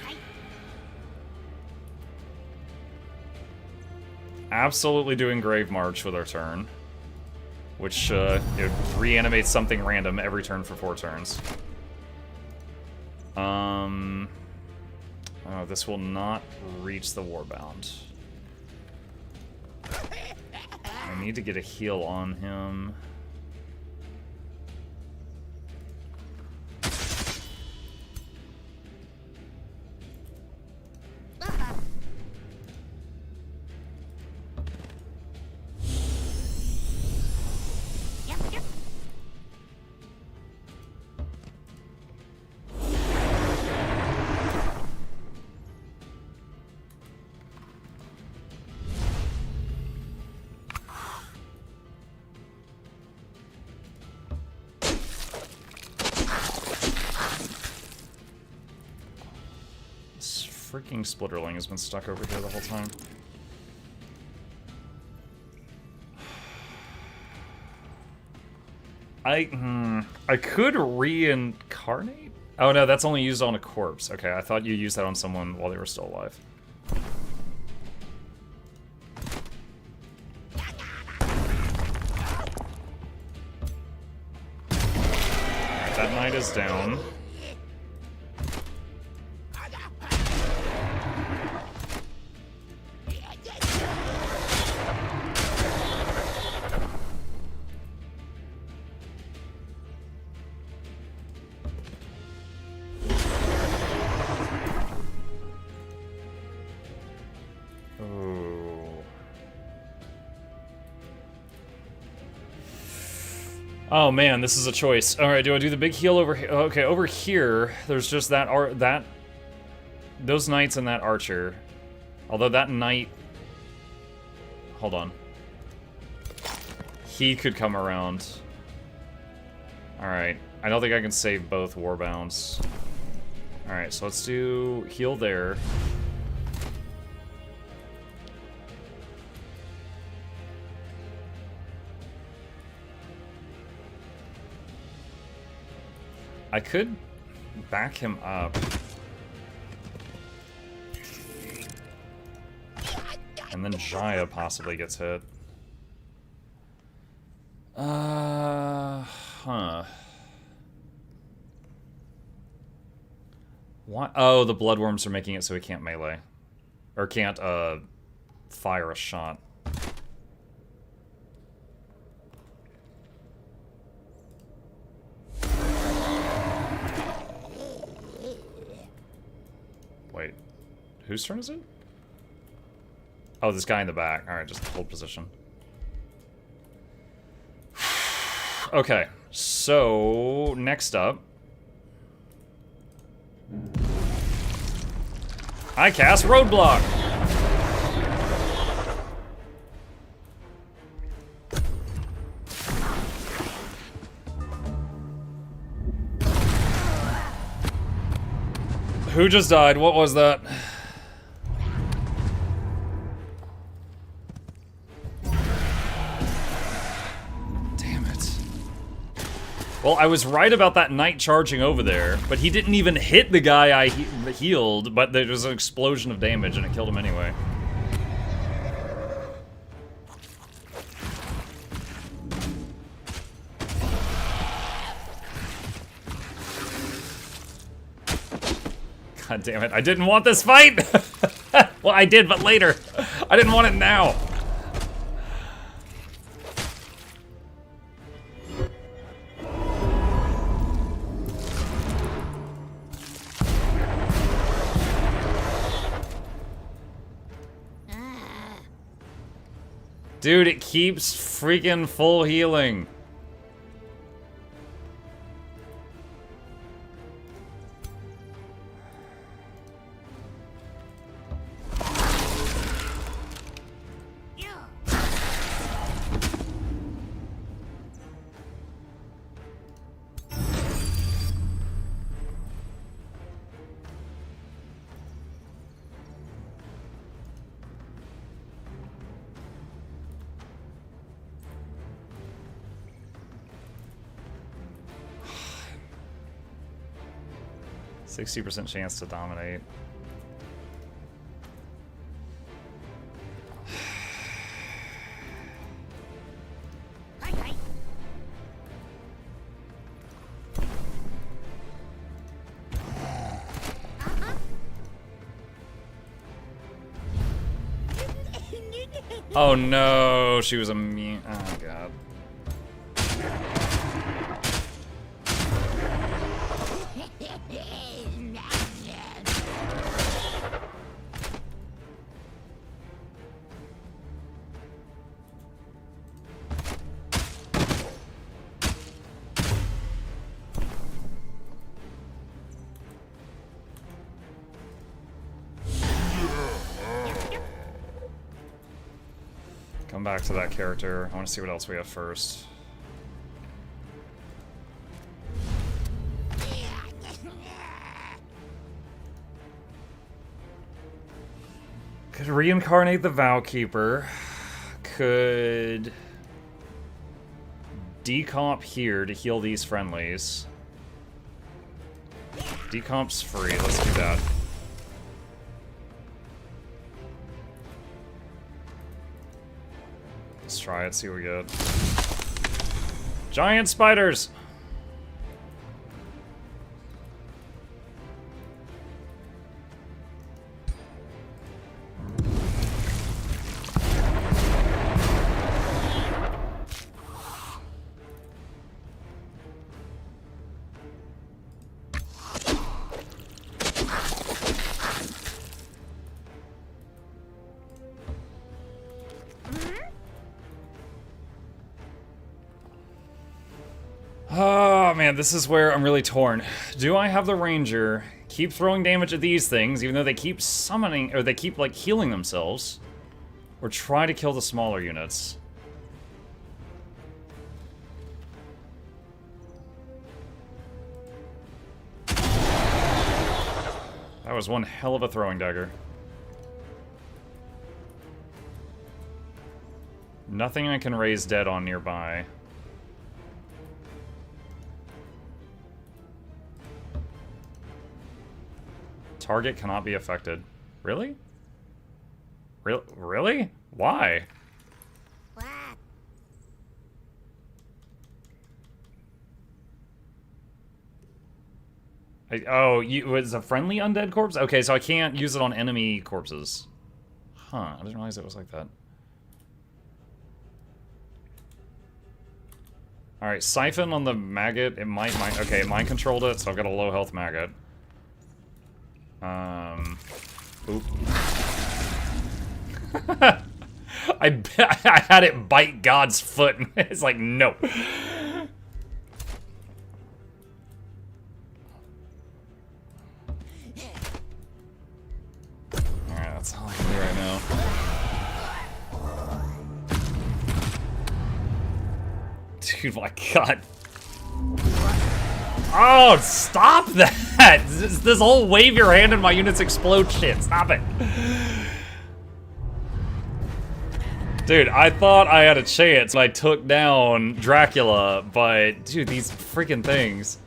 Absolutely doing Grave March with our turn. Which, it reanimates something random every turn for 4 turns. Oh, this will not reach the Warbound. I need to get a heal on him. Freaking Splitterling has been stuck over here the whole time. I could reincarnate? Oh no, that's only used on a corpse. Okay, I thought you used that on someone while they were still alive. Alright, that knight is down. Oh man, this is a choice. All right, do I do the big heal over here? Okay, over here, there's just those knights and that archer. Although that knight, hold on, he could come around. All right, I don't think I can save both Warbounds. All right, so let's do heal there. I could back him up. And then Jaya possibly gets hit. Huh. Why? Oh, the bloodworms are making it so he can't melee. Or can't, fire a shot. Wait, whose turn is it? Oh, this guy in the back. Alright, just hold position. Okay, so next up, I cast Roadblock. Who just died? What was that? Damn it. Well, I was right about that knight charging over there, but he didn't even hit the guy I healed, but there was an explosion of damage and it killed him anyway. God damn it, I didn't want this fight! Well, I did, but later. I didn't want it now. Dude, it keeps freaking full healing. %60 chance to dominate. Oh no, she was immune. Oh god. Come back to that character. I want to see what else we have first. Could reincarnate the Vowkeeper. Could decomp here to heal these friendlies. Decomp's free. Let's do that. Let's try it, see what we get. Giant spiders! Oh man, this is where I'm really torn. Do I have the ranger keep throwing damage at these things, even though they keep summoning, or they keep like healing themselves, or try to kill the smaller units? That was one hell of a throwing dagger. Nothing I can raise dead on nearby. Target cannot be affected. Really? Really? Why? Oh, it was a friendly undead corpse? Okay, so I can't use it on enemy corpses. Huh, I didn't realize it was like that. Alright, Siphon on the maggot. It might okay, it mind controlled it, so I've got a low health maggot. Oop. I had it bite God's foot, and it's like, no. Alright, that's all I can do right now. Dude, my God. Oh, stop that! This whole wave your hand and my units explode shit. Stop it. Dude, I thought I had a chance. I took down Dracula, but dude, these freaking things.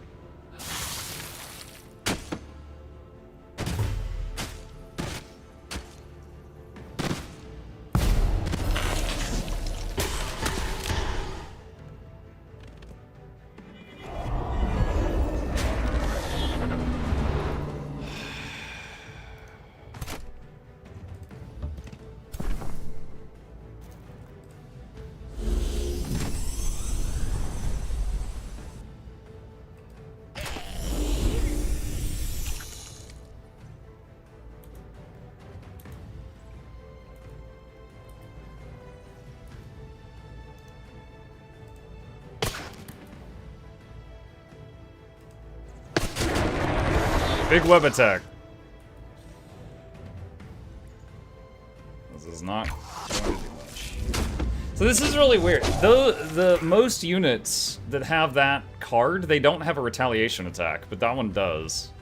Big web attack. This is not going to do much. So this is really weird. The most units that have that card, they don't have a retaliation attack, but that one does.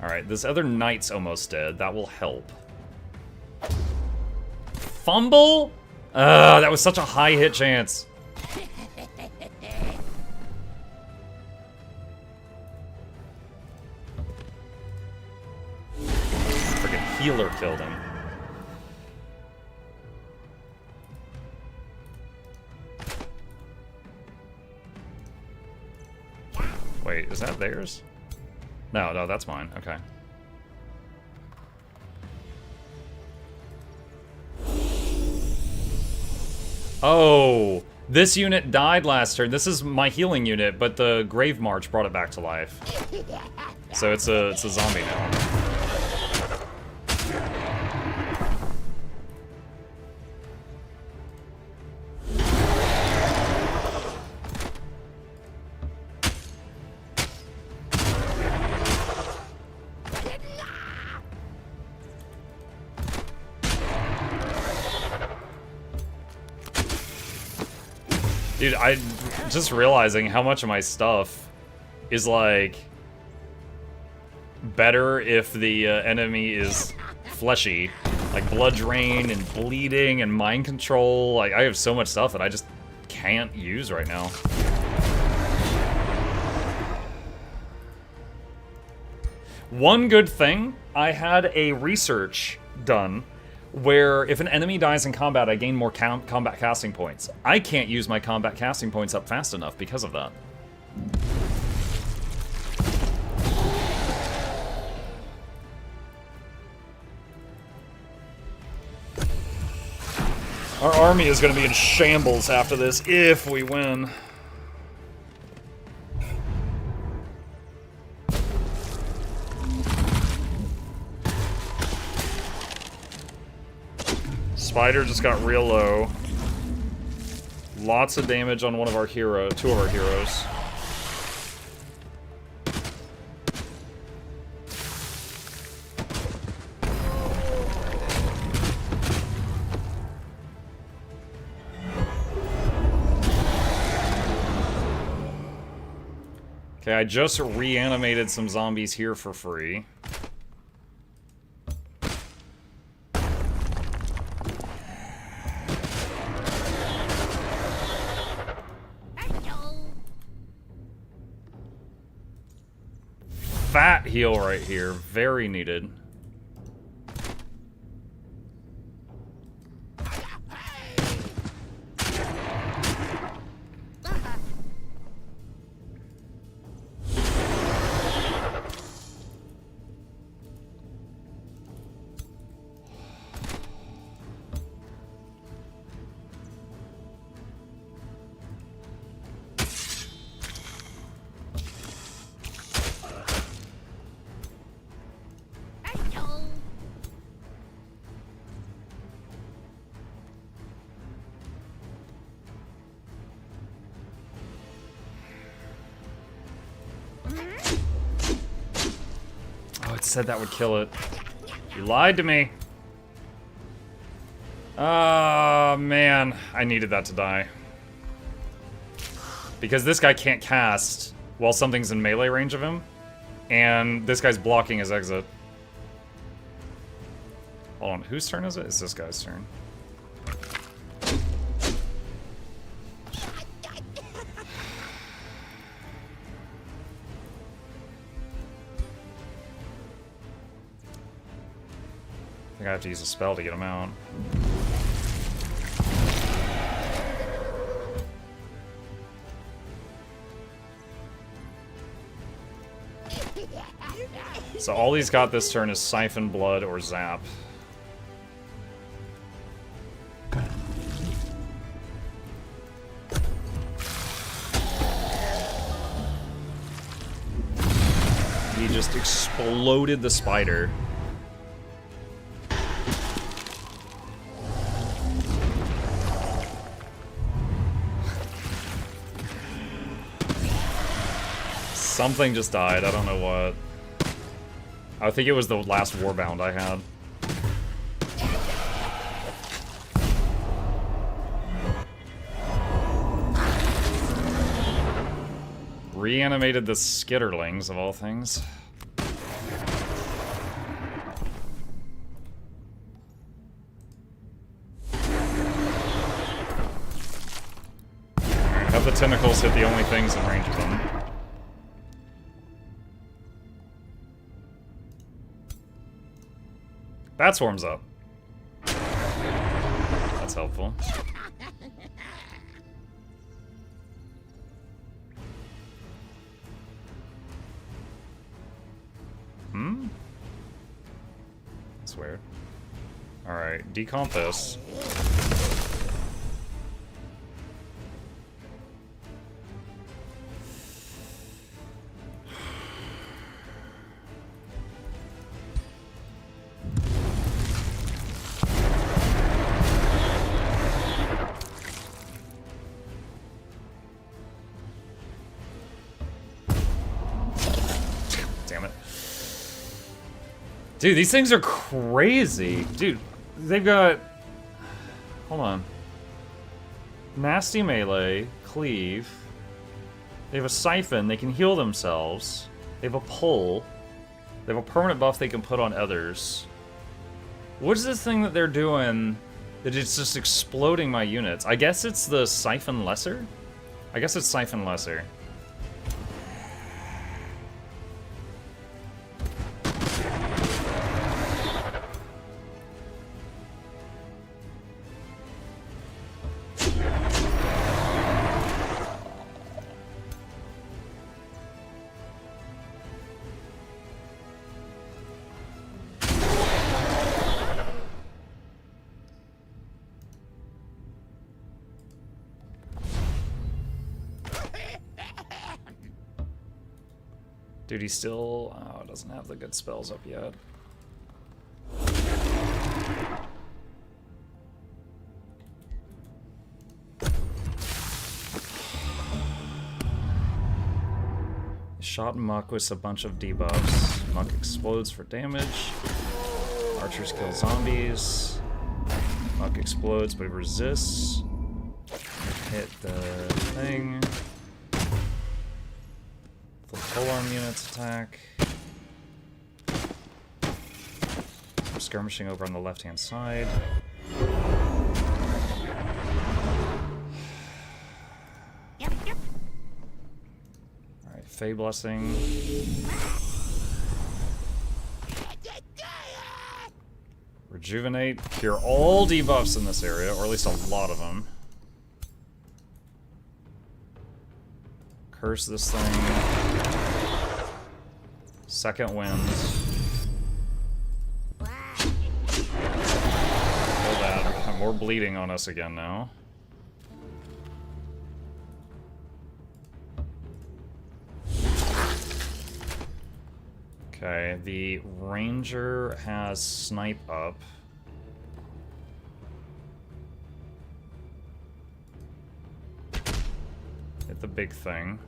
Alright, this other knight's almost dead. That will help. Fumble? That was such a high hit chance. Freaking healer killed him. Wait, is that theirs? No, that's mine. Okay. Oh, this unit died last turn. This is my healing unit, but the Grave March brought it back to life. So it's a zombie now. Dude, I just realizing how much of my stuff is like better if the enemy is fleshy, like blood drain and bleeding and mind control. Like I have so much stuff that I just can't use right now. One good thing, I had a research done where if an enemy dies in combat, I gain more combat casting points. I can't use my combat casting points up fast enough because of that. Our army is going to be in shambles after this if we win. Spider just got real low. Lots of damage on one of our heroes, two of our heroes. Okay, I just reanimated some zombies here for free. Fat heal right here, very needed. Said that would kill it. You lied to me. Ah, man. I needed that to die. Because this guy can't cast while something's in melee range of him. And this guy's blocking his exit. Hold on, whose turn is it? It's this guy's turn. I think I have to use a spell to get him out. So all he's got this turn is Siphon, Blood, or Zap. He just exploded the spider. Something just died, I don't know what. I think it was the last Warbound I had. Reanimated the skitterlings, of all things. Have the tentacles hit the only things in range of them. That swarms up. That's helpful. Hmm? That's weird. Alright, decomp this. Dude, these things are crazy. Dude, they've got... Hold on. Nasty melee, cleave. They have a siphon, they can heal themselves. They have a pull. They have a permanent buff they can put on others. What is this thing that they're doing that it's just exploding my units? I guess it's the Siphon Lesser? I guess it's Siphon Lesser. Dude, he still doesn't have the good spells up yet. Shot Muck with a bunch of debuffs. Muck explodes for damage. Archers kill zombies. Muck explodes but he resists. Hit the thing. The polearm units attack. I'm skirmishing over on the left-hand side. Alright, Fey Blessing. Rejuvenate. Cure all debuffs in this area, or at least a lot of them. Curse this thing. Second wind. Kill that. We have more bleeding on us again now. Okay, the ranger has snipe up. Hit the big thing.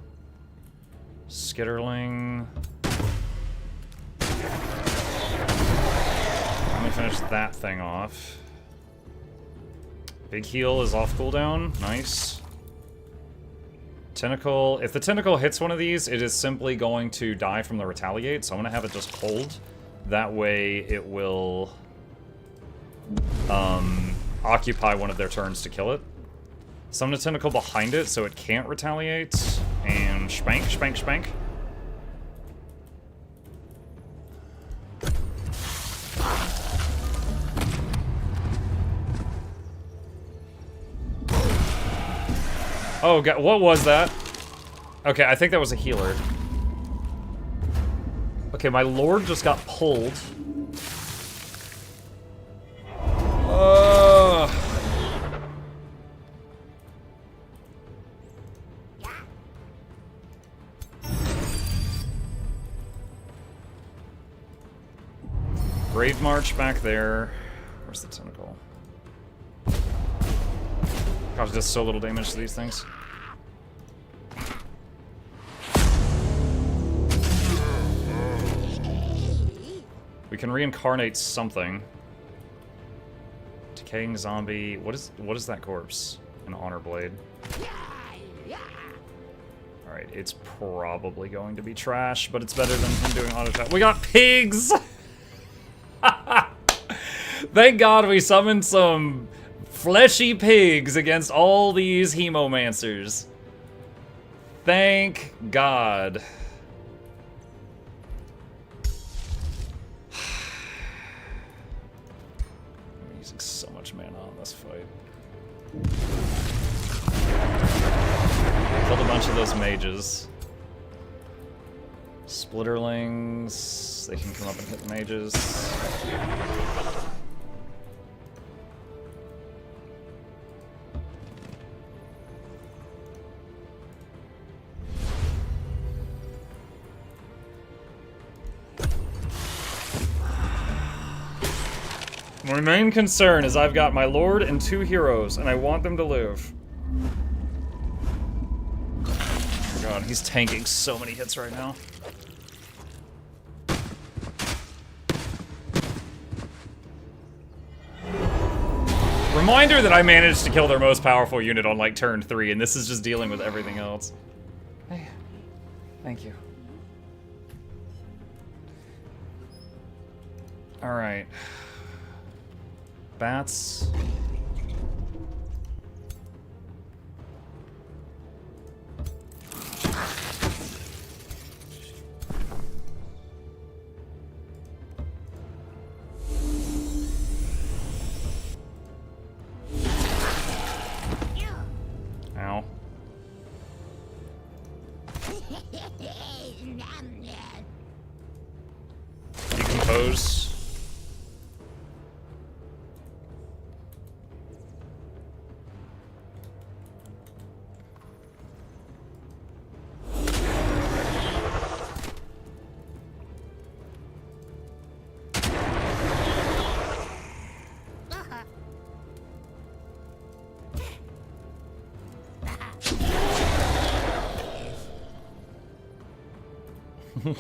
Skitterling. Let me finish that thing off. Big heal is off cooldown. Nice. Tentacle. If the tentacle hits one of these, it is simply going to die from the retaliate, so I'm going to have it just hold. That way it will occupy one of their turns to kill it. Summon a tentacle behind it so it can't retaliate. And spank, spank, spank. Oh god, what was that? Okay, I think that was a healer. Okay, my lord just got pulled. Grave March back there. Where's the tentacle? Gosh, it does so little damage to these things. We can reincarnate something. Decaying zombie. What is that corpse? An honor blade. Alright, it's probably going to be trash, but it's better than him doing auto attack. We got pigs! Thank God we summoned some fleshy pigs against all these hemomancers. Thank God. I'm using so much mana on this fight. Killed a bunch of those mages. Splitterlings, they can come up and hit the mages. My main concern is I've got my lord and 2 heroes, and I want them to live. Oh god, he's tanking so many hits right now. Reminder that I managed to kill their most powerful unit on like turn 3, and this is just dealing with everything else. Hey, thank you. Alright. Bats. Ow. Decompose.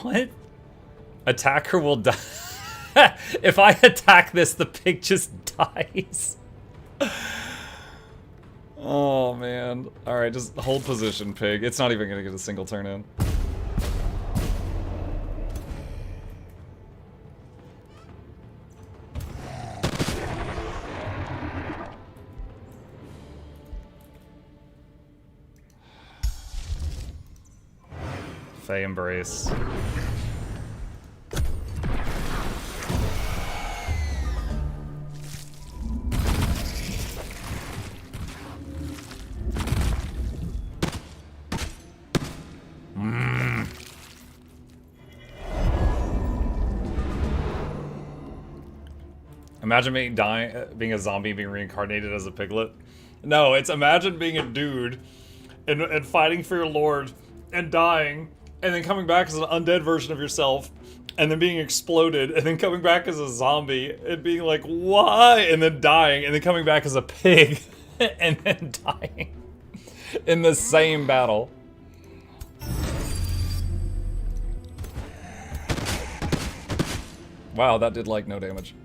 What? Attacker will die. If I attack this, the pig just dies. Oh, man. Alright, just hold position, pig. It's not even gonna get a single turn in. Fey Embrace. Imagine being a zombie, being reincarnated as a piglet. No, it's imagine being a dude and fighting for your lord and dying, and then coming back as an undead version of yourself, and then being exploded, and then coming back as a zombie, and being like, why? And then dying, and then coming back as a pig, and then dying in the same battle. Wow, that did like no damage.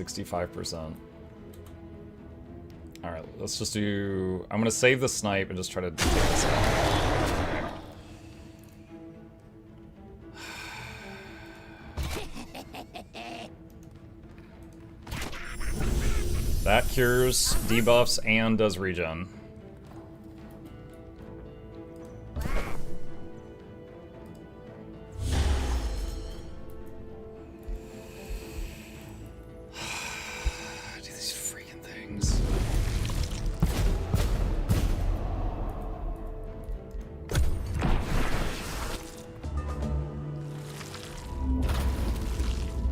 65%. Alright, let's just do... I'm gonna save the snipe and just try to take this out. That cures debuffs and does regen.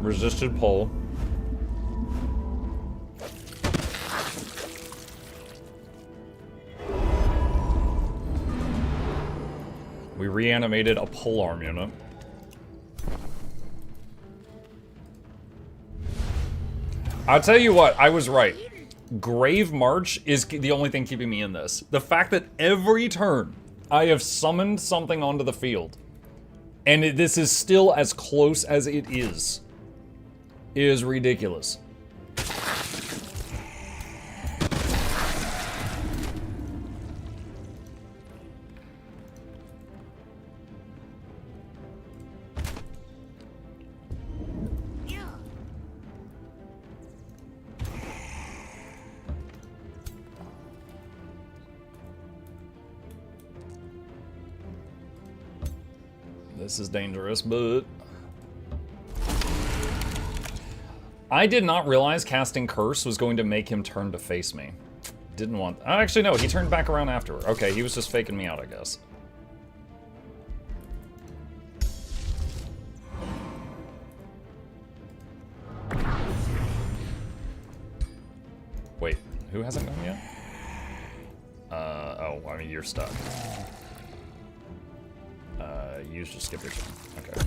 Resisted pull. We reanimated a polearm unit. I'll tell you what, I was right. Grave March is the only thing keeping me in this. The fact that every turn I have summoned something onto the field, and this is still as close as it is ridiculous. This is dangerous, but... I did not realize casting Curse was going to make him turn to face me. Didn't want... Actually, no, he turned back around after. Okay, he was just faking me out, I guess. Wait, who hasn't gone yet? Oh, I mean, you're stuck. You should skip your turn. Okay.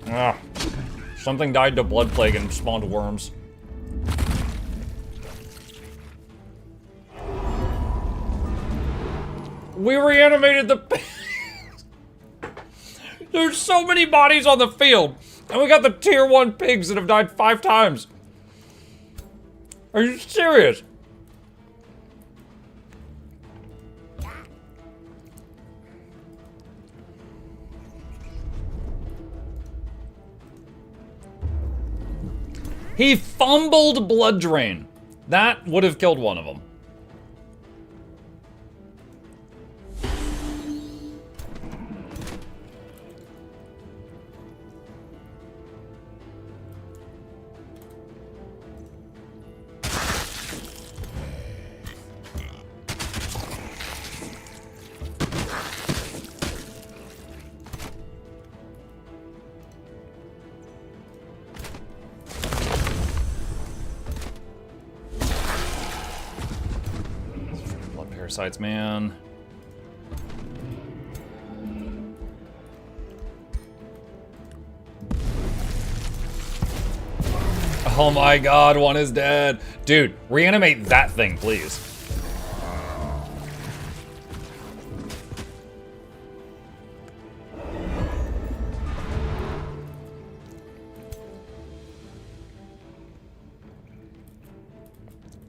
Ah. Something died to Blood Plague and spawned worms. We reanimated the... There's so many bodies on the field! And we got the tier 1 pigs that have died 5 times! Are you serious? He fumbled Blood Drain. That would have killed one of them. Parasites, man. Oh my god, one is dead. Dude, reanimate that thing, please.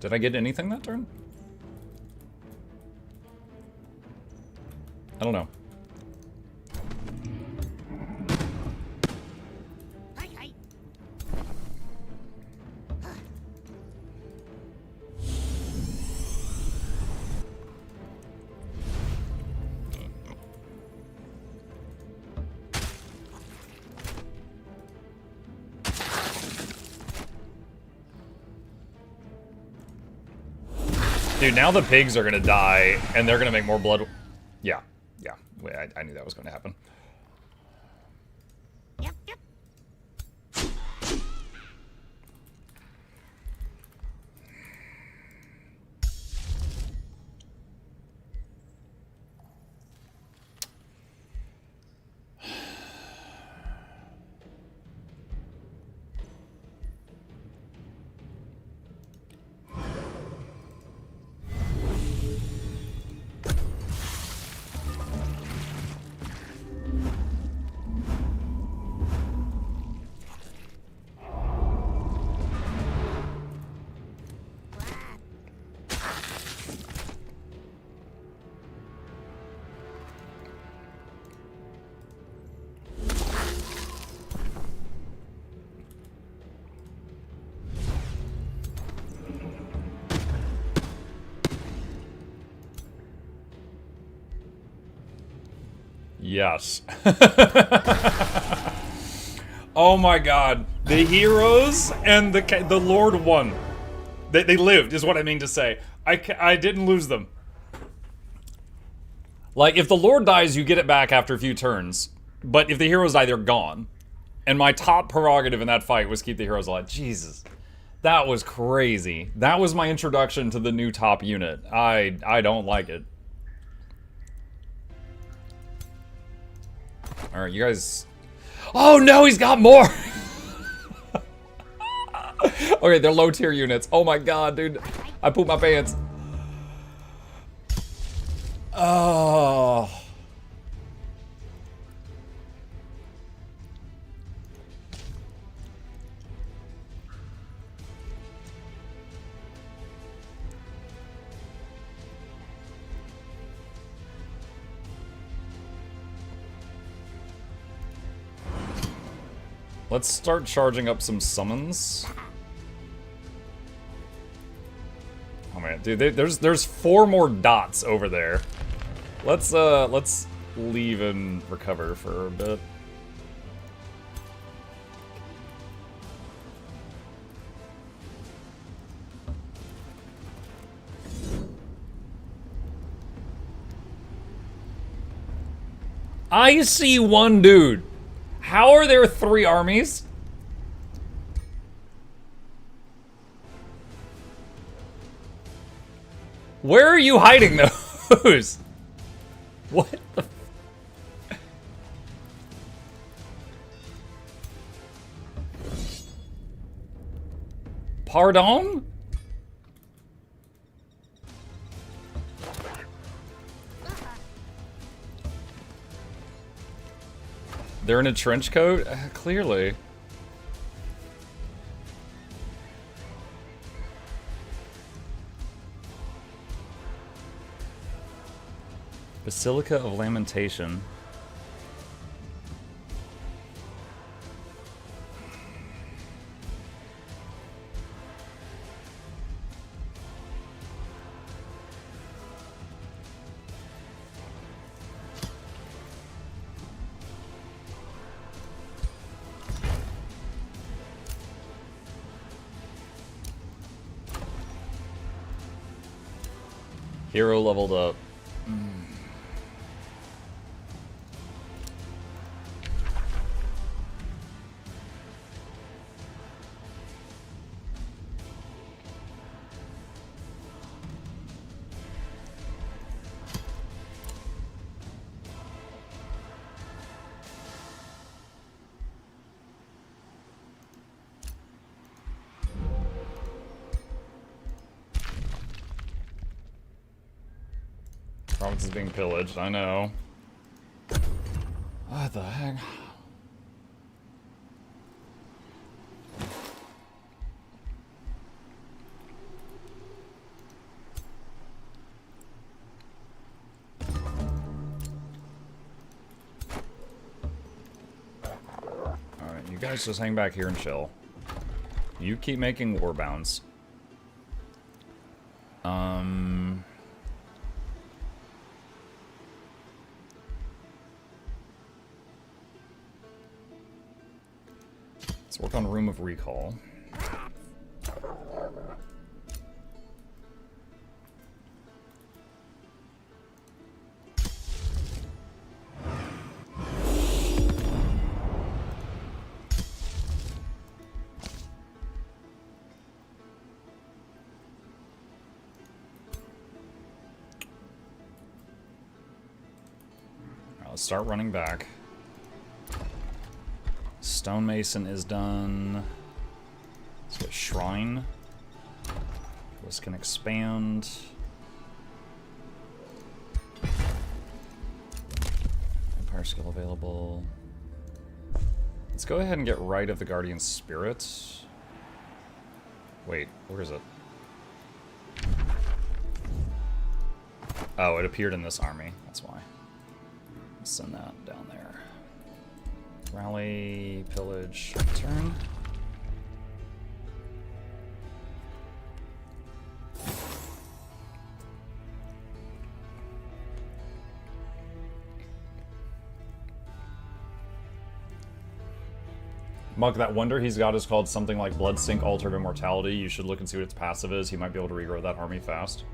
Did I get anything that turn? I don't know. Dude, now the pigs are gonna die, and they're gonna make more blood. Yeah. Yeah, I knew that was going to happen. Yep, yep. Yes. Oh my god. The heroes and the Lord won. They lived, is what I mean to say. I didn't lose them. Like, if the Lord dies, you get it back after a few turns. But if the heroes die, they're gone. And my top prerogative in that fight was keep the heroes alive. Jesus. That was crazy. That was my introduction to the new top unit. I don't like it. Alright, you guys... Oh no, he's got more! Okay, they're low tier units. Oh my god, dude. I pooped my pants. Oh. Let's start charging up some summons. Oh man, dude, there's 4 more dots over there. Let's leave and recover for a bit. I see one dude. How are there 3 armies? Where are you hiding those? What the Pardon? They're in a trench coat? Clearly. Basilica of Lamentation. Hero leveled up. Province is being pillaged, I know. What the heck? Alright, you guys just hang back here and chill. You keep making warbounds. Let's work on Room of Recall. Let's start running back. Stonemason is done. Let's get Shrine. This can expand. Empire skill available. Let's go ahead and get Rite of the Guardian Spirit. Wait, where is it? Oh, it appeared in this army. That's why. Let's send that down there. Rally, pillage, return. Mug, that wonder he's got is called something like Blood Sink Altered Immortality. You should look and see what its passive is. He might be able to regrow that army fast.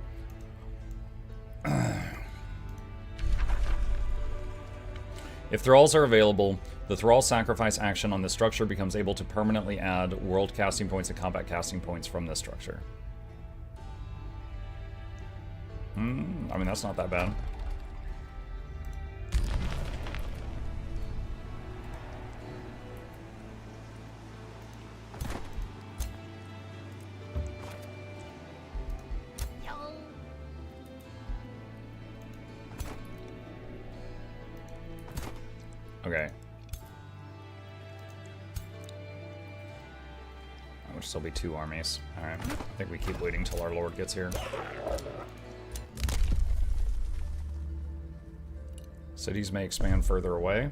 If thralls are available, the thrall sacrifice action on this structure becomes able to permanently add world casting points and combat casting points from this structure. I mean, that's not that bad. Okay. That would still be 2 armies. Alright. I think we keep waiting till our lord gets here. Cities may expand further away.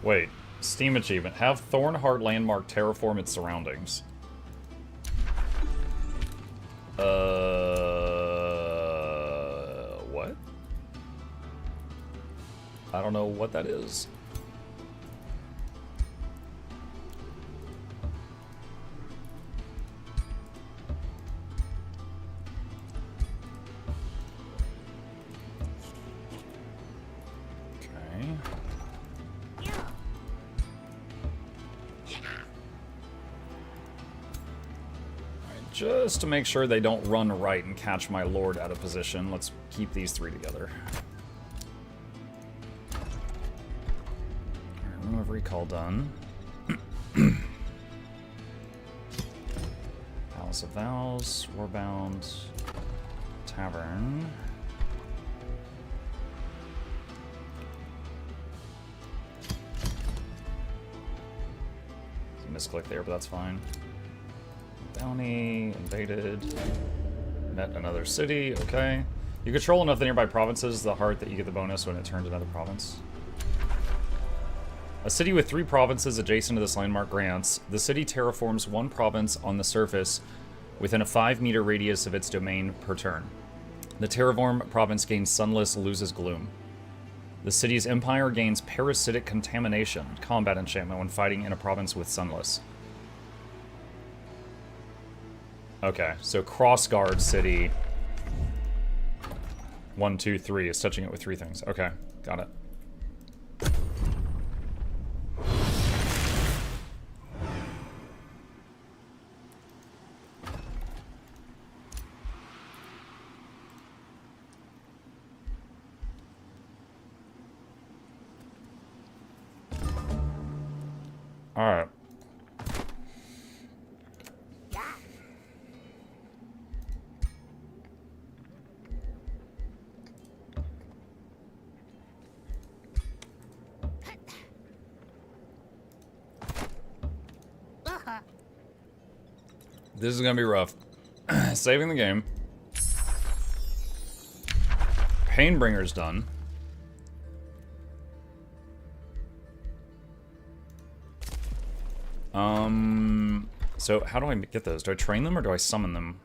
Wait, Steam achievement. Have Thornheart Landmark terraform its surroundings. What? I don't know what that is. Just to make sure they don't run right and catch my lord out of position, let's keep these 3 together. Alright, room of recall done. Palace of Vows, Warbound, Tavern. Misclick there, but that's fine. Bounty, invaded, met another city, okay. You control enough of the nearby provinces, the heart that you get the bonus when it turns another province. A city with 3 provinces adjacent to this landmark grants, the city terraforms 1 province on the surface within a 5-meter radius of its domain per turn. The terraform province gains Sunless, loses Gloom. The city's empire gains Parasitic Contamination, combat enchantment when fighting in a province with Sunless. Okay, so Crossguard City 1, 2, 3 is touching it with 3 things. Okay, got it. All right. This is gonna be rough. Saving the game. Painbringer's done. So how do I get those? Do I train them or do I summon them?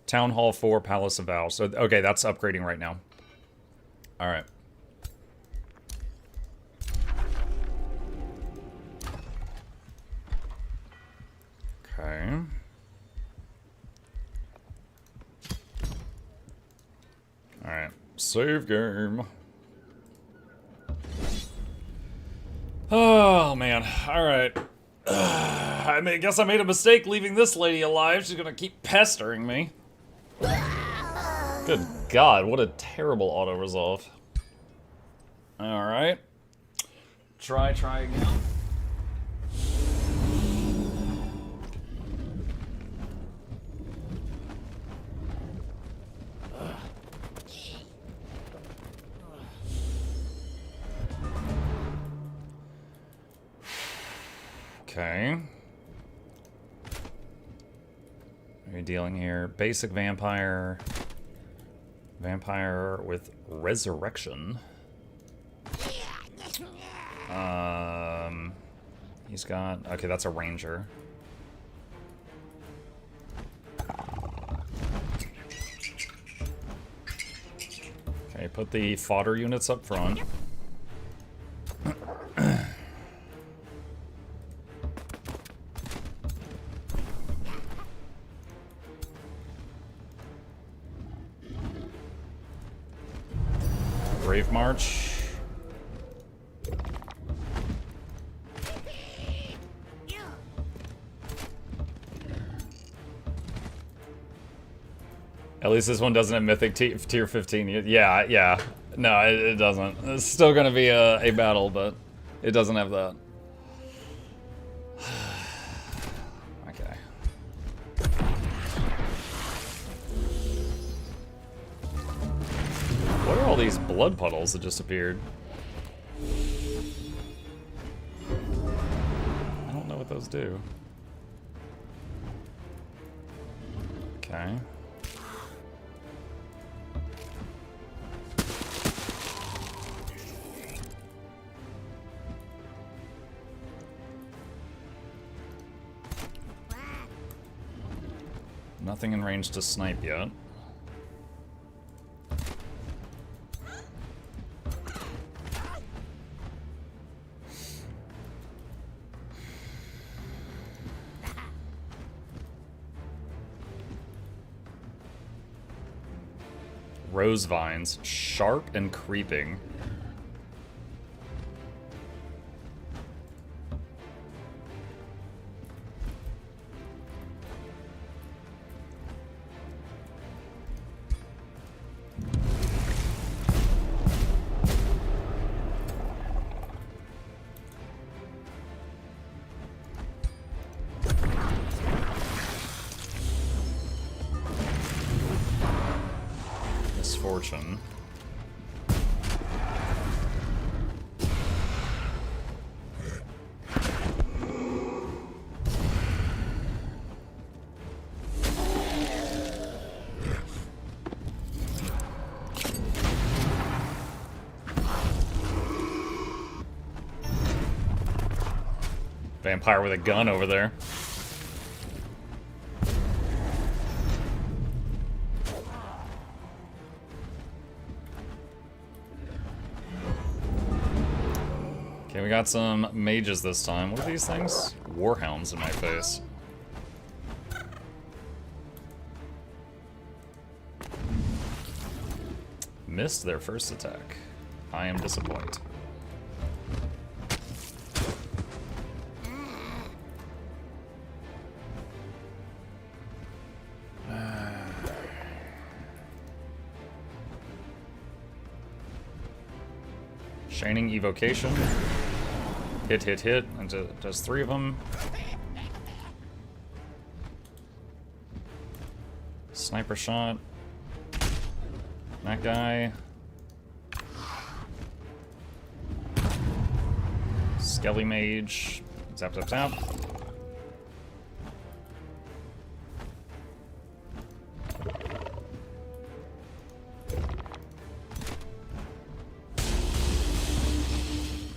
Town Hall 4, Palace of Vows. So, okay, that's upgrading right now. Alright. Okay. Alright. Save game. Oh, man. Alright. I guess I made a mistake leaving this lady alive. She's gonna keep pestering me. Good God, what a terrible auto-resolve. Alright. Try again. Okay. What are we dealing here? Basic vampire. Vampire with resurrection. He's got... Okay, that's a ranger. Okay, put the fodder units up front. Brave March. At least this one doesn't have Mythic tier 15. Yeah. No, it doesn't. It's still going to be a battle, but it doesn't have that. Okay. What are all these blood puddles that just appeared? I don't know what those do. Okay. Nothing in range to snipe yet. Rose vines, sharp and creeping. Misfortune. Vampire with a gun over there. Okay, we got some mages this time. What are these things? Warhounds in my face. Missed their first attack. I am disappointed. Shining Evocation. Hit. And does 3 of them. Sniper shot. That guy. Skelly Mage. Zap.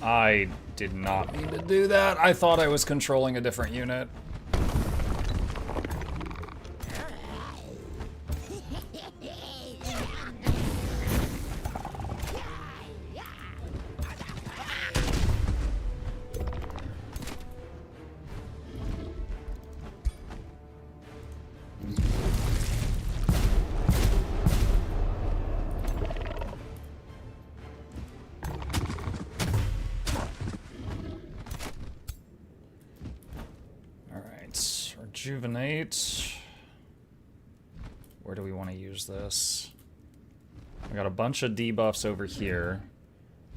I did not mean to do that. I thought I was controlling a different unit. Rejuvenate. Where do we want to use this? We got a bunch of debuffs over here.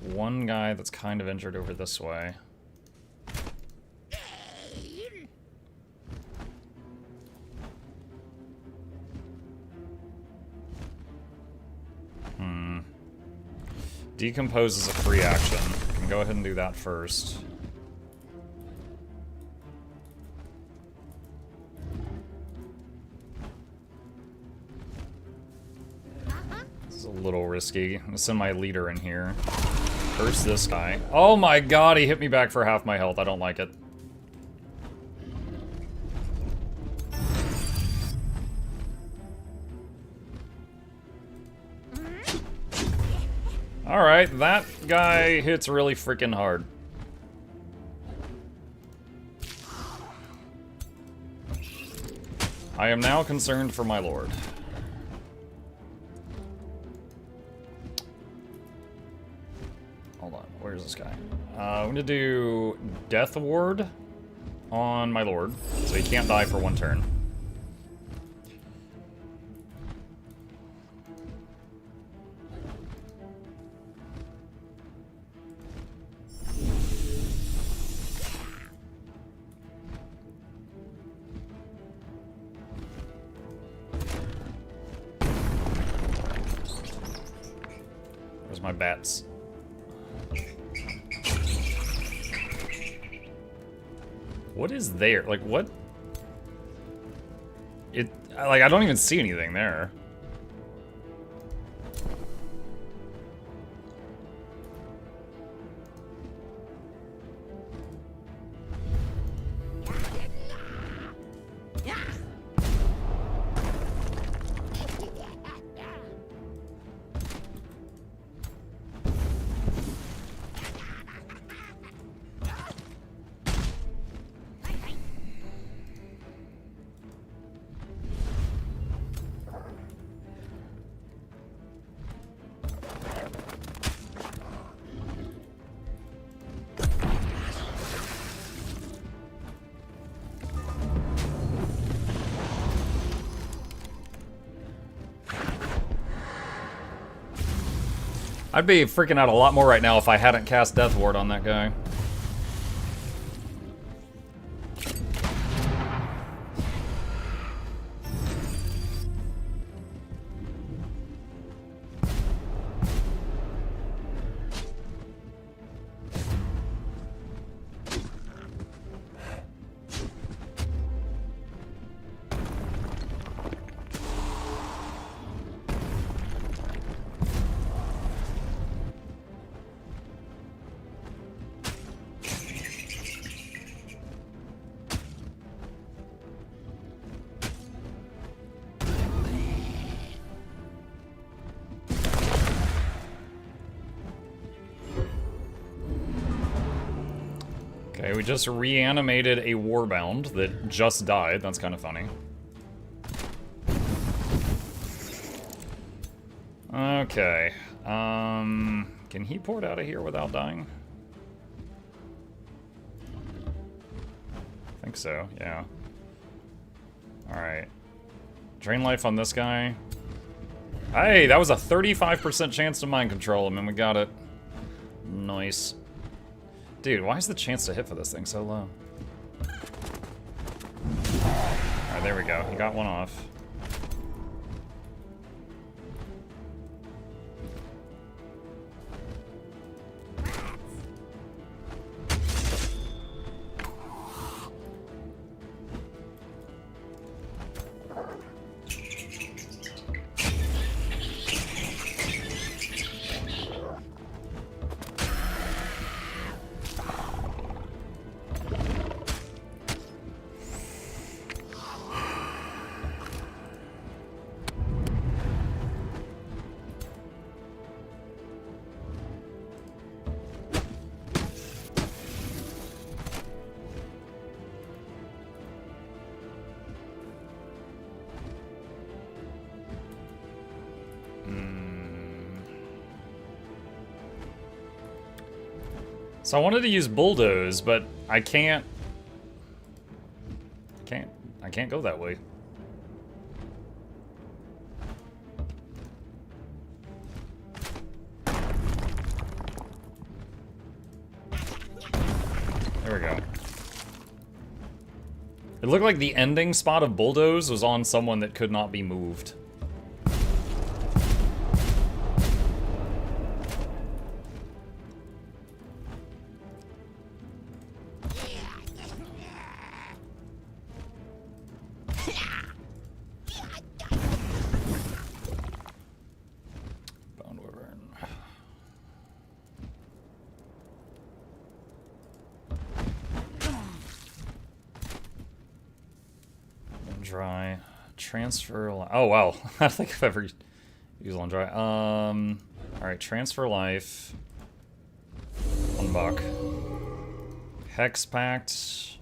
one guy that's kind of injured over this way. Decompose is a free action. I can go ahead and do that first. This is a little risky. I'm gonna send my leader in here. Curse this guy. Oh my god, he hit me back for half my health. I don't like it. Alright, that guy hits really freaking hard. I am now concerned for my lord. Hold on, where's this guy? I'm gonna do Death Ward on my lord, so he can't die for one turn. My bats. What is there? Like, what? It, like, I don't even see anything there. I'd be freaking out a lot more right now if I hadn't cast Death Ward on that guy. Okay, we just reanimated a Warbound that just died. That's kind of funny. Okay. Can he port out of here without dying? I think so, yeah. Alright. Drain life on this guy. Hey, that was a 35% chance to mind control him, and we got it. Nice. Dude, why is the chance to hit for this thing so low? Alright, there we go. He got one off. So I wanted to use Bulldoze, but I can't go that way. There we go. It looked like the ending spot of Bulldoze was on someone that could not be moved. Bone Wyvern. Dry. Transfer. Oh, wow. I don't think I've ever used on dry. Alright, transfer life. $1. Hex Pact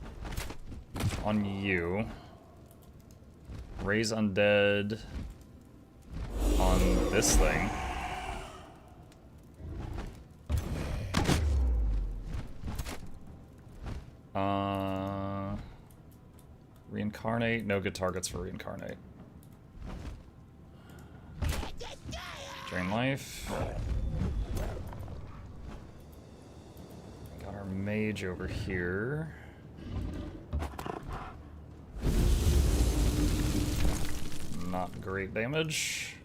on you. Raise Undead on this thing. Reincarnate. No good targets for reincarnate. Drain life. Got our mage over here. Not great damage.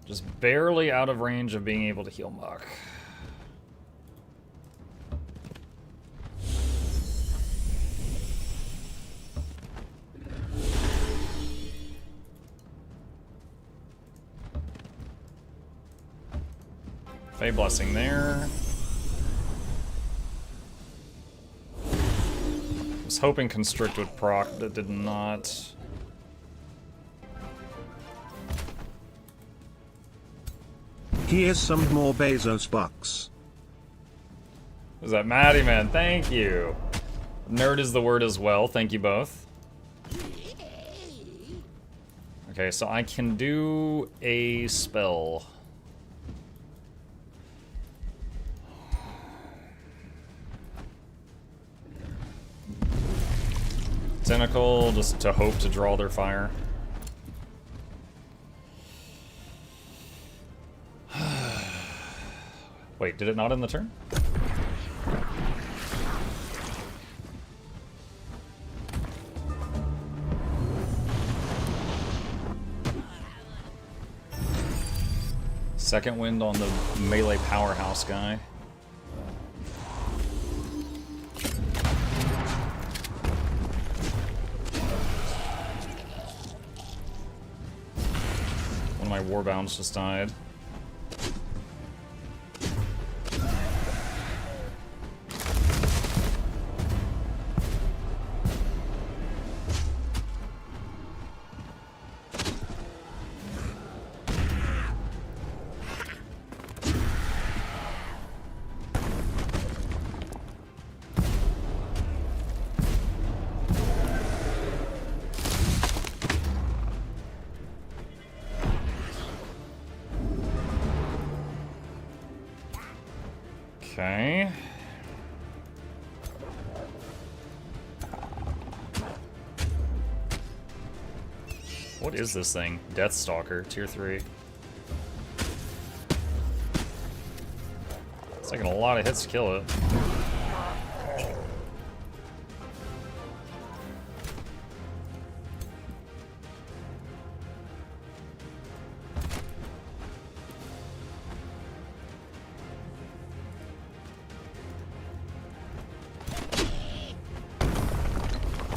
Just barely out of range of being able to heal Muck. Fey Blessing there. Was hoping Constrict would proc, but did not. Here's some more Bezos bucks. Was that Maddie, man? Thank you. Nerd is the word as well. Thank you both. Okay, so I can do a spell. Tentacle, just to hope to draw their fire. Wait, did it not end the turn? Second wind on the melee powerhouse guy. One of my warbounds just died. Okay. What is this thing? Deathstalker, tier 3. It's taking a lot of hits to kill it.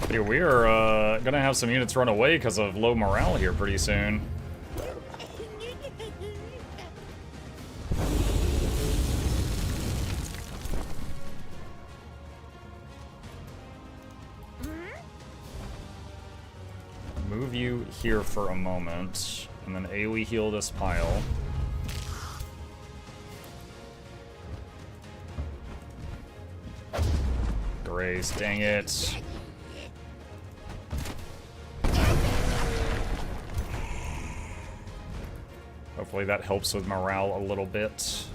Dude, we are gonna have some units run away because of low morale here pretty soon. Move you here for a moment, and then AoE heal this pile. Grace, dang it. Hopefully that helps with morale a little bit.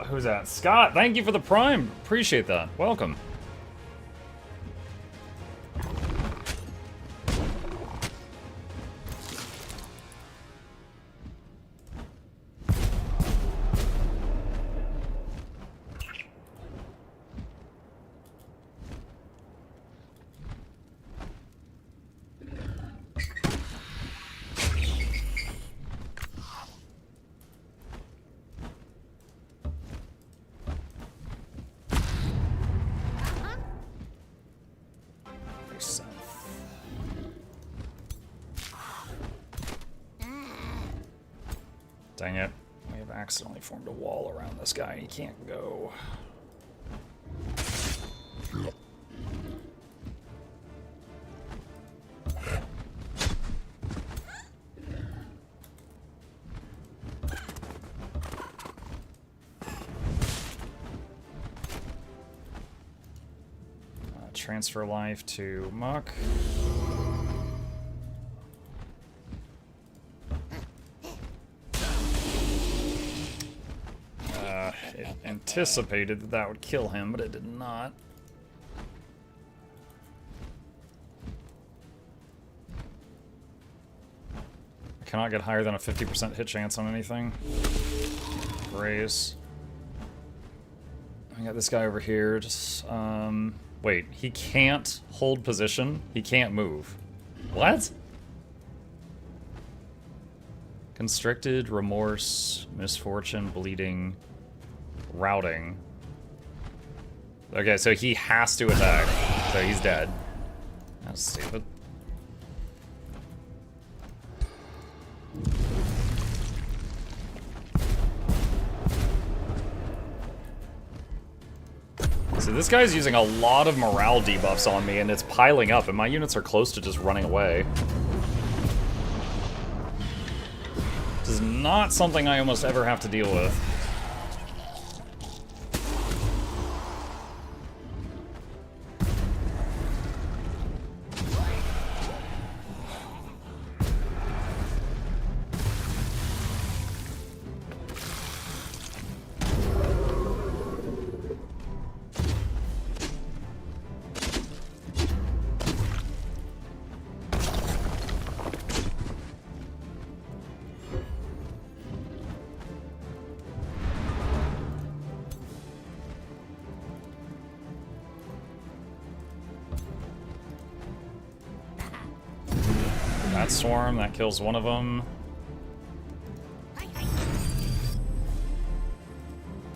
Who's that? Scott, thank you for the Prime. Appreciate that. Welcome. Dang it. We have accidentally formed a wall around this guy. He can't go. Transfer life to Muck. It anticipated that that would kill him, but it did not. I cannot get higher than a 50% hit chance on anything. Grace. I got this guy over here. Just, wait, he can't hold position? He can't move. What? Constricted, remorse, misfortune, bleeding, routing. Okay, so he has to attack. So he's dead. That's stupid. So this guy's using a lot of morale debuffs on me, and it's piling up, and my units are close to just running away. This is not something I almost ever have to deal with. That swarm, that kills one of them.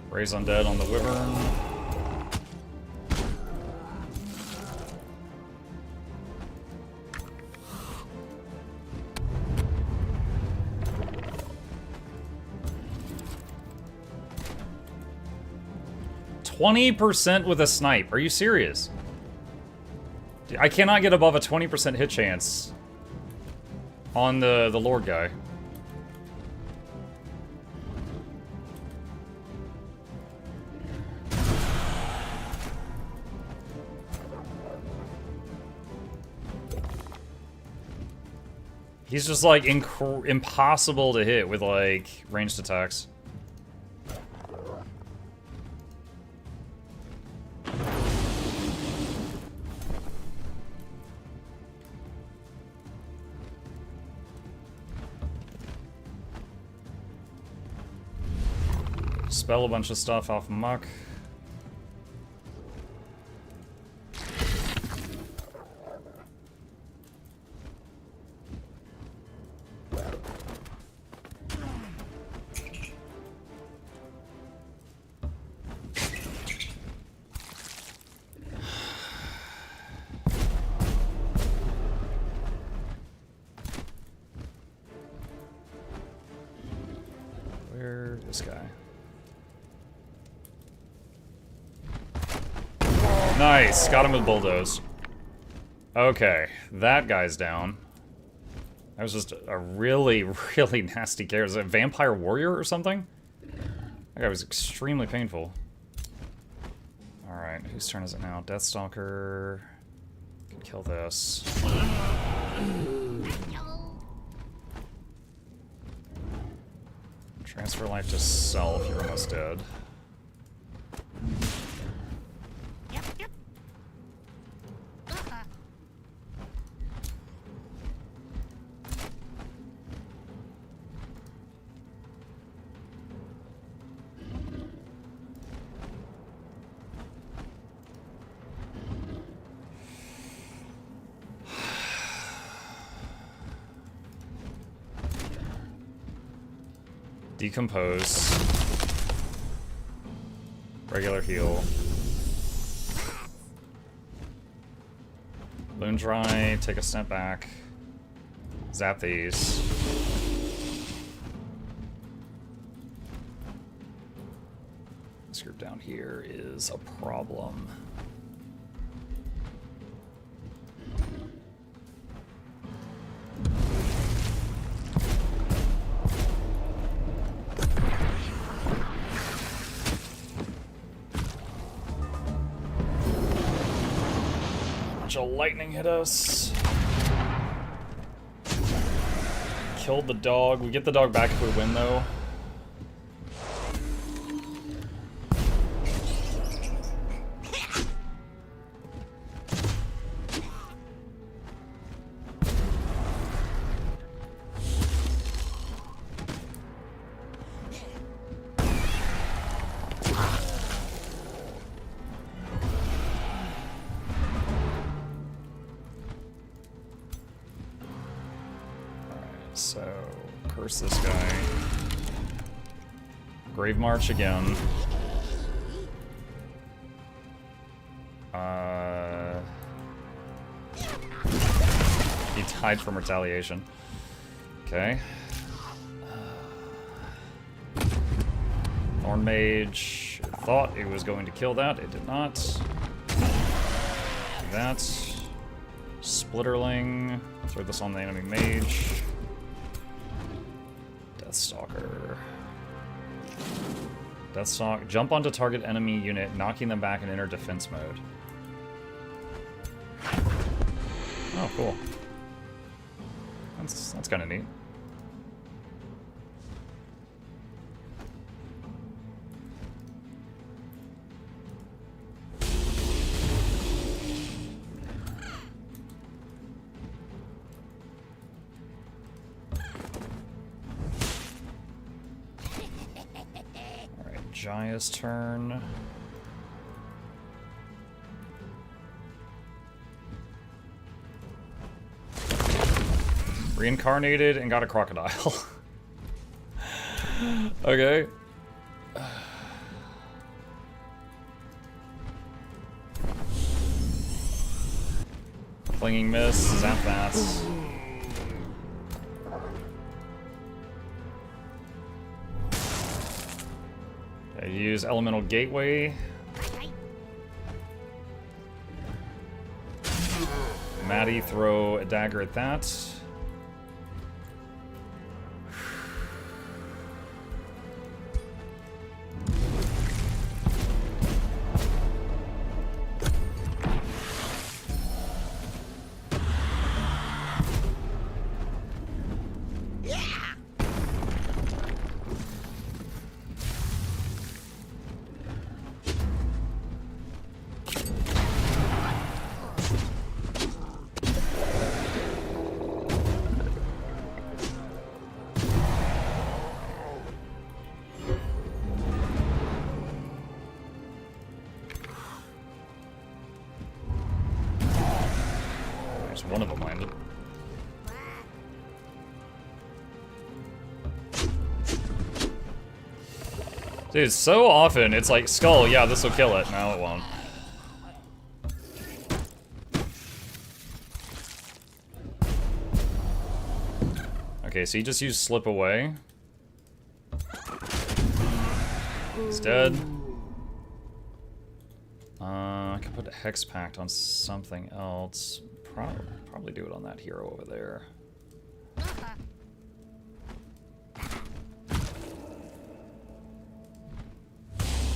Raise undead on the wyvern. %20 with a snipe. Are you serious? I cannot get above a 20% hit chance on the Lord guy. He's just like impossible to hit with like ranged attacks. Spell a bunch of stuff off Muck. Where this guy? Nice, got him with bulldoze. Okay, that guy's down. That was just a really, really nasty character. Is it a vampire warrior or something? That guy was extremely painful. Alright, whose turn is it now? Deathstalker. Can kill this. Transfer life to self, you're almost dead. Decompose. Regular heal. Moon Dry, take a step back. Zap these. here is a problem. Bunch of lightning hit us. Killed the dog. We get the dog back if we win, though. So, curse this guy. Grave March again. He died from retaliation. Okay. Thorn Mage thought it was going to kill that. It did not. That. Splitterling. Throw this on the enemy mage. Deathstalker. Deathstalk. Jump onto target enemy unit, knocking them back and enter defense mode. Oh, cool. That's kind of neat. Jaya's turn. Reincarnated and got a crocodile. Okay. Flinging Miss, zap that. Use Elemental Gateway. Maddie, throw a dagger at that. One of them landed. Dude, so often it's like, Skull, yeah, this will kill it. No, it won't. Okay, so you just use Slip Away. He's dead. I can put a Hex Pact on something else. Probably do it on that hero over there.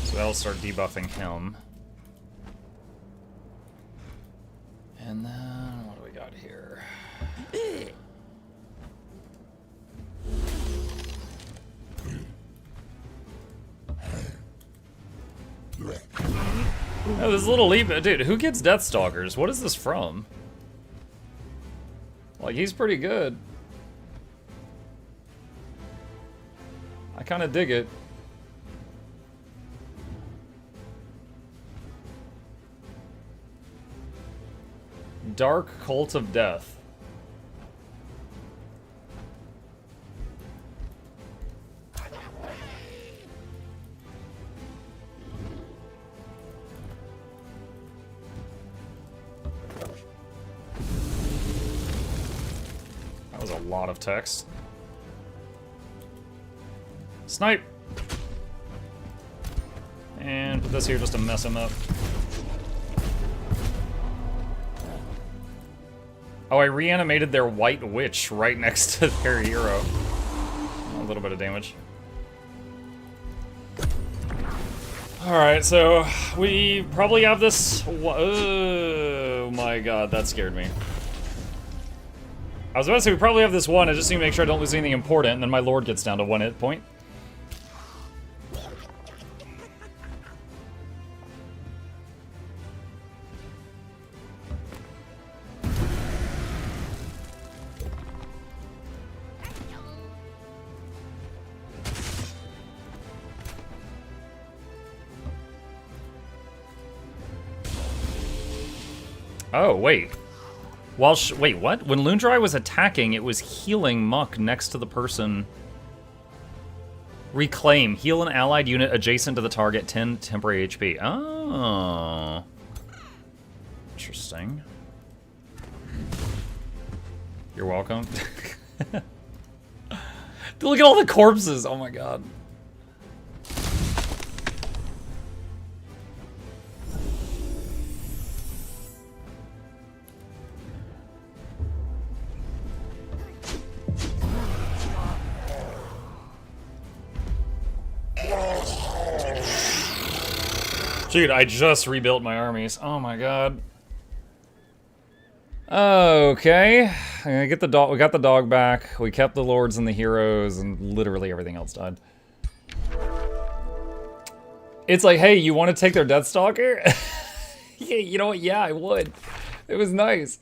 So that'll start debuffing him. And then, what do we got here? Oh, this little leap, dude, who gets Deathstalkers? What is this from? Like, he's pretty good. I kind of dig it. Dark Cult of Death. That was a lot of text. Snipe! And put this here just to mess him up. Oh, I reanimated their white witch right next to their hero. A little bit of damage. Alright, so we probably have this... Oh my god, that scared me. I was about to say we probably have this one, I just need to make sure I don't lose anything important, and then my lord gets down to 1 hit point. Oh, wait. Wait, what? When Loondry was attacking, it was healing Muck next to the person. Reclaim. Heal an allied unit adjacent to the target 10 temporary HP. Oh. Interesting. You're welcome. Look at all the corpses. Oh my god. Dude, I just rebuilt my armies. Oh my god. Okay. I'm gonna get the dog. We got the dog back. We kept the lords and the heroes, and literally everything else died. It's like, hey, you want to take their Deathstalker? Yeah, you know what? Yeah, I would. It was nice.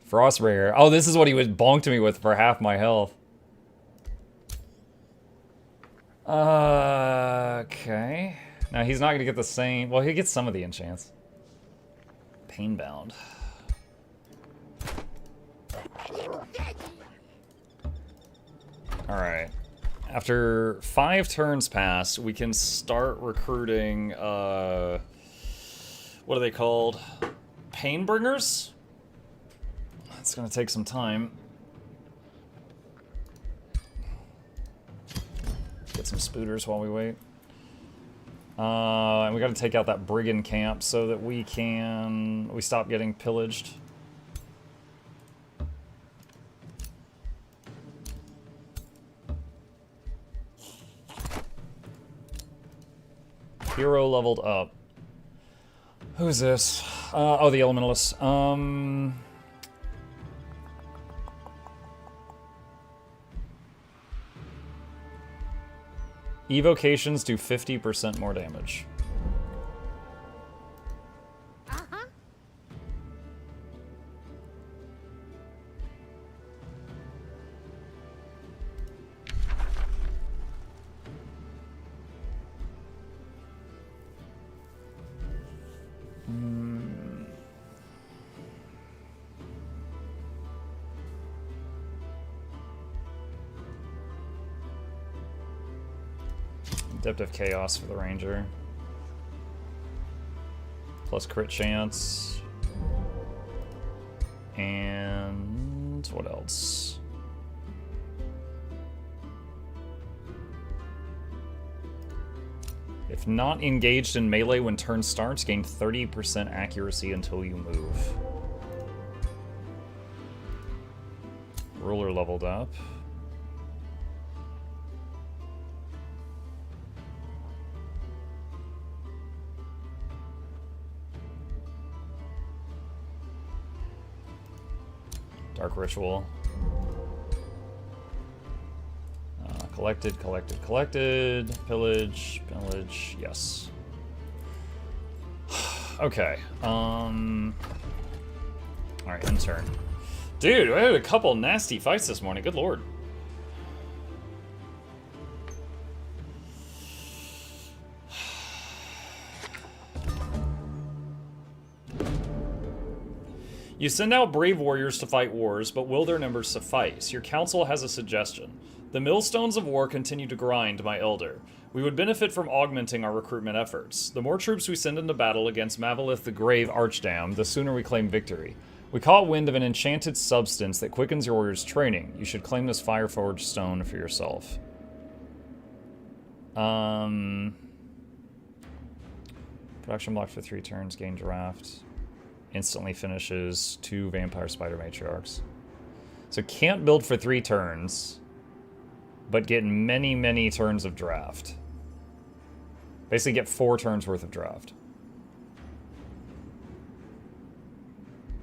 Frostbringer. Oh, this is what he was bonked me with for half my health. Okay. Now he's not gonna get the same. Well, he gets some of the enchants. Painbound. Alright. After 5 turns pass, we can start recruiting, what are they called? Painbringers? It's gonna take some time. Get some spooters while we wait. And we gotta take out that brigand camp so that we stop getting pillaged. Hero leveled up. Who's this? Oh, the Elementalist. Evocations do 50% more damage. Uh-huh. Depth of Chaos for the Ranger. Plus crit chance. And what else? If not engaged in melee when turn starts, gain 30% accuracy until you move. Ruler leveled up. Dark Ritual. Collected, collected, collected. Pillage, pillage, yes. Okay. Alright, end turn. Dude, I had a couple nasty fights this morning, good lord. You send out brave warriors to fight wars, but will their numbers suffice? Your council has a suggestion. The millstones of war continue to grind, my elder. We would benefit from augmenting our recruitment efforts. The more troops we send into battle against Mavalith the Grave Archdam, the sooner we claim victory. We caught wind of an enchanted substance that quickens your warriors' training. You should claim this Fireforged stone for yourself. Production block for 3 turns, gain draft. Instantly finishes 2 vampire spider matriarchs. So can't build for 3 turns, but get many, many turns of draft. Basically get 4 turns worth of draft.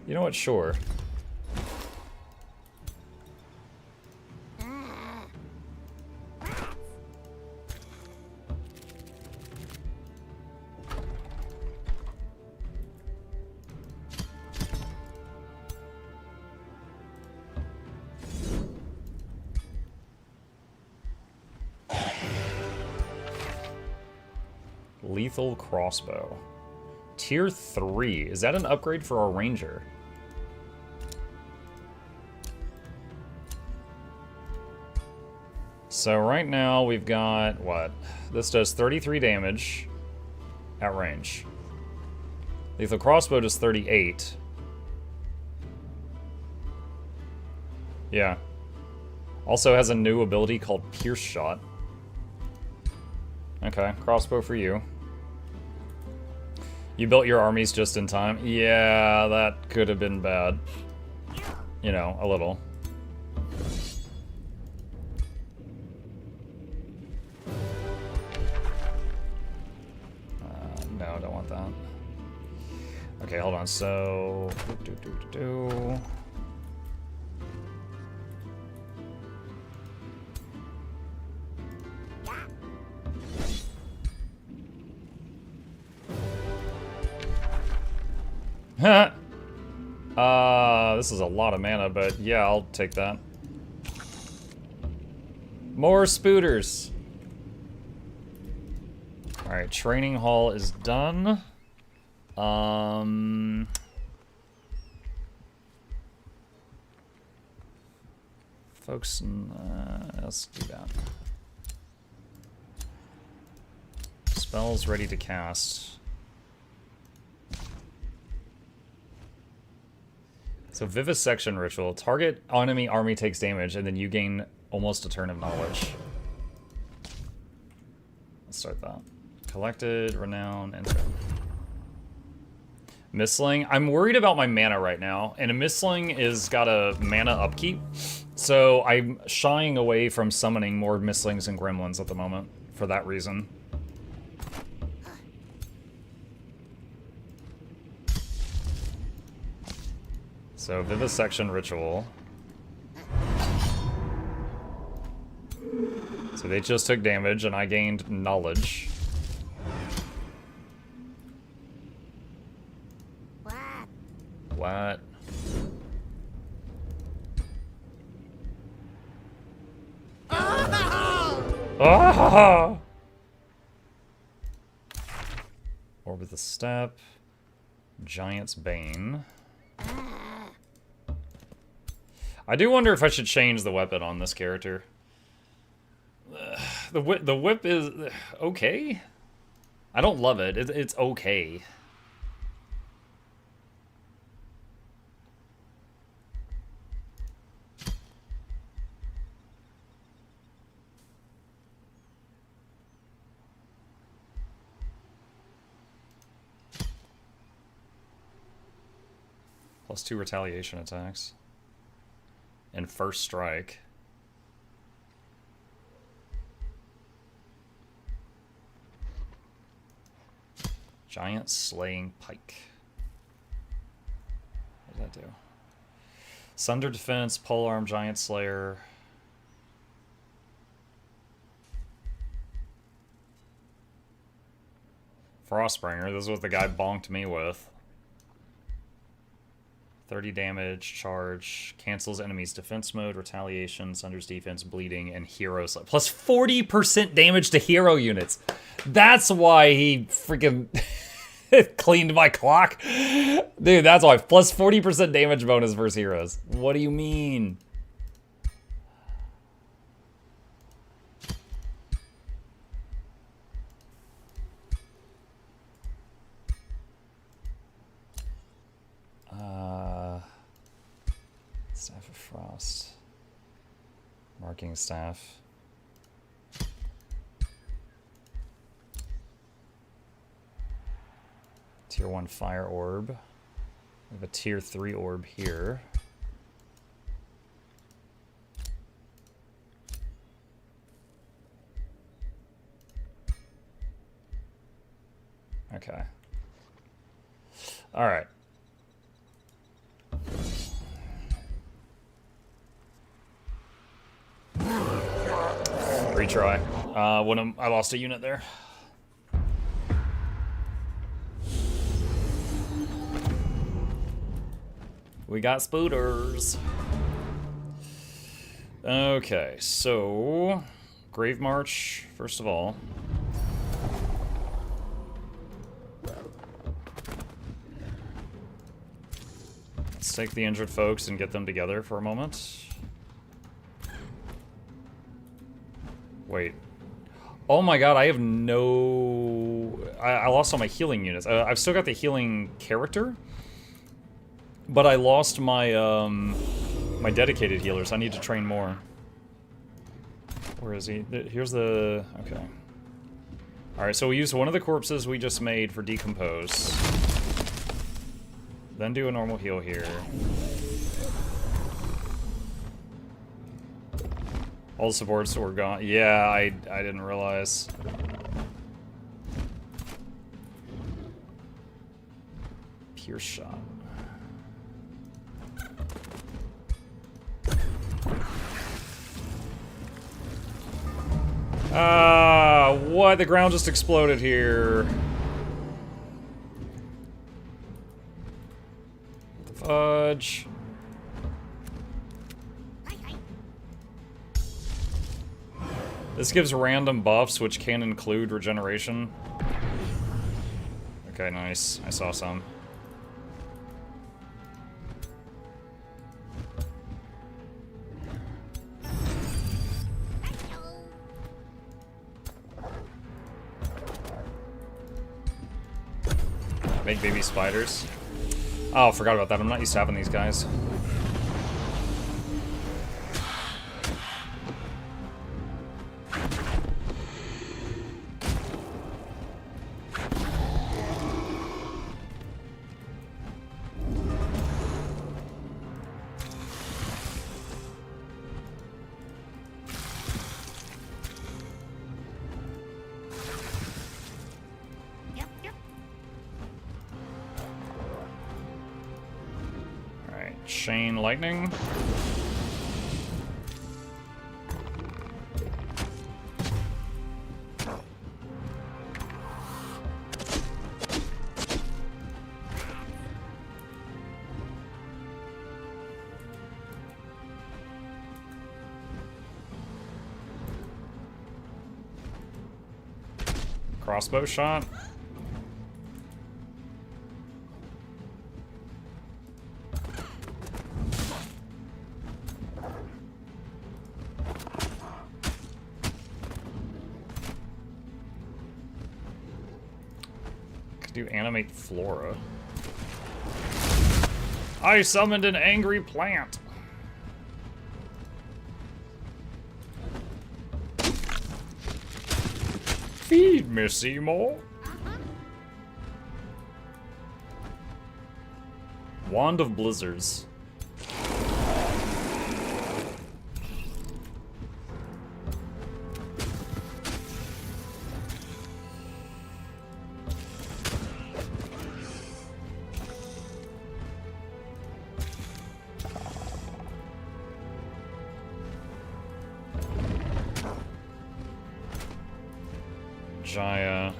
You know what? Sure. Lethal crossbow. Tier 3. Is that an upgrade for our ranger? So right now we've got, what? This does 33 damage at range. Lethal crossbow does 38. Yeah. Also has a new ability called Pierce Shot. Okay, crossbow for you. You built your armies just in time. Yeah, that could have been bad. You know, a little. No, don't want that. Okay, hold on. So, this is a lot of mana, but yeah, I'll take that. More spooters. Alright, training hall is done. Folks, let's do that. Spells ready to cast. So Vivisection Ritual. Target enemy army takes damage, and then you gain almost a turn of knowledge. Let's start that. Collected, Renown, and Mistling. I'm worried about my mana right now, and a Mistling is got a mana upkeep, so I'm shying away from summoning more Mistlings and Gremlins at the moment for that reason. So, Vivisection Ritual. So they just took damage, and I gained knowledge. What? Ah! Orb of the Step. Giant's Bane. I do wonder if I should change the weapon on this character. The whip is okay. I don't love it. It's okay. +2 retaliation attacks. And first strike. Giant Slaying Pike. What does that do? Sunder Defense, Polearm, Giant Slayer. Frostbringer, this is what the guy bonked me with. 30 damage, charge, cancels enemies' defense mode, retaliation, Sunder's defense, bleeding, and hero slap. Plus 40% damage to hero units. That's why he freaking cleaned my clock. Dude, that's why. Plus 40% damage bonus versus heroes. What do you mean? Staff of Frost. Marking Staff. Tier 1 fire orb. We have a tier 3 orb here. Okay. All right. Retry. When I lost a unit there. We got spooters. Okay, so Grave March, first of all. Let's take the injured folks and get them together for a moment. Wait. Oh my god, I have no... I lost all my healing units. I've still got the healing character, but I lost my my dedicated healers. I need to train more. Where is he? Here's the... Okay. Alright, so we use one of the corpses we just made for decompose. Then do a normal heal here. All the supports were gone. Yeah, I didn't realize. Pierce shot. Ah, what? The ground just exploded here. Fudge. This gives random buffs, which can include regeneration. Okay, nice. I saw some. Make baby spiders. Oh, forgot about that. I'm not used to having these guys. Chain lightning. Crossbow shot. Do animate flora. I summoned an angry plant. Feed me, Seymour. Wand of Blizzards. Jaya.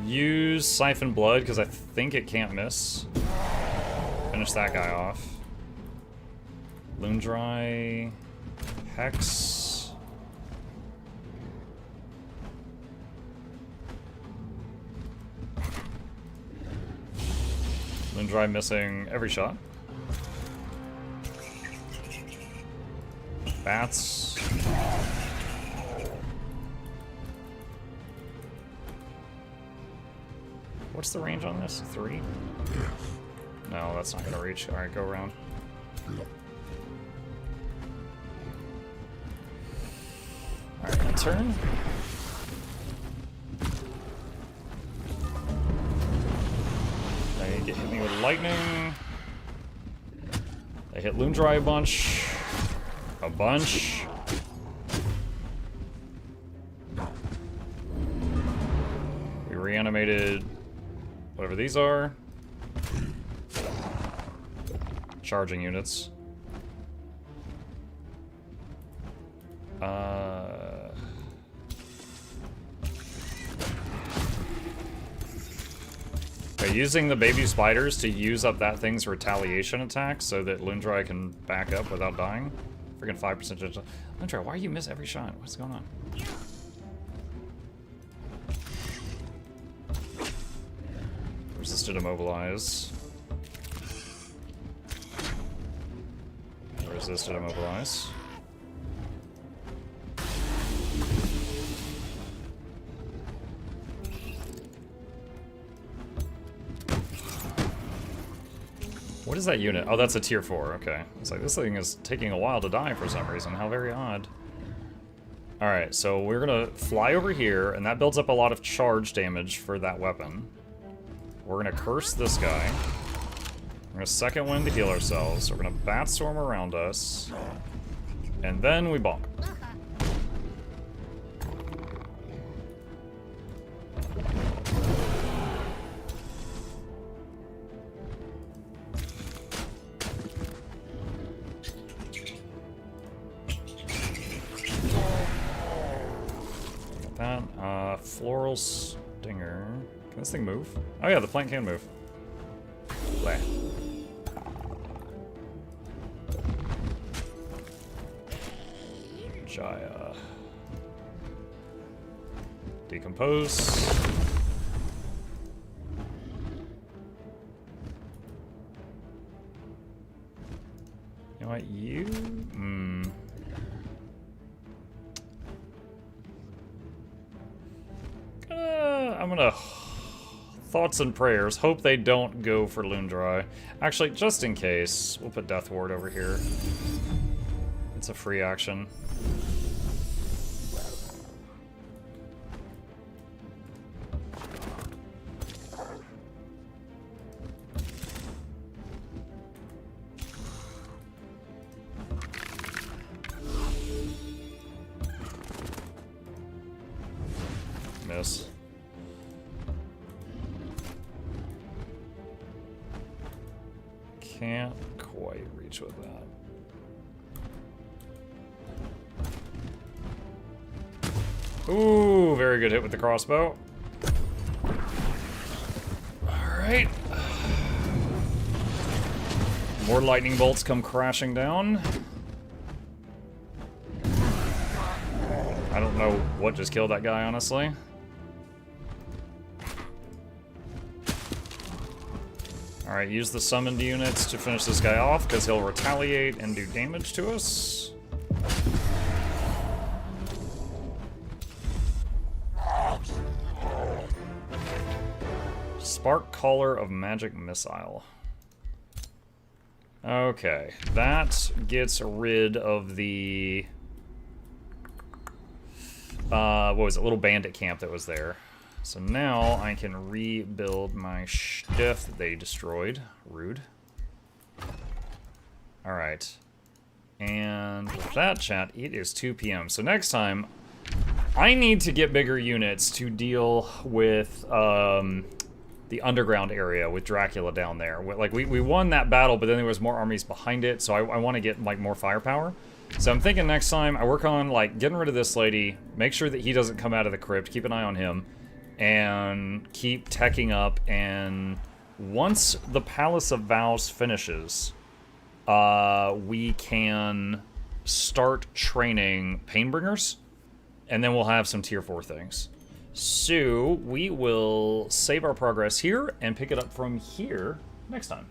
Use Siphon Blood, because I think it can't miss. Finish that guy off. Loondry. Hex. Loondry missing every shot. Bats. What's the range on this? 3? No, that's not gonna reach. Alright, go around. Alright, turn. They get hit me with lightning. They hit Loondry a bunch. A bunch. We reanimated whatever these are. Charging units. Okay, using the baby spiders to use up that thing's retaliation attack so that Loondry can back up without dying. Freaking 5% chance. Loondry, why you miss every shot? What's going on? Resisted immobilize. Resisted immobilize. What is that unit? Oh, that's a tier 4. Okay. It's like, this thing is taking a while to die for some reason. How very odd. Alright, so we're gonna fly over here, and that builds up a lot of charge damage for that weapon. We're gonna curse this guy. We're gonna second wind to heal ourselves. We're gonna bat storm around us. And then we bonk. Floral Stinger. Can this thing move? Oh yeah, the plant can move. Blah. Jaya. Decompose. You know what, you? I'm gonna thoughts and prayers. Hope they don't go for Loondry. Actually, just in case, we'll put Death Ward over here. It's a free action. Miss. Can't quite reach with that. Ooh, very good hit with the crossbow. Alright. More lightning bolts come crashing down. I don't know what just killed that guy, honestly. Alright, use the summoned units to finish this guy off, because he'll retaliate and do damage to us. Spark Caller of Magic Missile. Okay, that gets rid of the... what was it? Little bandit camp that was there. So now I can rebuild my stuff that they destroyed. Rude. Alright. And with that, chat, it is 2 p.m. So next time, I need to get bigger units to deal with the underground area with Dracula down there. Like, we won that battle, but then there was more armies behind it, so I want to get, like, more firepower. So I'm thinking next time I work on, like, getting rid of this lady, make sure that he doesn't come out of the crypt, keep an eye on him, and keep teching up, and once the Palace of Vows finishes, we can start training Painbringers, and then we'll have some tier 4 things. So we will save our progress here and pick it up from here next time.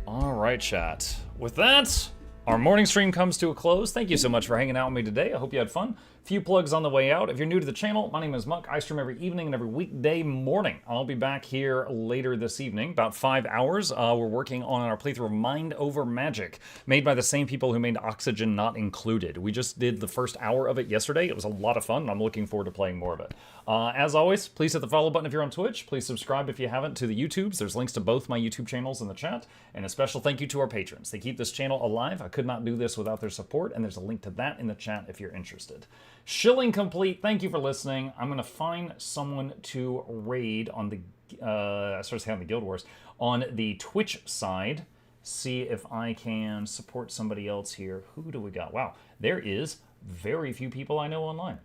Alright, chat. With that, our morning stream comes to a close. Thank you so much for hanging out with me today. I hope you had fun. Few plugs on the way out. If you're new to the channel, my name is Muck. I stream every evening and every weekday morning. I'll be back here later this evening, about 5 hours. We're working on our playthrough of Mind Over Magic, made by the same people who made Oxygen Not Included. We just did the first hour of it yesterday. It was a lot of fun, and I'm looking forward to playing more of it. As always, please hit the follow button if you're on Twitch. Please subscribe if you haven't to the YouTubes. There's links to both my YouTube channels in the chat. And a special thank you to our patrons. They keep this channel alive. I could not do this without their support, and there's a link to that in the chat if you're interested. Shilling complete. Thank you for listening. I'm going to find someone to raid on the, I started saying on the Guild Wars, on the Twitch side. See if I can support somebody else here. Who do we got? Wow, there is very few people I know online.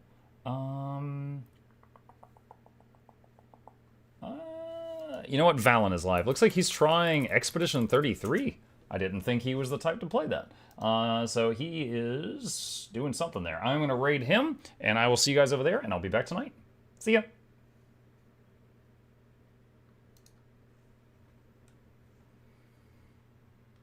You know what? Valen is live. Looks like he's trying Expedition 33. I didn't think he was the type to play that. So he is doing something there. I'm going to raid him, and I will see you guys over there, and I'll be back tonight. See ya.